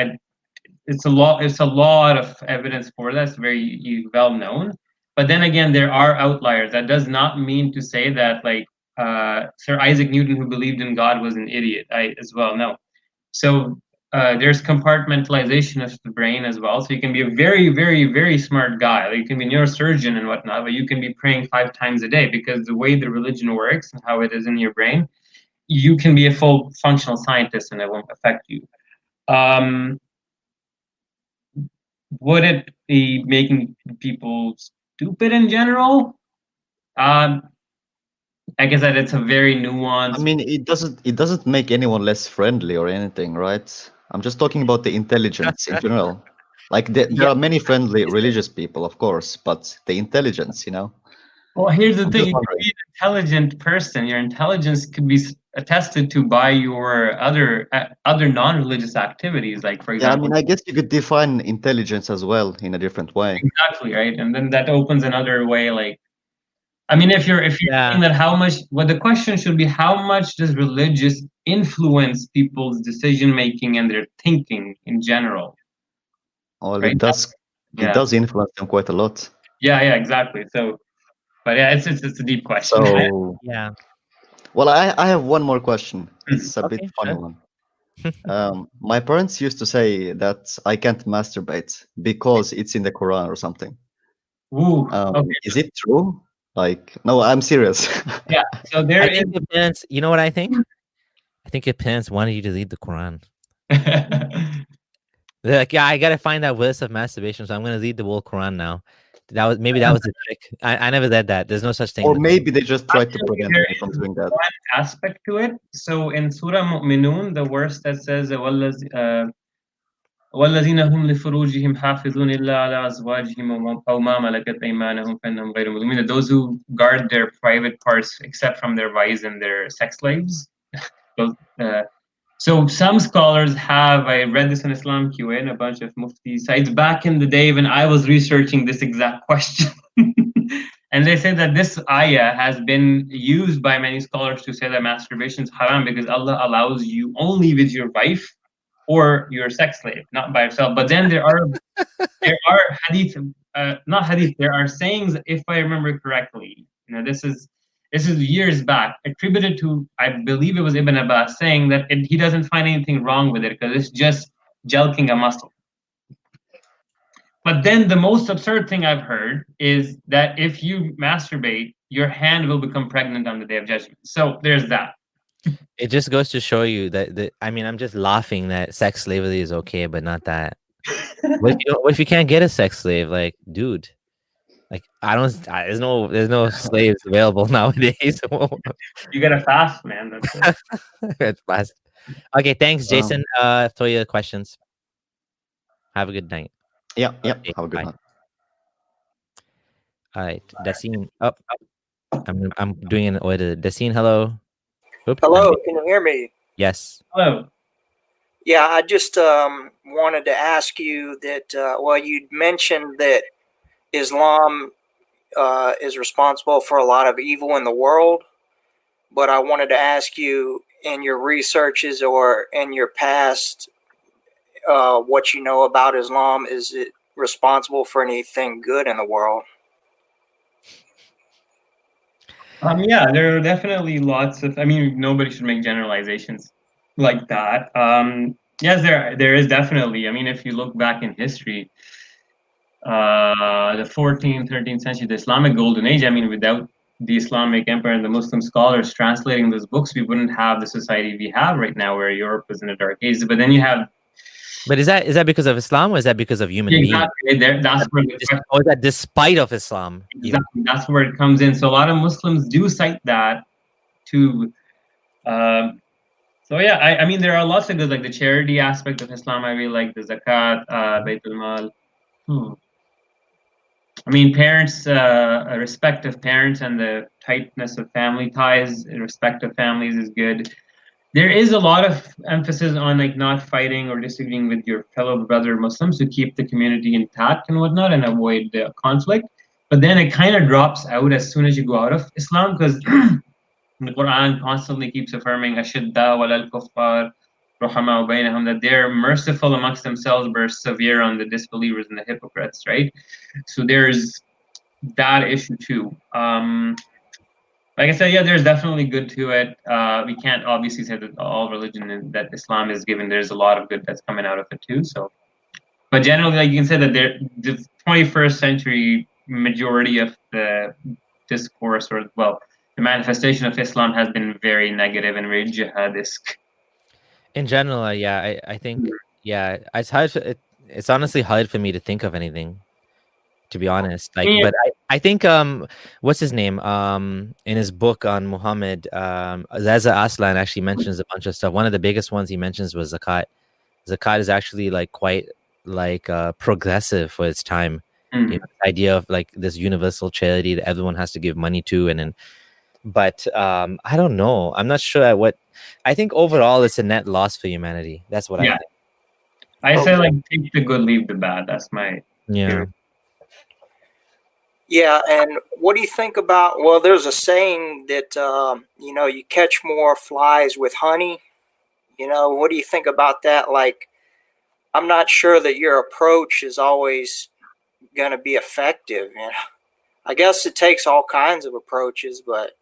It's a lot of evidence for that. It's very well known. But then again, there are outliers. That does not mean to say that like Sir Isaac Newton, who believed in God, was an idiot. As well know. So there's compartmentalization of the brain as well. So you can be a very, very, very smart guy. Like you can be a neurosurgeon and whatnot, but you can be praying 5 times a day, because the way the religion works and how it is in your brain, you can be a full functional scientist and it won't affect you. Would it be making people stupid in general? I guess that it's a very nuanced. I mean, it doesn't make anyone less friendly or anything, right? I'm just talking about the intelligence in general. Like there are many friendly religious people, of course, but the intelligence, you know. Well, here's the thing: you can be an intelligent person. Your intelligence could be attested to by your other non-religious activities, like for example. Yeah, I mean, I guess you could define intelligence as well in a different way. Exactly, right, and then that opens another way. Like, I mean, if you're saying that, how much? Well, the question should be, how much does religious influence people's decision making and their thinking in general? Well, right? It does influence them quite a lot. Yeah, exactly. So. But yeah, it's a deep question. So, yeah. Well, I have one more question. It's a bit funny one. My parents used to say that I can't masturbate because it's in the Quran or something. Ooh, is it true? Like, no, I'm serious. Yeah. So I think the parents, you know what I think? I think your parents wanted you to read the Quran. They're like, yeah, I gotta find that verse of masturbation, so I'm gonna read the whole Quran now. That was the trick. I never said that. There's no such thing. Or maybe they just tried to Actually, prevent there me from is doing that. one aspect to it. So in Surah Mu'minun, the verse that says, والذين هم لفروجهم حافظون إلا على أزواجهم أو ما ملكت أيمانهم فإنهم غير ملومين. Those who guard their private parts except from their wives and their sex slaves. So some scholars have, I read this in Islam QA and a bunch of mufti sites back in the day when I was researching this exact question. And they say that this ayah has been used by many scholars to say that masturbation is haram because Allah allows you only with your wife or your sex slave, not by yourself. But then there are hadith, not hadith. There are sayings, if I remember correctly. This is years back, attributed to, I believe it was Ibn Abbas, saying that he doesn't find anything wrong with it because it's just jelqing a muscle. But then the most absurd thing I've heard is that if you masturbate, your hand will become pregnant on the day of judgment. So there's that. It just goes to show you that I mean, I'm just laughing that sex slavery is okay, but not that. What if you can't get a sex slave? Like, dude, like there's no slaves available nowadays. You gotta fast, man. That's it. It's fast. Okay, thanks, Jason, for your questions. Have a good night. Yeah, Okay, have a good bye. night. All right, Dasin. I'm doing an order. Dasin, hello. Oops, Hello, can you hear me? Yes. Hello. Yeah, I just wanted to ask you that, well, you mentioned that Islam is responsible for a lot of evil in the world, but I wanted to ask you, in your researches or in your past, what you know about Islam, is it responsible for anything good in the world? Yeah, there are definitely lots of, I mean, nobody should make generalizations like that. Yes, there is definitely, I mean, if you look back in history, the 14th, 13th century, the Islamic Golden Age, I mean, without the Islamic Empire and the Muslim scholars translating those books, we wouldn't have the society we have right now, where Europe was in a dark age. But then you have... But is that because of Islam, or is that because of human beings? Exactly. That's where or is that despite of Islam? Exactly. That's where it comes in. So a lot of Muslims do cite that to... So yeah, I mean, there are lots of good, like the charity aspect of Islam. I really like the zakat, Baytul Mal. I mean, parents, respect of parents and the tightness of family ties, respect of families is good. There is a lot of emphasis on like not fighting or disagreeing with your fellow brother Muslims to keep the community intact and whatnot and avoid the conflict. But then it kind of drops out as soon as you go out of Islam, because the Quran constantly keeps affirming ashidda wal kuffar rahama bainahum, that they're merciful amongst themselves but severe on the disbelievers and the hypocrites, right? So there's that issue too. Like I said, yeah, there's definitely good to it. We can't obviously say that all religion that Islam is given, there's a lot of good that's coming out of it too. So, but generally, like you can say that the 21st century majority of the discourse, or well, the manifestation of Islam has been very negative and very jihadist. In general, yeah, I think, yeah, it's hard. It's honestly hard for me to think of anything, to be honest. Like, but I think what's his name? In his book on Muhammad, Reza Aslan actually mentions a bunch of stuff. One of the biggest ones he mentions was zakat. Zakat is actually like quite like progressive for its time. You know, the idea of like this universal charity that everyone has to give money to, and then. But I don't know. I'm not sure what. I think overall it's a net loss for humanity. That's what I think. I say like take the good, leave the bad. That's my theory. Yeah, and what do you think about? Well, there's a saying that you know, you catch more flies with honey. You know, what do you think about that? Like, I'm not sure that your approach is always going to be effective. You know, I guess it takes all kinds of approaches, but.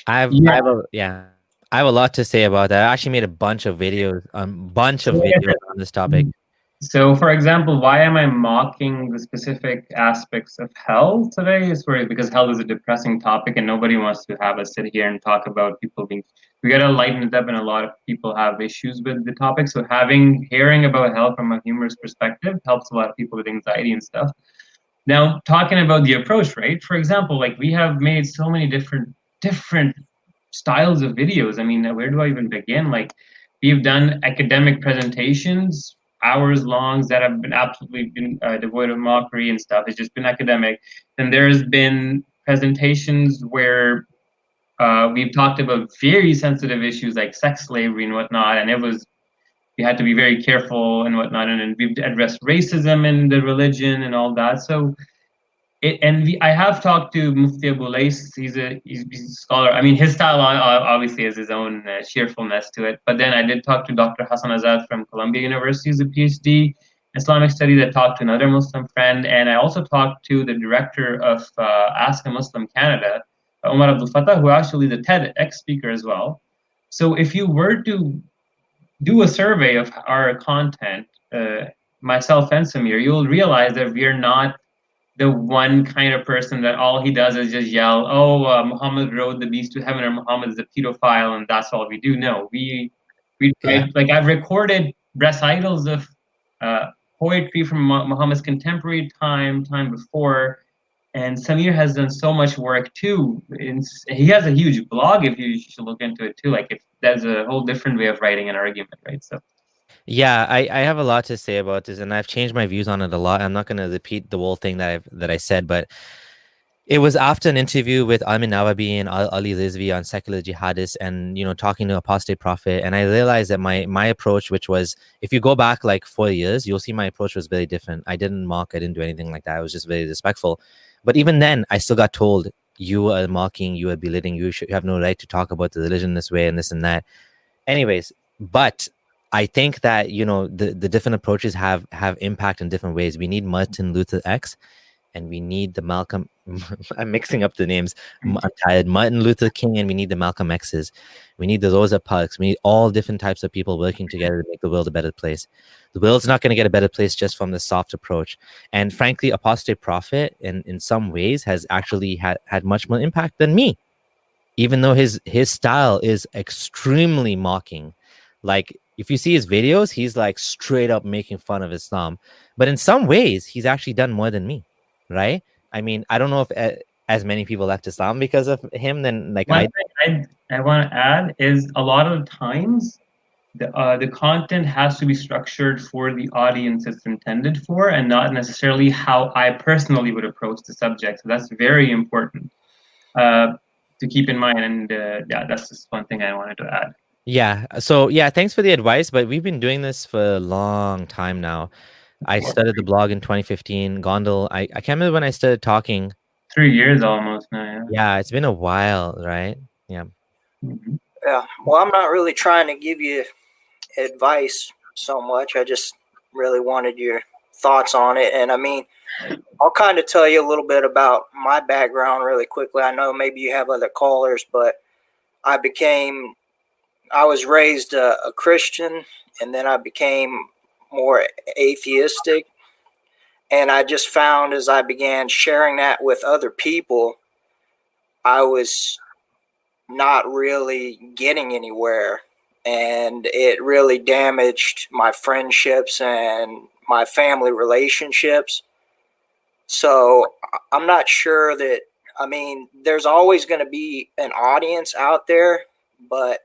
I have a lot to say about that. I actually made a bunch of videos on this topic. So, for example, why am I mocking the specific aspects of hell today? Is because hell is a depressing topic, and nobody wants to have us sit here and talk about people being. We gotta lighten it up, and a lot of people have issues with the topic. So, hearing about hell from a humorous perspective helps a lot of people with anxiety and stuff. Now, talking about the approach, right? For example, like we have made so many different styles of videos. I mean, where do I even begin? Like, we've done academic presentations, hours long, that have been absolutely been devoid of mockery and stuff. It's just been academic. Then there's been presentations where we've talked about very sensitive issues like sex slavery and whatnot, and we had to be very careful and whatnot, and we've addressed racism in the religion and all that. So I have talked to Mufti ABDULLAHS. He's a scholar. I mean, his style obviously has his own cheerfulness to it. But then I did talk to Dr. Hassan Azad from Columbia University, who's a PhD Islamic studies. I talked to another Muslim friend, and I also talked to the director of Ask a Muslim Canada, Omar Abdul Fattah, who actually is a TEDx speaker as well. So if you were to do a survey of our content, myself and Samir, you'll realize that we are not the one kind of person that all he does is just yell, "Oh, Muhammad rode the beast to heaven," or "Muhammad is a pedophile," and that's all we do. No, we try, like I've recorded recitals of poetry from Muhammad's contemporary time before, and Samir has done so much work too. He has a huge blog. If you should look into it too. Like if there's a whole different way of writing an argument, right? So. Yeah, I have a lot to say about this, and I've changed my views on it a lot. I'm not going to repeat the whole thing that I said, but it was after an interview with Amin Nawabi and Ali Rizvi on secular jihadists, and talking to apostate prophet, and I realized that my approach, which was, if you go back like 4 years, you'll see my approach was very different. I didn't mock, I didn't do anything like that. I was just very respectful. But even then, I still got told, you are mocking, you are belittling, you have no right to talk about the religion this way and this and that. Anyways, but I think that the different approaches have impact in different ways. We need Martin Luther X, and we need the Malcolm. I'm mixing up the names. I'm tired. Martin Luther King, and we need the Malcolm X's. We need the Rosa Parks. We need all different types of people working together to make the world a better place. The world's not going to get a better place just from the soft approach. And frankly, apostate prophet, in some ways, has actually had much more impact than me, even though his style is extremely mocking. Like, if you see his videos, he's like straight up making fun of Islam. But in some ways, he's actually done more than me, right? I mean, I don't know if as many people left Islam because of him than like One thing I want to add is a lot of times the content has to be structured for the audience it's intended for, and not necessarily how I personally would approach the subject. So that's very important to keep in mind. And yeah, that's just one thing I wanted to add. Yeah. So yeah, thanks for the advice, but we've been doing this for a long time now. I started the blog in 2015. GONDAL, I can't remember when I started talking. 3 years almost now. Yeah, it's been a while, right? Yeah. Yeah. Well, I'm not really trying to give you advice so much. I just really wanted your thoughts on it. And I mean, I'll kind of tell you a little bit about my background really quickly. I know maybe you have other callers, but I was raised a Christian, and then I became more atheistic. And I just found as I began sharing that with other people, I was not really getting anywhere. And it really damaged my friendships and my family relationships. So I'm not sure that, I mean, there's always going to be an audience out there, but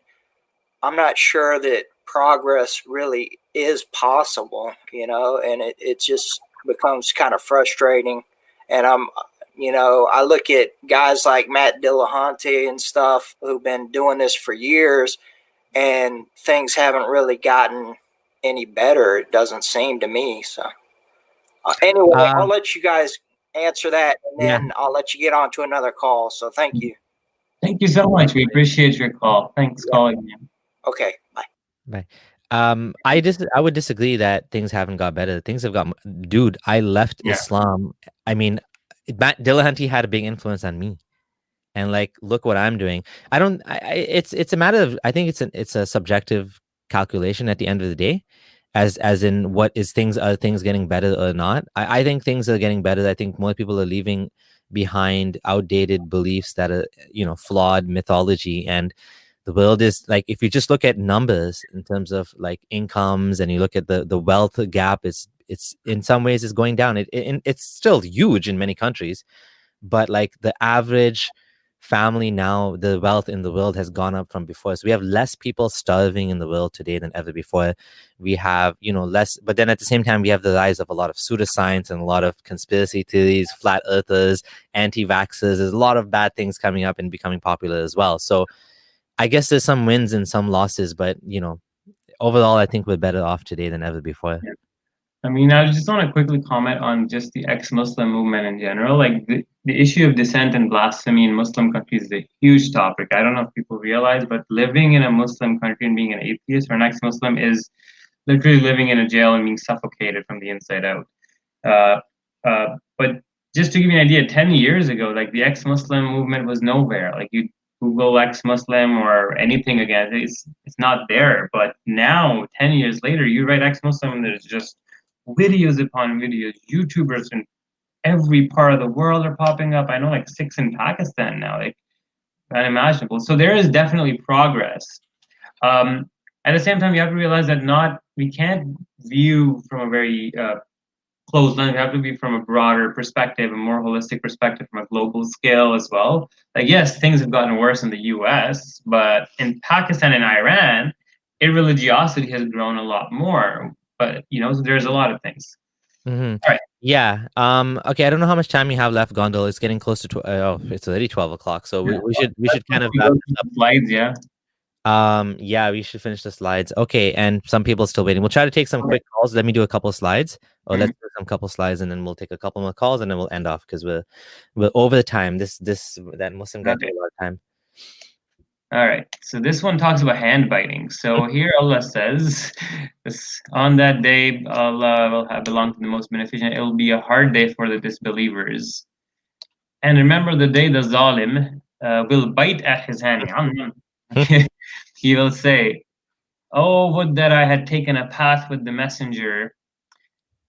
I'm not sure that progress really is possible, and it just becomes kind of frustrating. And I look at guys like Matt Dillahunty and stuff who've been doing this for years, and things haven't really gotten any better. It doesn't seem to me. So anyway, I'll let you guys answer that, and then I'll let you get on to another call. So thank you. Thank you so much. We appreciate your call. Thanks for calling in. Okay, bye. Bye. I would disagree that things haven't got better. Things have got, dude, I left Islam. I mean, Matt Dillahunty had a big influence on me, and like, look what I'm doing. It's a matter of, I think it's a subjective calculation at the end of the day. as in what is things, are things getting better or not? I think things are getting better. I think more people are leaving behind outdated beliefs that are, you know, flawed mythology. And the world is like, if you just look at numbers in terms of like incomes, and you look at the wealth gap, it's in some ways is going down. It's still huge in many countries, but like the average family now, the wealth in the world has gone up from before. So we have less people starving in the world today than ever before. We have, you know, less, but then at the same time, we have the rise of a lot of pseudoscience and a lot of conspiracy theories, flat earthers, anti-vaxxers. There's a lot of bad things coming up and becoming popular as well. So I guess there's some wins and some losses, but you know, overall, I think we're better off today than ever before. Yeah. I mean, I just want to quickly comment on just the ex-Muslim movement in general. Like the issue of dissent and blasphemy in Muslim countries is a huge topic. I don't know if people realize, but living in a Muslim country and being an atheist or an ex-Muslim is literally living in a jail and being suffocated from the inside out. But just to give you an idea, 10 years ago, like the ex-Muslim movement was nowhere. Like you Google ex-Muslim or anything again, it's not there. But now, 10 years later, you write ex-Muslim and there's just videos upon videos. YouTubers in every part of the world are popping up. I know like 6 in Pakistan now, like unimaginable. So there is definitely progress. At the same time, you have to realize that we can't view from a very closed lens. We have to be from a broader perspective, a more holistic perspective from a global scale as well. Like, yes, things have gotten worse in the US, but in Pakistan and Iran, irreligiosity has grown a lot more. But, you know, there's a lot of things. Mm-hmm. All right. Yeah. Okay. I don't know how much time you have left, Gondal. It's getting close to it's already 12 o'clock. So we should kind of wrap this up. Slides, yeah. Yeah, we should finish the slides. Okay, and some people still waiting. We'll try to take some quick calls. Let me do a couple of slides, or let's do some couple slides, and then we'll take a couple more calls, and then we'll end off because we're over the time. That Muslim guy took a lot of time. All right, so this one talks about hand biting. So here Allah says, on that day, Allah will have belonged to the most beneficent. It will be a hard day for the disbelievers. And remember the day the zalim will bite at his hand. He will say, oh, would that I had taken a path with the messenger.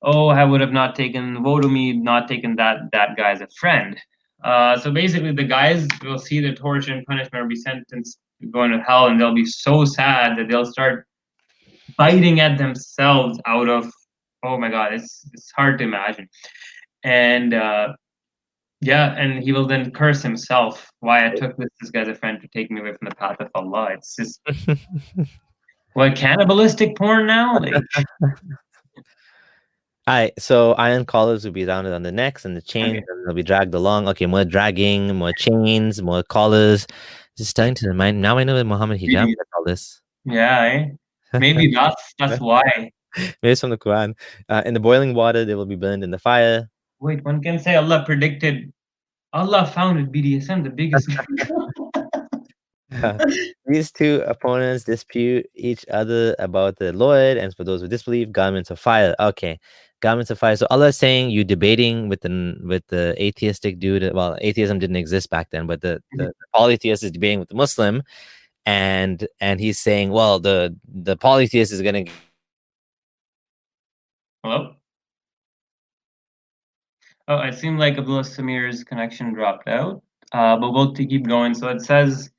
Oh, I would have not taken, woe to me, not taken that guy as a friend. So basically, the guys will see the torture and punishment or be sentenced to go into hell, and they'll be so sad that they'll start biting at themselves out of, oh my God, it's hard to imagine. And yeah, and he will then curse himself, why I took this guy as a friend to take me away from the path of Allah. It's just, what, cannibalistic porn now? Like. All right, so iron collars will be rounded on the necks and the chains, Okay. and they'll be dragged along. Okay, more dragging, more chains, more collars. Just starting to remind. Now I know that Muhammad hijab does all this. Yeah, maybe that's why. Maybe it's from the Quran. In the boiling water, they will be burned in the fire. Wait, one can say Allah founded BDSM, the biggest. These two opponents dispute each other about the Lord, and for those who disbelieve, garments of fire. Okay, garments of fire. So Allah is saying you debating with the atheistic dude. Well, atheism didn't exist back then, but the polytheist is debating with the Muslim, and he's saying, well, the polytheist is gonna. Hello. Oh, it seemed like Abdullah Samir's connection dropped out, but we'll keep going. So it says.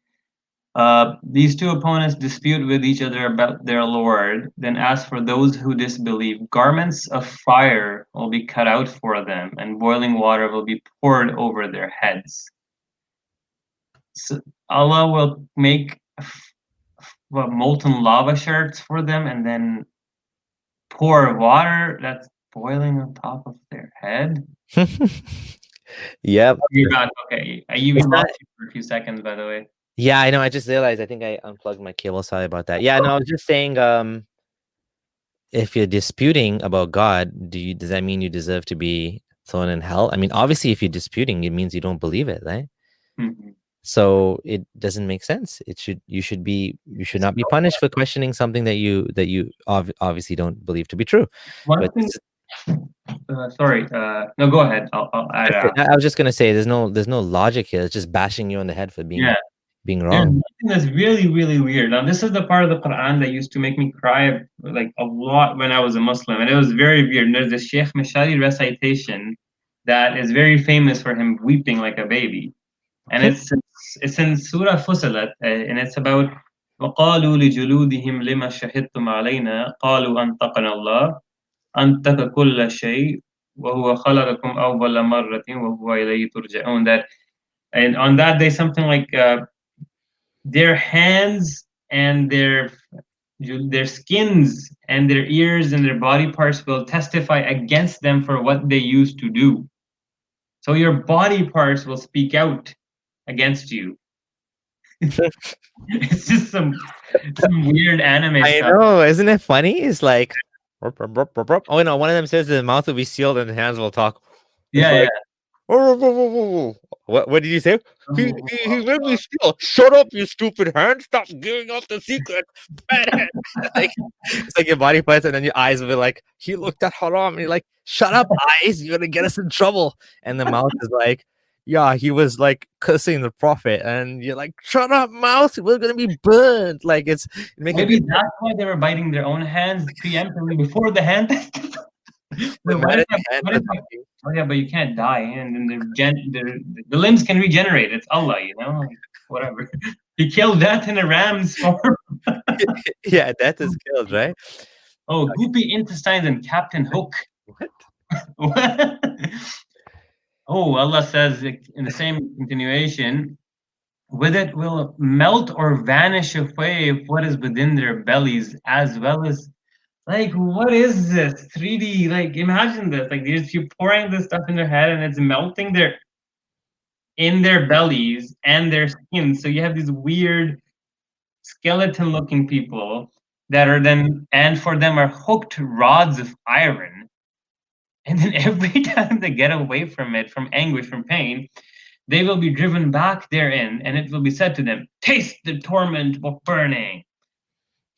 These two opponents dispute with each other about their Lord. Then as for those who disbelieve, garments of fire will be cut out for them, and boiling water will be poured over their heads. So Allah will make molten lava shards for them, and then pour water that's boiling on top of their head. Yep. You're back. Okay. I even lost you for a few seconds, by the way. Yeah, I know. I just realized. I think I unplugged my cable. Sorry about that. Yeah, no, I was just saying. If you're disputing about God, does that mean you deserve to be thrown in hell? I mean, obviously, if you're disputing, it means you don't believe it, right? Mm-hmm. So it doesn't make sense. You should not be punished for questioning something that you obviously don't believe to be true. Sorry. No, go ahead. I'll add. I was just gonna say there's no logic here. It's just bashing you on the head for being. Yeah. being There's wrong. something that's really, really weird. Now, this is the part of the Quran that used to make me cry like a lot when I was a Muslim, and it was very weird. And there's this Sheikh Mashali recitation that is very famous for him weeping like a baby, and it's in Surah Fusilat, and it's about وَقَالُوا لِجُلُودِهِمْ لِمَ شَهِدْتُمْ عَلَيْنَا قَالُوا أَنْطَقَنَا اللَّهُ أَنْطَقَ كُلَّ شَيْءٍ وَهُوَ خَلَقَكُمْ أَوَّلَ مَرَّةٍ وَهُوَ إِلَيْهِ تُرْجَعُونَ. That, and on that day, something like their hands and their skins and their ears and their body parts will testify against them for what they used to do. So your body parts will speak out against you. It's just some weird anime I stuff. know, isn't it funny? It's like, oh no, one of them says the mouth will be sealed and the hands will talk. It's Yeah, like, what did you say? He made me steal. Shut up, you stupid hand! Stop giving out the secret. Bad hand. Like, it's like your body parts, and then your eyes will be like, he looked at haram, and you're like, shut up, eyes! You're gonna get us in trouble. And the mouth is like, yeah, he was like cursing the prophet, and you're like, shut up, mouth! We're gonna be burned. Like Maybe that's why they were biting their own hands preemptively before the hand. Oh yeah, but you can't die, and then the limbs can regenerate. It's Allah, you know, like, whatever. He killed that in a ram's form. Yeah, that is killed, right? Oh, Goopy Intestines and Captain Hook. What? Oh, Allah says in the same continuation, with it will melt or vanish away what is within their bellies, as well as, like, what is this 3D? Like, imagine this. Like, you're pouring this stuff in their head and it's melting in their bellies and their skin. So you have these weird skeleton-looking people that are then, and for them are hooked rods of iron. And then every time they get away from it, from anguish, from pain, they will be driven back therein, and it will be said to them, taste the torment of burning.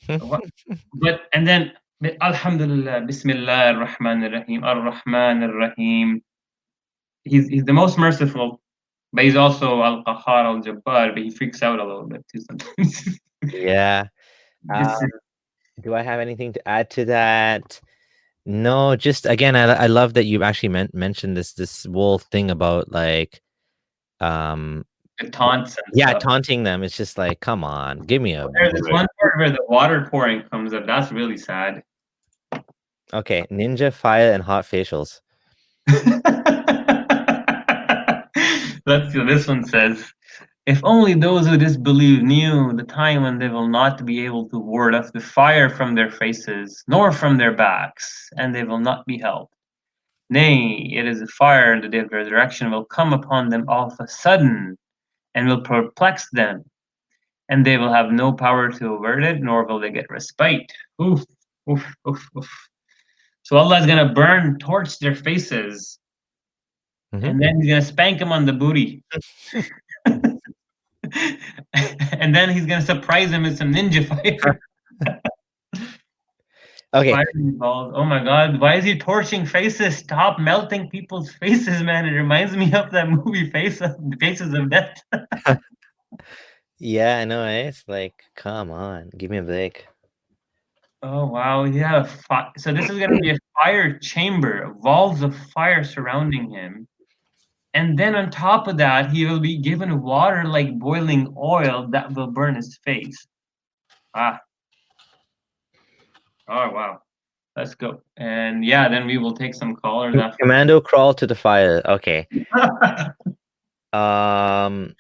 And then, Alhamdulillah, Bismillah ar-Rahman ar-Rahim, ar-Rahman ar-Rahim. He's the most merciful, but he's also Al-Qahhar al-Jabbar, but he freaks out a little bit too sometimes. Yeah. Do I have anything to add to that? No, just again, I love that you actually mentioned this whole thing about like the taunts and stuff. stuff. Taunting them. It's just like, come on, give me a There's this one part where the water pouring comes up. That's really sad. Okay, ninja, fire, and hot facials. Let's see what this one says. If only those who disbelieve knew the time when they will not be able to ward off the fire from their faces, nor from their backs, and they will not be helped. Nay, it is a fire, and the day of resurrection will come upon them all of a sudden, and will perplex them, and they will have no power to avert it, nor will they get respite. Oof, oof, oof, oof. So Allah is going to torch their faces, and then he's going to spank them on the booty. And then he's going to surprise them with some ninja fire. Okay. Oh my God, why is he torching faces? Stop melting people's faces, man. It reminds me of that movie Faces of Death. Yeah, I know, eh? It's like, come on, give me a break. Oh wow, yeah. So this is going to be a fire chamber, walls of fire surrounding him. And then on top of that, he will be given water like boiling oil that will burn his face. Ah. Oh, wow. Let's go. And yeah, then we will take some callers after. Commando crawl to the fire. Okay. I'm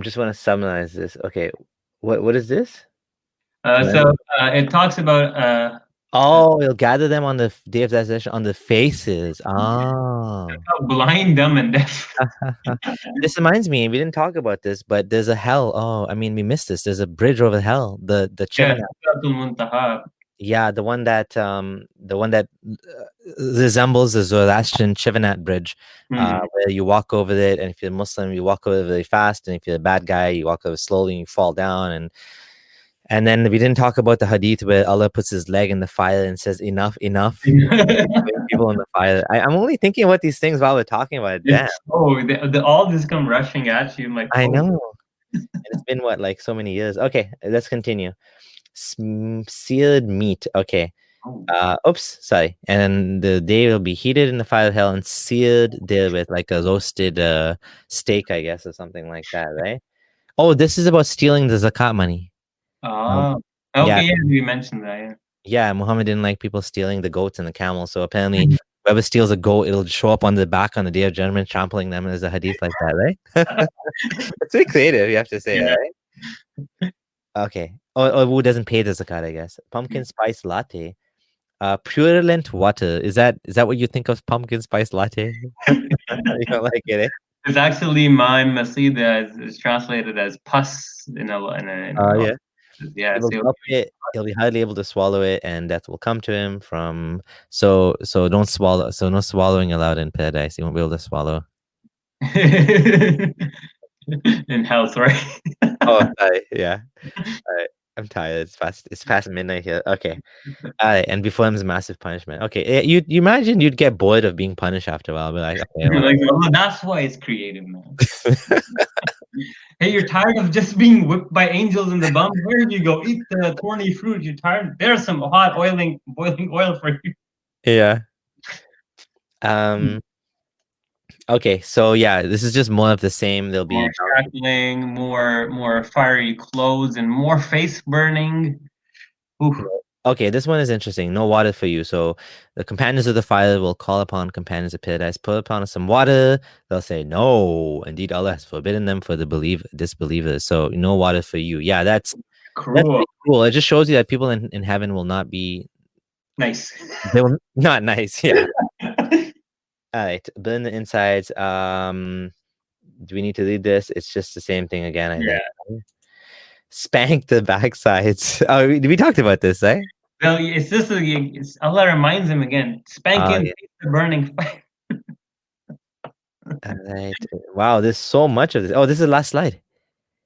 just want to summarize this. Okay. What is this? It talks about you'll gather them on the day of resurrection on the faces. Blind, dumb, and deaf. This reminds me, we didn't talk about this, but there's a hell. Oh, I mean, we missed this. There's a bridge over hell. The Chivanat. Yeah, the one that resembles the Zoroastrian Chivanat bridge, where you walk over it, and if you're Muslim, you walk over it really fast, and if you're a bad guy, you walk over slowly and you fall down. And then we didn't talk about the hadith where Allah puts his leg in the fire and says, enough. People in the fire. I'm only thinking about these things while we're talking about it. Damn. All this come rushing at you. Like, I know. And it's been what, like so many years. Okay, let's continue. Seared meat. Okay. Oops, sorry. And they will be heated in the fire of hell and seared therewith, like a roasted steak, I guess, or something like that, right? Oh, this is about stealing the zakat money. Okay, yeah, you mentioned that. Yeah. Yeah, Muhammad didn't like people stealing the goats and the camels. So apparently, whoever steals a goat, it'll show up on the back on the Day of Judgment, trampling them. There's a hadith like that, right? It's very creative, you have to say, right? Okay. Or who doesn't pay the zakat, I guess. Pumpkin spice latte. Purulent water. Is that what you think of pumpkin spice latte? You don't like it, eh? It's actually my masida is translated as pus in Yeah. Yeah, He'll be hardly able to swallow it, and death will come to him from. So don't swallow. So no swallowing allowed in paradise. He won't be able to swallow. In health, right? Oh, yeah. I'm tired. It's past midnight here. Okay. And before him is massive punishment. Okay. You imagine you'd get bored of being punished after a while, but like, okay, like, well, that's why it's creative, man. Hey, you're tired of just being whipped by angels in the bum? Where do you go? Eat the thorny fruit. You're tired? There's some hot boiling oil for you. Yeah. Okay, so yeah, this is just more of the same. There'll be more shackling, more fiery clothes, and more face burning. Oof. Okay, this one is interesting. No water for you. So the companions of the fire will call upon companions of paradise, put upon us some water. They'll say, no, indeed Allah has forbidden them for the disbelievers. So no water for you. Yeah, that's pretty cool. It just shows you that people in heaven will not be nice. They will not nice. Yeah. All right, burn the insides. Do we need to read this? It's just the same thing again, I think. Spank the backsides. Oh, we talked about this, right? Well, it's just Allah reminds him again. Spanking the burning fire. All right. Wow, there's so much of this. Oh, this is the last slide.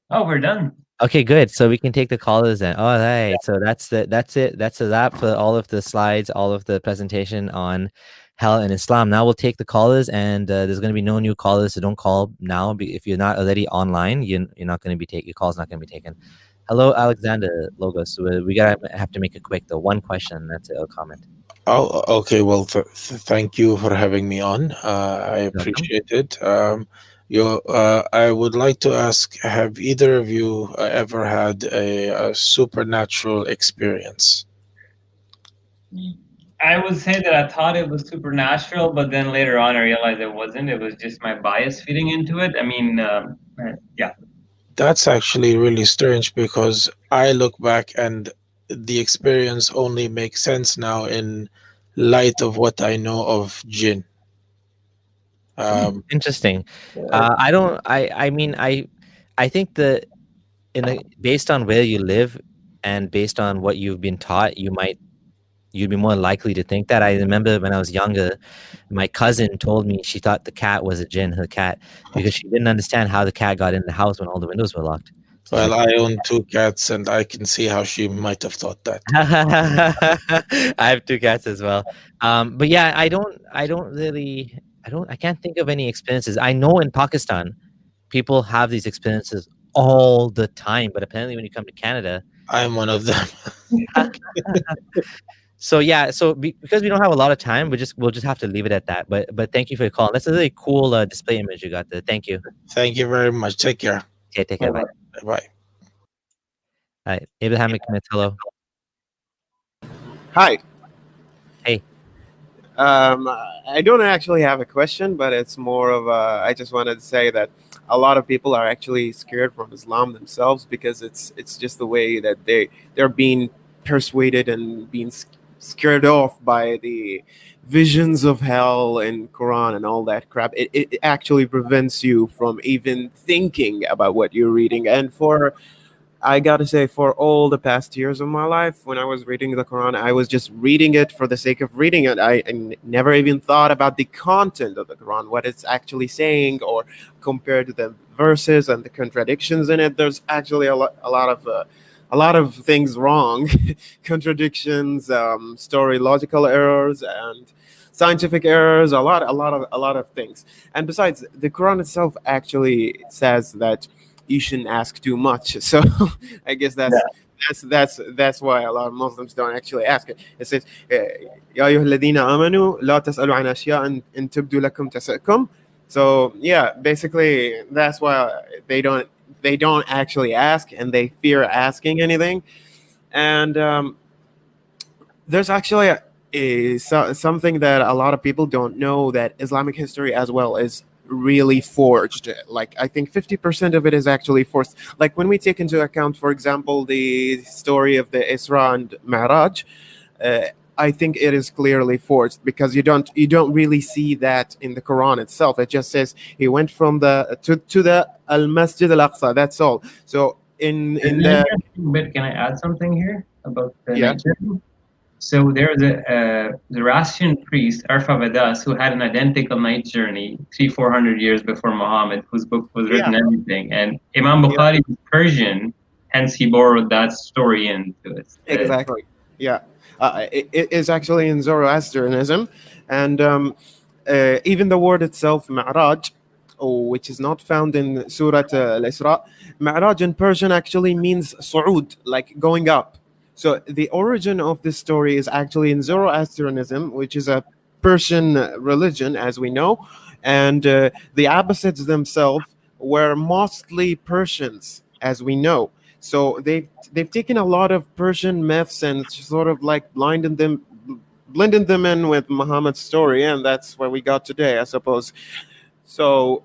Oh, we're done. Okay, good. So we can take the callers then. All right. So that's it. That's a wrap for all of the slides, all of the presentation on hell and Islam. Now we'll take the callers, and there's going to be no new callers, so don't call now. If you're not already online, you're not going to be taken. Your call's not going to be taken. Hello, Alexander Logos. We have to make it quick. The one question. That's it. A comment. Oh, okay. Well, thank you for having me on. I appreciate it. I would like to ask: have either of you ever had a supernatural experience? I would say that I thought it was supernatural, but then later on I realized it wasn't. It was just my bias feeding into it. I mean, yeah. That's actually really strange, because I look back and the experience only makes sense now in light of what I know of jinn. Interesting. I mean, I think that based on where you live and based on what you've been taught, you'd be more likely to think that. I remember when I was younger, my cousin told me she thought the cat was a jinn, her cat, because she didn't understand how the cat got in the house when all the windows were locked. So well, I own 2 cats, and I can see how she might have thought that. I have 2 cats as well. But yeah, I can't think of any experiences. I know in Pakistan, people have these experiences all the time, but apparently when you come to Canada, I'm one of them. So yeah, because we don't have a lot of time, we'll just have to leave it at that. But thank you for your call. That's a really cool display image you got there. Thank you. Thank you very much. Take care. Okay, take care. Bye. Bye. All right, Abraham McMith, hello. Hi. Hey. I don't actually have a question, but it's more of I just wanted to say that a lot of people are actually scared from Islam themselves, because it's just the way that they're being persuaded and being scared off by the visions of hell and Quran and all that crap. It actually prevents you from even thinking about what you're reading. And I gotta say, for all the past years of my life, when I was reading the Quran, I was just reading it for the sake of reading it. I never even thought about the content of the Quran, what it's actually saying, or compared to the verses and the contradictions in it. There's actually a lot of things wrong, contradictions, story logical errors, and scientific errors. A lot of things. And besides, the Quran itself actually says that you shouldn't ask too much. So I guess that's why a lot of Muslims don't actually ask it. It says, "Ya أيها الذين آمنوا لا تسألوا عن أشياء إن تبدو لكم تسأكم." So yeah, basically that's why they don't actually ask, and they fear asking anything. And there's actually something that a lot of people don't know, that Islamic history as well is really forged. Like, I think 50% of it is actually forced. Like, when we take into account, for example, the story of the Isra and Mi'raj, I think it is clearly forced, because you don't really see that in the Quran itself. It just says he went from the to the Al Masjid Al Aqsa. That's all. So in the But can I add something here about the Yeah. night journey? So there's the Zoroastrian priest Arphavedas, who had an identical night journey 300-400 years before Muhammad, whose book was written everything. And Imam Bukhari is Persian, hence he borrowed that story into it. Exactly. Yeah. It is actually in Zoroastrianism, and even the word itself, Mi'raj, which is not found in Surah Al-Isra, Mi'raj in Persian actually means su'ud, like going up. So the origin of this story is actually in Zoroastrianism, which is a Persian religion, as we know, and the Abbasids themselves were mostly Persians, as we know. So they've taken a lot of Persian myths and sort of like blended them in with Muhammad's story, and that's where we got today, I suppose. So,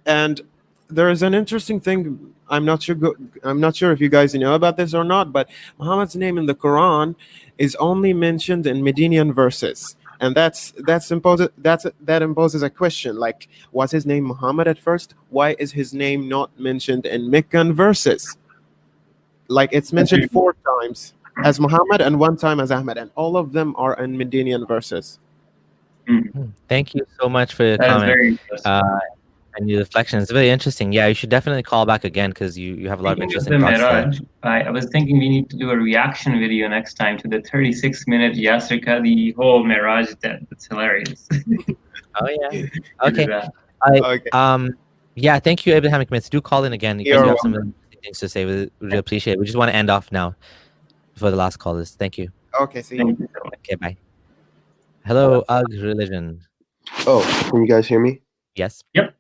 and there is an interesting thing. I'm not sure if you guys know about this or not, but Muhammad's name in the Quran is only mentioned in Medinian verses. And that imposes a question, like, was his name Muhammad at first? Why is his name not mentioned in Meccan verses? Like, it's mentioned 4 times as Muhammad and 1 time as Ahmad, and all of them are in Medinian verses. Thank you so much for your That is comment very interesting. and your reflection. It's very interesting. Yeah, you should definitely call back again, because you have a lot of Speaking of interesting the thoughts there. Mi'raj, I was thinking we need to do a reaction video next time to the 36-minute Yasrika, the whole Mi'raj. That's hilarious. Oh yeah. We'll do Okay. that. Yeah, thank you, Abrahamic Myths. Do call in again because You're you have some welcome. interesting things to say. We really appreciate it. We just want to end off now before the last call is. Thank you. Okay, see you. Okay, bye. Hello, Religion. Oh, can you guys hear me? Yes. Yep.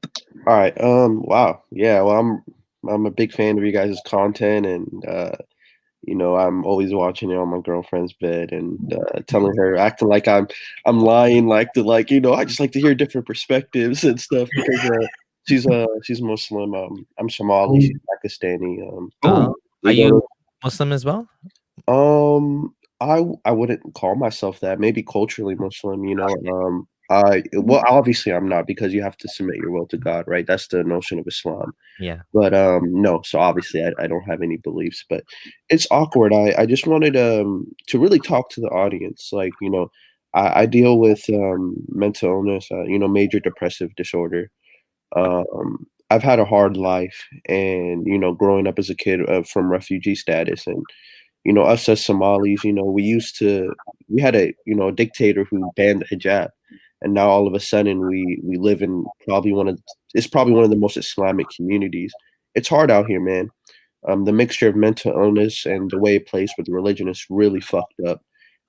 All right. Wow. Yeah. Well, I'm a big fan of you guys' content, and I'm always watching it on my girlfriend's bed and telling her, acting like I'm lying, I just like to hear different perspectives and stuff, because she's Muslim. I'm Somali. She's Pakistani. Are you Muslim as well? I wouldn't call myself that. Maybe culturally Muslim, well, obviously I'm not, because you have to submit your will to God, right? That's the notion of Islam. Yeah. But no, so obviously I don't have any beliefs, but it's awkward. I just wanted to really talk to the audience. Like, I deal with mental illness, major depressive disorder. I've had a hard life, and growing up as a kid from refugee status, and us as Somalis, we had a dictator who banned the hijab, and now all of a sudden we live in probably one of the most Islamic communities. It's hard out here, man. The mixture of mental illness and the way it plays with religion is really fucked up.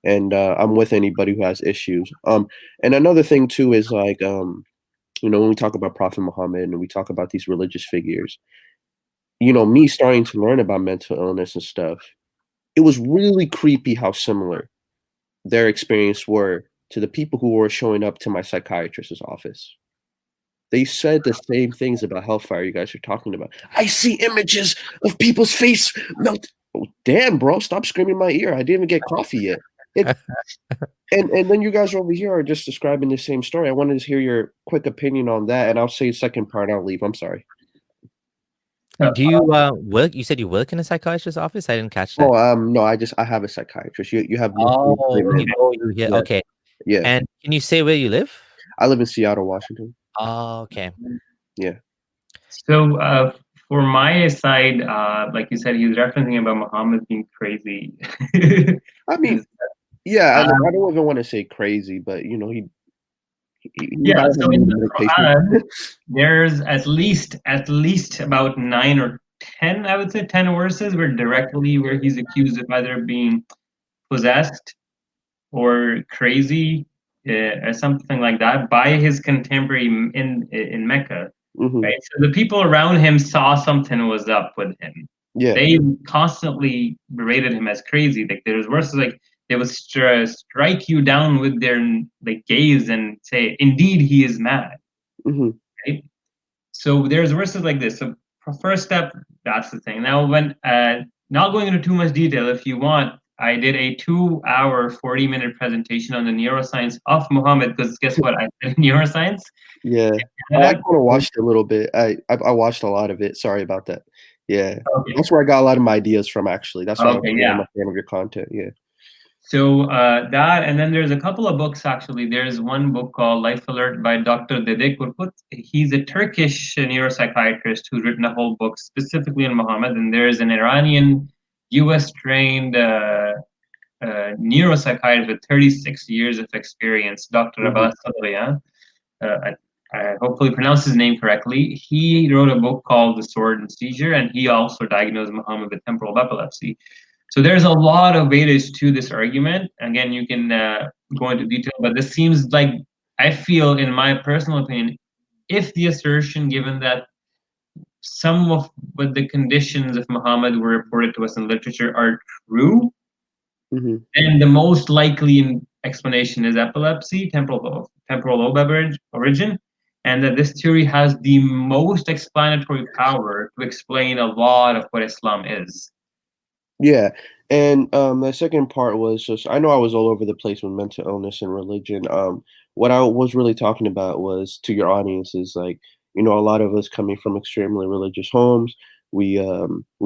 And I'm with anybody who has issues. And another thing too is like, when we talk about Prophet Muhammad and we talk about these religious figures, me starting to learn about mental illness and stuff, it was really creepy how similar their experience were to the people who were showing up to my psychiatrist's office. They said the same things about hellfire you guys are talking about. I see images of people's face melt. Oh, damn, bro, stop screaming in my ear. I didn't even get coffee yet. And then you guys over here are just describing the same story. I wanted to hear your quick opinion on that, and I'll say a second part. I'll leave. I'm sorry. Do you work? You said you work in a psychiatrist's office? I didn't catch that. Oh, no, I have a psychiatrist. You have Okay. Yeah. And can you say where you live? I live in Seattle, Washington. Oh, okay. Yeah. So for my side, like you said, he's referencing about Muhammad being crazy. I mean, yeah, I don't even want to say crazy, but Yeah, so in the Quran, there's at least about 9 or 10, I would say 10 verses where he's accused of either being possessed or crazy or something like that by his contemporary in Mecca. Right? So the people around him saw something was up with him. Yeah. They constantly berated him as crazy. Like there's verses like they would strike you down with their like gaze and say, "Indeed, he is mad." Right? So there's verses like this. So first step, that's the thing. Now, when not going into too much detail, if you want, I did a 2-hour, 40-minute presentation on the neuroscience of Muhammad. Because guess what? I did neuroscience. Yeah, I kind of watched a little bit. I watched a lot of it. Sorry about that. Yeah, that's where I got a lot of my ideas from. Actually, that's why I'm a fan of your content. Yeah. So that, and then there's a couple of books actually. There's one book called Life Alert by Dr. Dedek Korkut. He's a Turkish neuropsychiatrist who's written a whole book specifically on Muhammad. And there's an Iranian, U.S. trained neuropsychiatrist with 36 years of experience, Dr. Abbas Sadrian. I hopefully pronounce his name correctly. He wrote a book called The Sword and Seizure, and he also diagnosed Muhammad with temporal epilepsy. So there's a lot of weightage to this argument. Again, you can go into detail, but this seems like, I feel, in my personal opinion, if the assertion given that some of what the conditions of Muhammad were reported to us in literature are true, then the most likely explanation is epilepsy, temporal lobe origin, and that this theory has the most explanatory power to explain a lot of what Islam is. Yeah, and the second part was just, I know I was all over the place with mental illness and religion. What I was really talking about was, to your audience, is like, a lot of us coming from extremely religious homes, we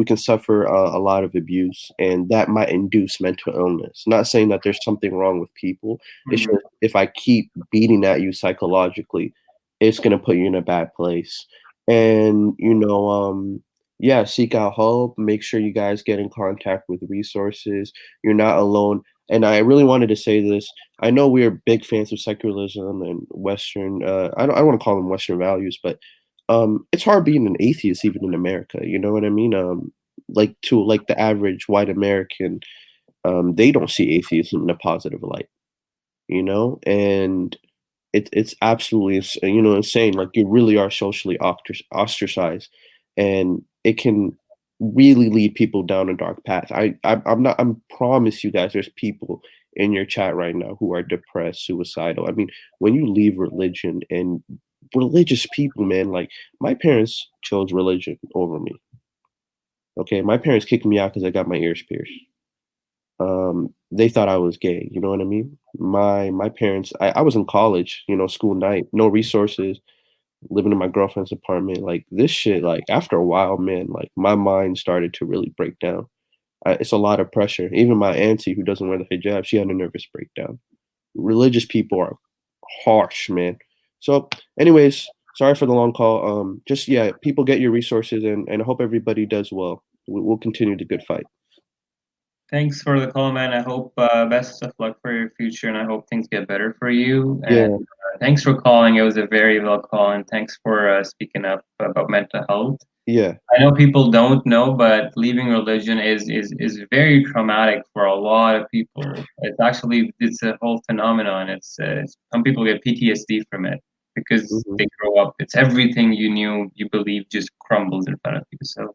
can suffer a lot of abuse, and that might induce mental illness. Not saying that there's something wrong with people. It's just, if I keep beating at you psychologically, it's gonna put you in a bad place. And yeah, seek out help. Make sure you guys get in contact with resources. You're not alone. And I really wanted to say this. I know we're big fans of secularism and Western, I don't want to call them Western values, but it's hard being an atheist even in America. You know what I mean? Like the average white American, they don't see atheism in a positive light, and it's absolutely, insane. Like, you really are socially ostracized, and it can really lead people down a dark path. I promise you guys, there's people in your chat right now who are depressed, suicidal. I mean, when you leave religion, and religious people, man, like, my parents chose religion over me. Okay, my parents kicked me out because I got my ears pierced. They thought I was gay. You know what I mean? My parents, I was in college, school night, no resources, living in my girlfriend's apartment. Like, this shit, like, after a while, man, like, my mind started to really break down. It's a lot of pressure. Even my auntie, who doesn't wear the hijab, she had a nervous breakdown. Religious people are harsh, man. So anyways, sorry for the long call. Just, yeah, people, get your resources, and I hope everybody does well. We'll continue the good fight. Thanks for the call, man. I hope best of luck for your future, and I hope things get better for you. Yeah. And thanks for calling. It was a very well call, and thanks for speaking up about mental health. Yeah. I know people don't know, but leaving religion is very traumatic for a lot of people. It's a whole phenomenon. It's some people get PTSD from it because they grow up. It's everything you knew, you believe, just crumbles in front of you. So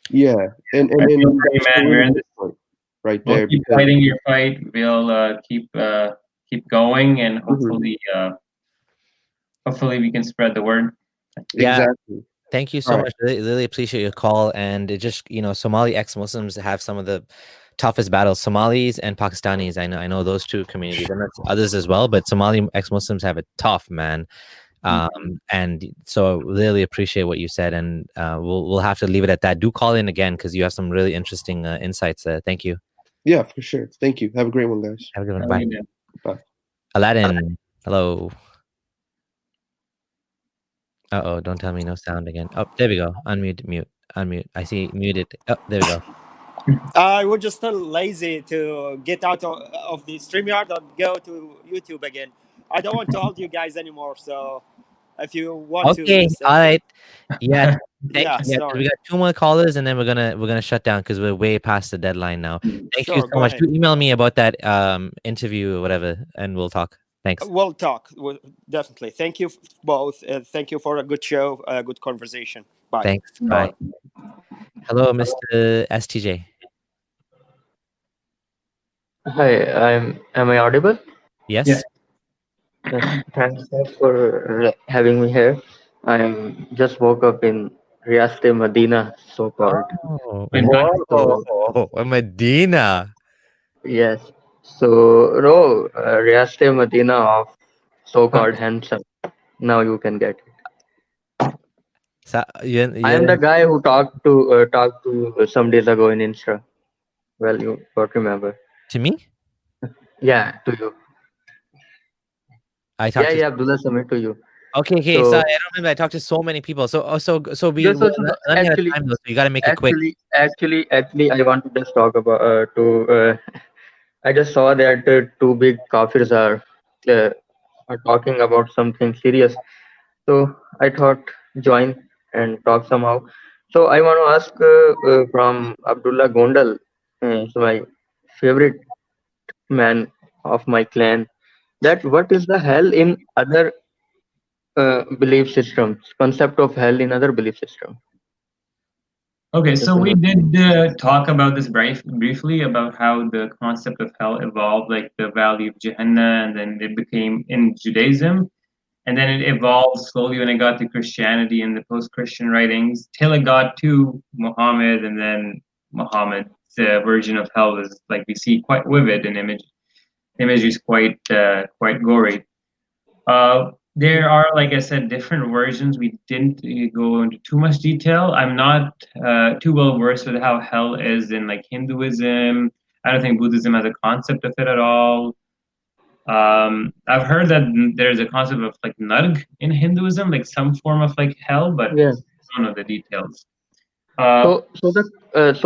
yeah, and man, we're in this point right we'll there. keep fighting your fight. We'll keep going, and hopefully we can spread the word. Yeah. Exactly. Thank you so much. Really appreciate your call. And it just, Somali ex-Muslims have some of the toughest battles. Somalis and Pakistanis, I know those two communities, and others as well, but Somali ex-Muslims have it tough, man. And so really appreciate what you said, and we'll have to leave it at that. Do call in again, because you have some really interesting insights. Thank you. Yeah, for sure. Thank you. Have a great one, guys. Have a good one. Bye. Bye. Aladdin, hello. Uh-oh, don't tell me no sound again. Oh, there we go. Unmute. I see muted. Oh, there we go. I was just too lazy to get out of the StreamYard and go to YouTube again. I don't want to hold you guys anymore. So if you want Okay, to say, all right. Yeah, thank yeah, you. Yeah, sorry. we got 2 more callers, and then we're gonna shut down because we're way past the deadline now. Thank you Sure, so go much. ahead. Do email me about that interview or whatever, and we'll talk. Thanks. We'll talk. Definitely. Thank you both. Thank you for a good show, a good conversation. Bye. Thanks. Bye. Hello, Mr. STJ. Hi, am I audible? Yes. Yes. Thanks for having me here. I'm just woke up in Riyaste Medina, so called. Oh, So whoa, Medina. yes. So no, Riyaste Medina of so called handsome. Now you can get it. So, I am the guy who talked to some days ago in Insta. Well, you got remember. To me? Yeah, to you. I talked to. Yeah, Abdullah Samir to you. Okay. So, Sorry, I don't remember. I talked to so many people. So we Yes, so, so running out of actually, time, though, so you got to make it quick. actually, I want to just talk about I just saw that two big kafirs are talking about something serious. So I thought join and talk somehow. So I want to ask from Abdullah Gondal, so my favorite man of my clan, that what is the hell in other belief systems? Concept of hell in other belief systems. Okay, so we did talk about this briefly about how the concept of hell evolved, like the valley of Gehenna, and then it became in Judaism, and then it evolved slowly when it got to Christianity and the post-Christian writings, till it got to Muhammad, and then Muhammad's version of hell is like we see quite vivid in imagery is quite gory. There are, like I said, different versions. We didn't go into too much detail. I'm not too well versed with how hell is in like Hinduism. I don't think Buddhism has a concept of it at all. I've heard that there's a concept of like Narg in Hinduism, like some form of like hell, but Yeah. I don't know the details. So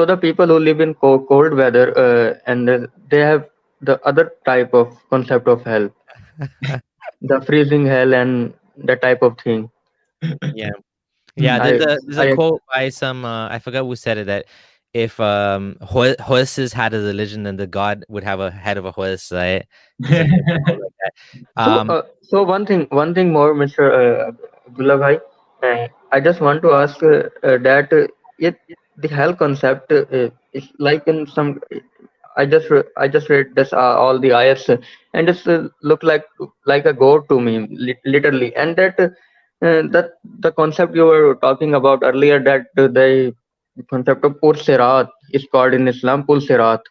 the people who live in cold weather and they have the other type of concept of hell, the freezing hell and that type of thing. Yeah. There's a I quote by some I forgot who said it, that if horses had a religion, then the god would have a head of a horse, right? Something like that. so one thing more, Mr. Abdullah bhai, I just want to ask that the hell concept is like in some. I just read this all the ayats and it's look like a god to me literally, and that the concept you were talking about earlier, that the concept of pur sirat is called in Islam pul sirat,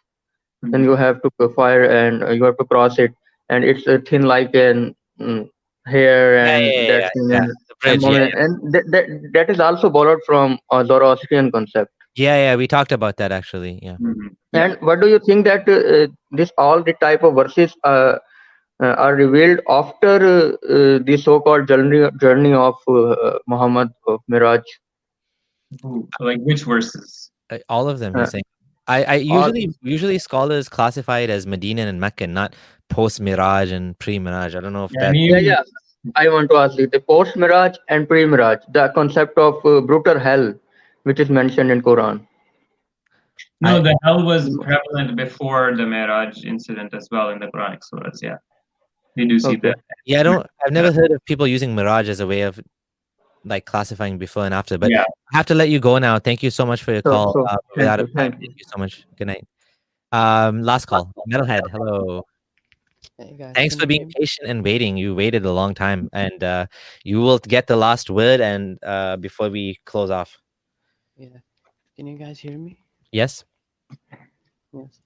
and you have to fire and you have to cross it, and it's thin like an hair and that thing, The bridge, and that is also borrowed from Zoroastrian concept. Yeah, we talked about that actually. Yeah. And what do you think that this all the type of verses are revealed after the so-called journey of Muhammad of Miraj? Like which verses? All of them, you're saying. I usually scholars classify it as Medina and Mecca, not post Miraj and pre Miraj. I don't know if that. Yeah. I want to ask you the post Miraj and pre Miraj, the concept of brutal hell, which is mentioned in Quran. No, the hell was prevalent before the Miraj incident as well in the Quranic surahs. Yeah, we do see that. Yeah, I've never heard of people using Miraj as a way of like classifying before and after. But I have to let you go now. Thank you so much for your call. Thank you so much. Good night. Last call. Metalhead. Hello. Hey guys, Thanks can for you being hear me? patient and waiting. You waited a long time, and you will get the last word. And before we close off, Yeah. Can you guys hear me? yes. Yes.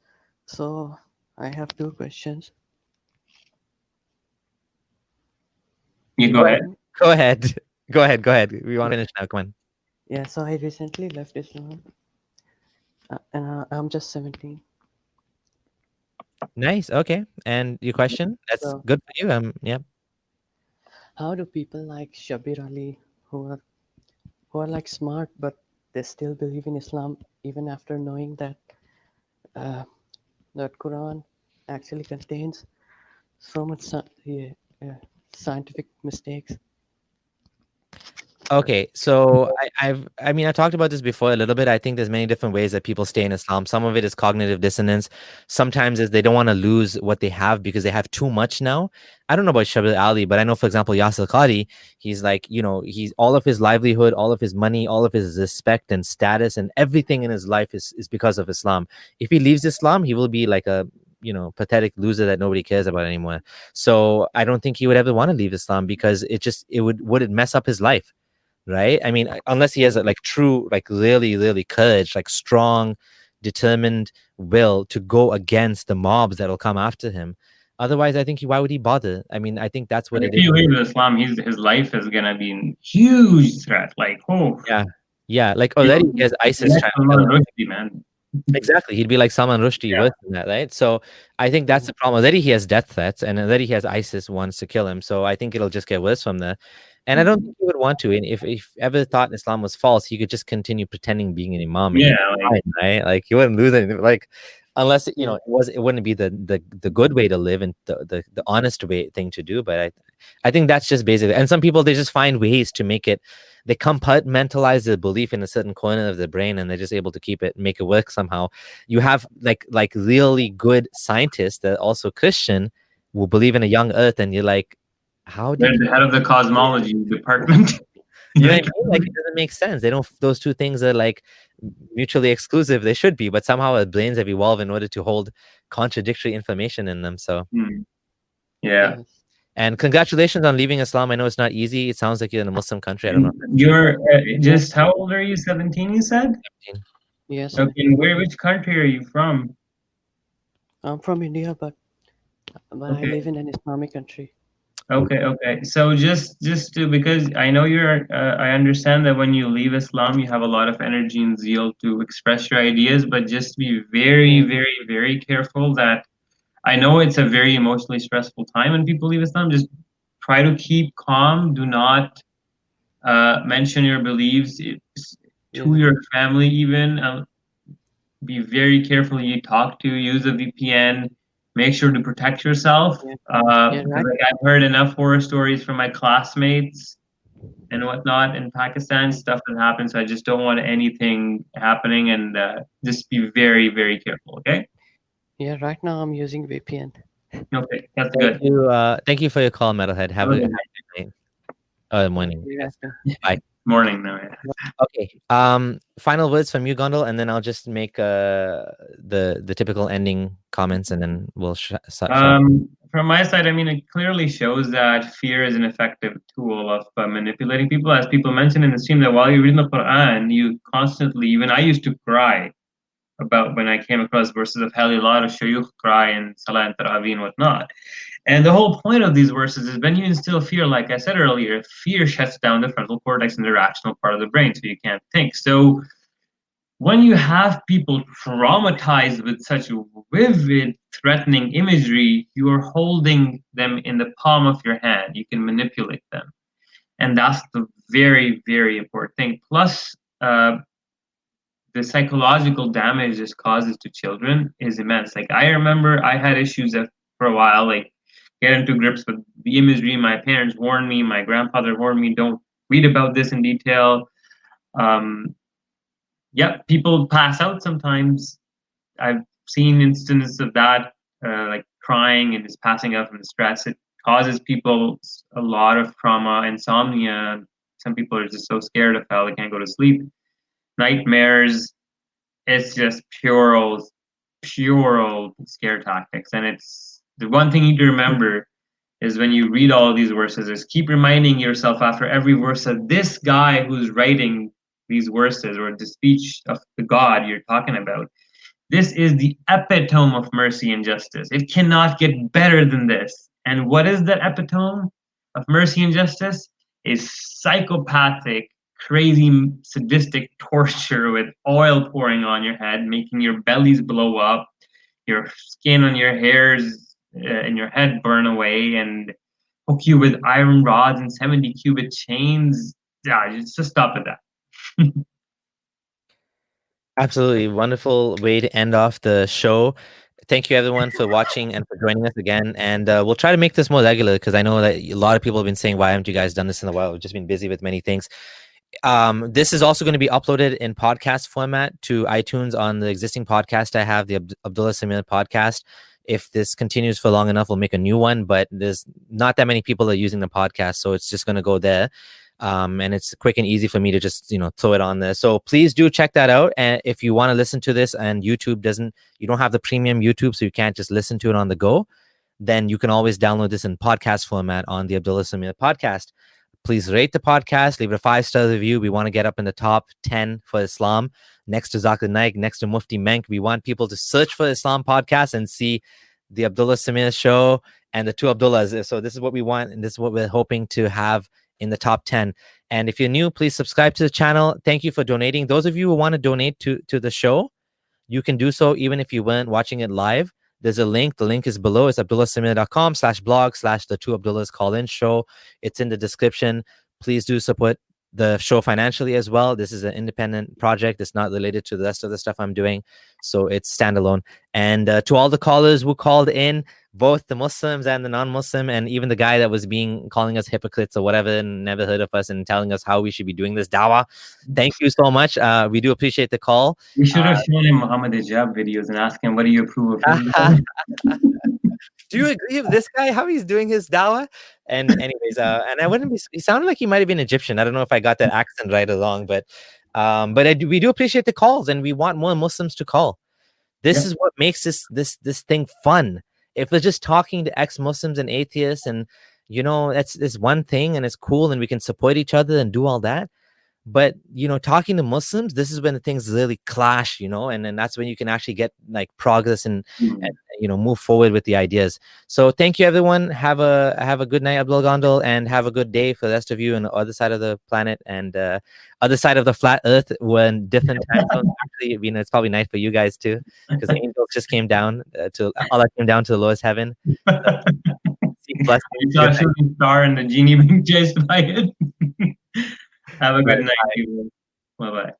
So I have two questions. You go ahead. Go ahead. Go ahead. We want to finish now. Come on. Yeah. So I recently left Islam, and I'm just 17. Nice. Okay. And your question? That's So good for you. Yeah. how do people like Shabir Ali, who are like smart, but they still believe in Islam even after knowing that that Quran actually contains so much scientific mistakes. Okay, so I mean, I talked about this before a little bit. I think there's many different ways that people stay in Islam. Some of it is cognitive dissonance. Sometimes is they don't want to lose what they have because they have too much now. I don't know about Shabir Ali, but I know, for example, Yasir Qadi, he's like, he's all of his livelihood, all of his money, all of his respect and status and everything in his life is because of Islam. If he leaves Islam, he will be like a pathetic loser that nobody cares about anymore. So I don't think he would ever want to leave Islam because it would mess up his life. Right? I mean, unless he has like true, like really, really courage, like strong, determined will to go against the mobs that'll come after him. Otherwise, I think why would he bother? I mean, I think that's what if it is. he leaves Islam, his life is gonna be in huge threat. Like, oh, yeah, like already he has ISIS trying to kill him. Rushdie, man. Exactly, he'd be like Salman Rushdie, worse than that, right? So I think that's the problem. Already he has death threats, and already he has ISIS wants to kill him. So I think it'll just get worse from there. And I don't think he would want to. And if ever thought Islam was false, he could just continue pretending being an imam. And fine, right? Like he wouldn't lose anything. Like unless it wouldn't be the good way to live and the honest thing to do. But I think that's just basically. And some people, they just find ways to make it. They compartmentalize their belief in a certain corner of their brain, and they're just able to make it work somehow. You have like really good scientists that are also Christian will believe in a young Earth, and you're like, how did They're the head of the cosmology department? You know what I mean? Like it doesn't make sense. They don't. Those two things are like mutually exclusive. They should be, but somehow our brains have evolved in order to hold contradictory information in them. So, yeah. And congratulations on leaving Islam. I know it's not easy. It sounds like you're in a Muslim country. I don't know. You're just how old are you? 17, you said? 17. Yes. Okay. Which country are you from? I'm from India, but I live in an Islamic country. Okay. So just to, because I know I understand that when you leave Islam, you have a lot of energy and zeal to express your ideas, but just be very, very, very careful that I know it's a very emotionally stressful time when people leave Islam. Just try to keep calm. Do not mention your beliefs to your family even. Be very careful who you talk to. Use a VPN. Make sure to protect yourself. Because I've heard enough horror stories from my classmates and whatnot in Pakistan, stuff that happens. So I just don't want anything happening, and just be very, very careful. Okay. Yeah, right now I'm using VPN. Okay, that's good. Thank you for your call, Metalhead. Have a good night. Morning. Bye. Morning now. Okay. Final words from you, Gondal, and then I'll just make the typical ending comments, and then we'll. From my side, I mean, it clearly shows that fear is an effective tool of manipulating people. As people mentioned in the stream, that while you read the Quran, you constantly, even I used to cry about when I came across verses of hell. A lot of shuyukh cry and salah and tarawih and whatnot. And the whole point of these verses is when you instill fear, like I said earlier, fear shuts down the frontal cortex and the rational part of the brain, so you can't think. So when you have people traumatized with such vivid, threatening imagery, you are holding them in the palm of your hand. You can manipulate them. And that's the very, very important thing. Plus, the psychological damage this causes to children is immense. Like I remember I had issues for a while, like get into grips with the imagery. My parents warned me, my grandfather warned me, don't read about this in detail. People pass out sometimes. I've seen instances of that, like crying and just passing out from the stress. It causes people a lot of trauma, insomnia. Some people are just so scared of hell they can't go to sleep. Nightmares. It's just pure old scare tactics. And it's the one thing you need to remember is when you read all of these verses is keep reminding yourself after every verse that this guy who's writing these verses, or the speech of the God you're talking about, this is the epitome of mercy and justice. It cannot get better than this. And what is the epitome of mercy and justice? Is psychopathic, crazy, sadistic torture with oil pouring on your head, making your bellies blow up, your skin on your hairs and your head burn away, and hook you with iron rods and 70-cubit chains. Yeah, just stop at that. Absolutely wonderful way to end off the show. thank you everyone for watching and for joining us again. And we'll try to make this more regular, because I know that a lot of people have been saying, why haven't you guys done this in a while? We've just been busy with many things. This is also going to be uploaded in podcast format to iTunes on the existing podcast I have, the Abdullah Samir podcast. If this continues for long enough, we'll make a new one, but there's not that many people that are using the podcast, so it's just going to go there. And it's quick and easy for me to just, throw it on there. So please do check that out. And if you want to listen to this and YouTube you don't have the premium YouTube, so you can't just listen to it on the go, then you can always download this in podcast format on the Abdullah Samir podcast. Please rate the podcast, leave it a 5-star review. We want to get up in the top 10 for Islam, next to Zakir Naik, next to Mufti Menk. We want people to search for Islam podcast and see the Abdullah Samir show and the two Abdullahs. So this is what we want, and this is what we're hoping to have in the top 10. And if you're new, please subscribe to the channel. Thank you for donating. Those of you who want to donate to the show, you can do so even if you weren't watching it live. There's a link. The link is below. It's abdullahsamir.com/blog/the two Abdullahs call-in show. It's in the description. Please do support the show financially as well. This is an independent project. It's not related to the rest of the stuff I'm doing, so it's standalone. And to all the callers who called in, both the Muslims and the non-Muslim, and even the guy that was calling us hypocrites or whatever and never heard of us and telling us how we should be doing this dawah, thank you so much. We do appreciate the call. We should have shown him Muhammad Hijab videos and asked him, what do you approve of? Do you agree with this guy, how he's doing his dawah? And anyways, and I wouldn't be, he sounded like he might have been Egyptian. I don't know if I got that accent right or wrong, but we do appreciate the calls, and we want more Muslims to call. This is what makes this thing fun. If we're just talking to ex-Muslims and atheists, and that's one thing, and it's cool, and we can support each other and do all that. But talking to Muslims, this is when the things really clash, and then that's when you can actually get like progress and move forward with the ideas. So thank you everyone. Have a good night, Abdul Gondal, and have a good day for the rest of you on the other side of the planet and other side of the flat earth. When different time zones. Actually, it's probably night for you guys too, because the angels just came down Allah came down to the lowest heaven. You saw a shooting star and the genie being chased by it. Have a good night, people. Bye-bye.